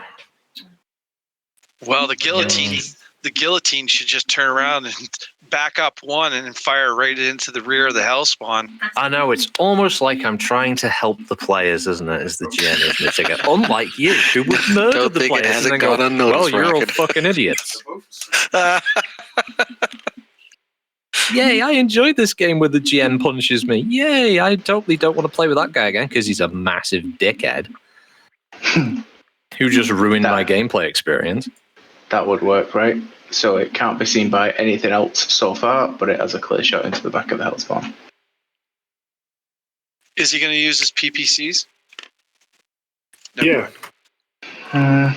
[SPEAKER 3] Well, the guillotine should just turn around and back up 1 and fire right into the rear of the Hellspawn.
[SPEAKER 8] I know, it's almost like I'm trying to help the players, isn't it, as the GM, isn't it? To go, unlike you, who would murder the players and then go, well, you're all fucking idiots. Yay, I enjoyed this game where the GM punches me. Yay, I totally don't want to play with that guy again because he's a massive dickhead who just ruined my gameplay experience.
[SPEAKER 6] That would work, right? So it can't be seen by anything else so far, but it has a clear shot into the back of the Hellspawn.
[SPEAKER 3] Is he going to use his PPCs?
[SPEAKER 2] No. Yeah.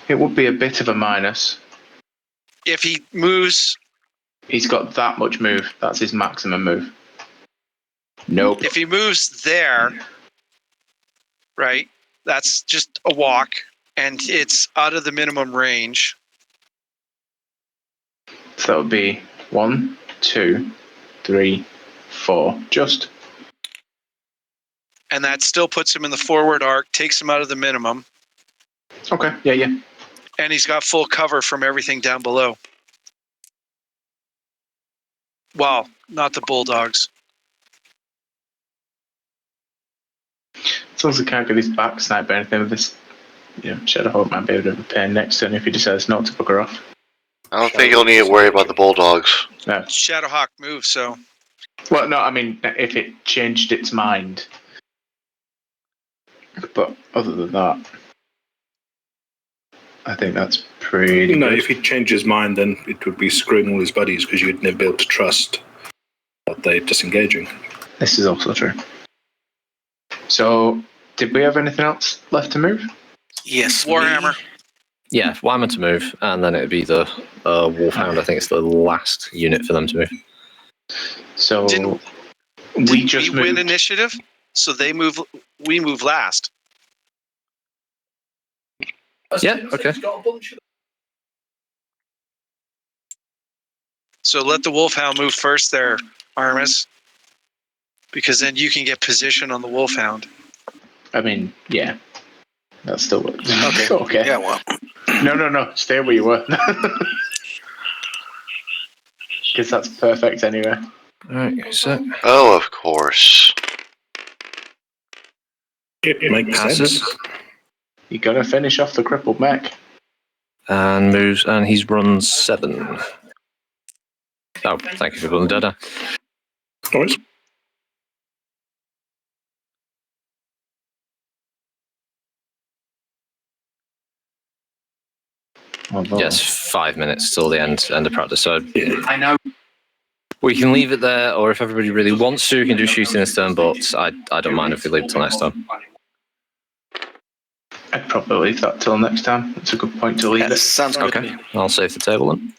[SPEAKER 6] It would be a bit of a minus.
[SPEAKER 3] If he moves...
[SPEAKER 6] He's got that much move. That's his maximum move. Nope.
[SPEAKER 3] If he moves there, right, that's just a walk, and it's out of the minimum range.
[SPEAKER 6] So that would be 1, 2, 3, 4. Just.
[SPEAKER 3] And that still puts him in the forward arc, takes him out of the minimum.
[SPEAKER 6] Okay. Yeah.
[SPEAKER 3] And he's got full cover from everything down below. Well, not the bulldogs.
[SPEAKER 6] As long as I can't get his back sniped or anything with this, Shadowhawk might be able to repair next turn if he decides not to bugger off.
[SPEAKER 1] I don't think you'll need to worry about the bulldogs.
[SPEAKER 6] No.
[SPEAKER 3] Shadowhawk moves, so.
[SPEAKER 6] Well, no, I mean, if it changed its mind. But other than that, I think that's pretty
[SPEAKER 2] No,
[SPEAKER 6] good.
[SPEAKER 2] if he changed his mind, then it would be screwing all his buddies because you'd never be able to trust that they're disengaging.
[SPEAKER 6] This is also true. So, did we have anything else left to move?
[SPEAKER 5] Yes.
[SPEAKER 3] Warhammer.
[SPEAKER 8] Yeah, Wyman to move, and then it'd be the Wolfhound. I think it's the last unit for them to move.
[SPEAKER 6] So,
[SPEAKER 3] Didn't
[SPEAKER 6] we just
[SPEAKER 3] win
[SPEAKER 6] moved.
[SPEAKER 3] initiative? So they move. We move last.
[SPEAKER 8] Yeah, okay.
[SPEAKER 3] So let the Wolfhound move first there, Armis. Because then you can get position on the Wolfhound.
[SPEAKER 6] I mean, yeah. That's still
[SPEAKER 5] Okay.
[SPEAKER 6] okay.
[SPEAKER 5] Yeah, well.
[SPEAKER 6] No. Stay where you were. Because that's perfect anyway.
[SPEAKER 8] Alright, so
[SPEAKER 1] Oh, of course.
[SPEAKER 2] It makes
[SPEAKER 8] passes
[SPEAKER 2] sense.
[SPEAKER 6] You gotta finish off the crippled mech.
[SPEAKER 8] and moves, and he's run 7. Oh, thank you for putting Dada.
[SPEAKER 2] No worries.
[SPEAKER 8] Yes, 5 minutes till the end of practice. So
[SPEAKER 2] Yeah.
[SPEAKER 6] I know.
[SPEAKER 8] we can leave it there, or if everybody really wants to, we can do shooting this turn. But I don't mind if we leave it till next time.
[SPEAKER 6] I'd probably leave that till next time. It's a good point to leave
[SPEAKER 5] Yeah,
[SPEAKER 6] it.
[SPEAKER 5] sounds good to
[SPEAKER 8] Okay,
[SPEAKER 5] me.
[SPEAKER 8] I'll save the table then.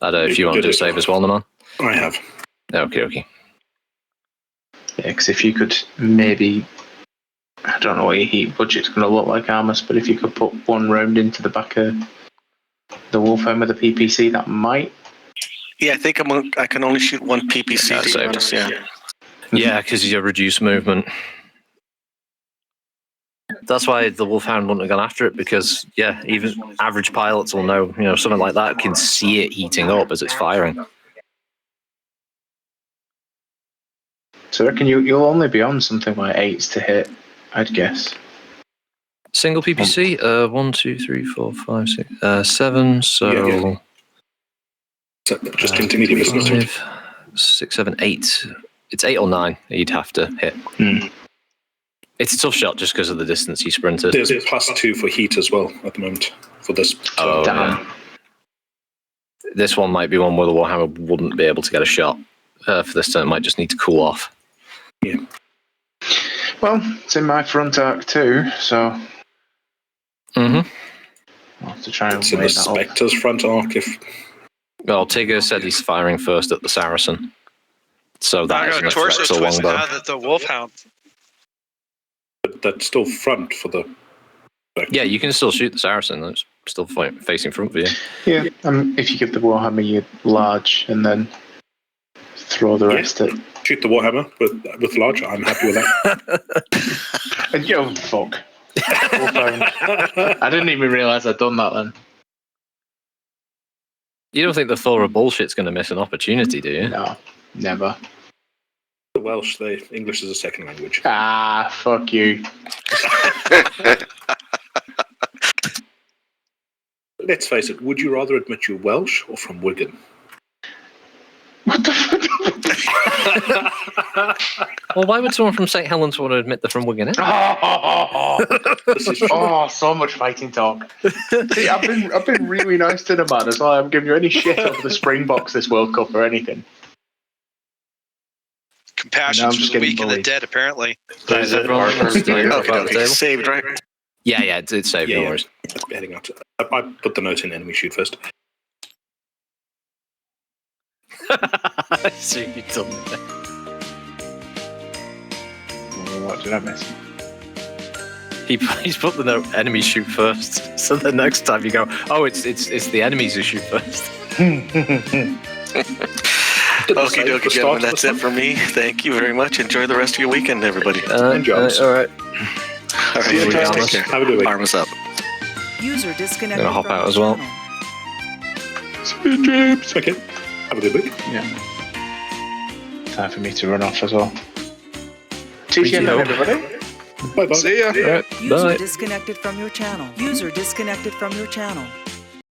[SPEAKER 8] I don't know if you want to do a save as well, man.
[SPEAKER 2] I have.
[SPEAKER 8] Okay.
[SPEAKER 6] Yeah, because if you could maybe, I don't know what your heat budget's going to look like, Armus, but if you could put 1 round into the back of the Wolfhound with a PPC, that might.
[SPEAKER 5] Yeah, I think I can only shoot 1 PPC.
[SPEAKER 8] Yeah,
[SPEAKER 5] to be
[SPEAKER 8] so-
[SPEAKER 5] honest, yeah.
[SPEAKER 8] Yeah, because you reduce movement. That's why the Wolfhound wouldn't have gone after it, because even average pilots will know, something like that can see it heating up as it's firing.
[SPEAKER 6] So I reckon you'll only be on something like 8s to hit, I'd guess.
[SPEAKER 8] Single PPC, 1, 2, 3, 4, 5, 6, 7. So
[SPEAKER 2] Yeah. So just intermediate business.
[SPEAKER 8] 5, 6, 7, 8. It's 8 or 9 you'd have to hit. It's a tough shot just because of the distance he sprinted.
[SPEAKER 2] There's +2 for heat as well at the moment for this.
[SPEAKER 8] Oh,
[SPEAKER 6] Damn.
[SPEAKER 8] yeah. This one might be one where the Warhammer wouldn't be able to get a shot for this turn. It might just need to cool off.
[SPEAKER 2] Yeah.
[SPEAKER 6] Well, it's in my front arc too, so
[SPEAKER 8] Mm-hmm.
[SPEAKER 6] I'll have to try and
[SPEAKER 2] It's in the
[SPEAKER 6] weigh that up.
[SPEAKER 2] Spectre's front arc. If
[SPEAKER 8] Well, Tigger said he's firing first at the Saracen. So that
[SPEAKER 3] I
[SPEAKER 8] isn't
[SPEAKER 3] got
[SPEAKER 8] a threat
[SPEAKER 3] torso
[SPEAKER 8] to
[SPEAKER 3] twist
[SPEAKER 8] longbow.
[SPEAKER 3] now that the Wolfhound.
[SPEAKER 2] but that's still front for the.
[SPEAKER 8] Yeah, you can still shoot the Saracen. It's still facing front for you.
[SPEAKER 6] Yeah, if you give the Warhammer your large and then throw the rest at.
[SPEAKER 2] Shoot the Warhammer with large. I'm happy with that.
[SPEAKER 6] Yo, fuck. I didn't even realise I'd done that then.
[SPEAKER 8] You don't think the Thor of bullshit's going to miss an opportunity, do you?
[SPEAKER 6] No, never.
[SPEAKER 2] The Welsh, English is a second language.
[SPEAKER 6] Ah, fuck you.
[SPEAKER 2] Let's face it, would you rather admit you're Welsh or from Wigan?
[SPEAKER 6] What the fuck?
[SPEAKER 8] Well, why would someone from St. Helens want to admit they're from Wigan?
[SPEAKER 2] This is true.
[SPEAKER 6] Oh, so much fighting talk. See, I've been really nice to the man as well. I haven't given you any shit over the Springboks this World Cup or anything.
[SPEAKER 3] Compassion
[SPEAKER 6] I'm
[SPEAKER 3] for
[SPEAKER 6] just
[SPEAKER 3] the
[SPEAKER 6] getting
[SPEAKER 3] weak and the
[SPEAKER 6] bullied.
[SPEAKER 3] dead, apparently.
[SPEAKER 8] Is everyone
[SPEAKER 5] Okay. Saved, right?
[SPEAKER 8] Yeah, it's saved.
[SPEAKER 2] Yeah,
[SPEAKER 8] No
[SPEAKER 2] yeah.
[SPEAKER 8] worries.
[SPEAKER 2] Heading out. I put the note in enemy shoot first.
[SPEAKER 8] I see you've done that.
[SPEAKER 6] What did I miss?
[SPEAKER 8] He's put the note enemies shoot first. So the next time you go, oh, it's the enemies who shoot first.
[SPEAKER 5] Okie dokie, gentlemen. That's it for me. Thank you very much. Enjoy the rest of your weekend, everybody.
[SPEAKER 2] Enjoy.
[SPEAKER 8] All right.
[SPEAKER 5] All
[SPEAKER 2] See you,
[SPEAKER 5] right,
[SPEAKER 2] Thomas. Have a good week.
[SPEAKER 5] Arms up.
[SPEAKER 4] User disconnected.
[SPEAKER 8] Gonna hop
[SPEAKER 4] from
[SPEAKER 8] out
[SPEAKER 4] your
[SPEAKER 8] as well.
[SPEAKER 4] channel.
[SPEAKER 2] Sweet dreams. Okay. Have a good week.
[SPEAKER 6] Yeah. Time for me to run off as well. TGN, everybody.
[SPEAKER 2] Bye bye.
[SPEAKER 10] See ya.
[SPEAKER 8] All right.
[SPEAKER 4] User
[SPEAKER 8] Bye.
[SPEAKER 4] disconnected from your channel. User disconnected from your channel.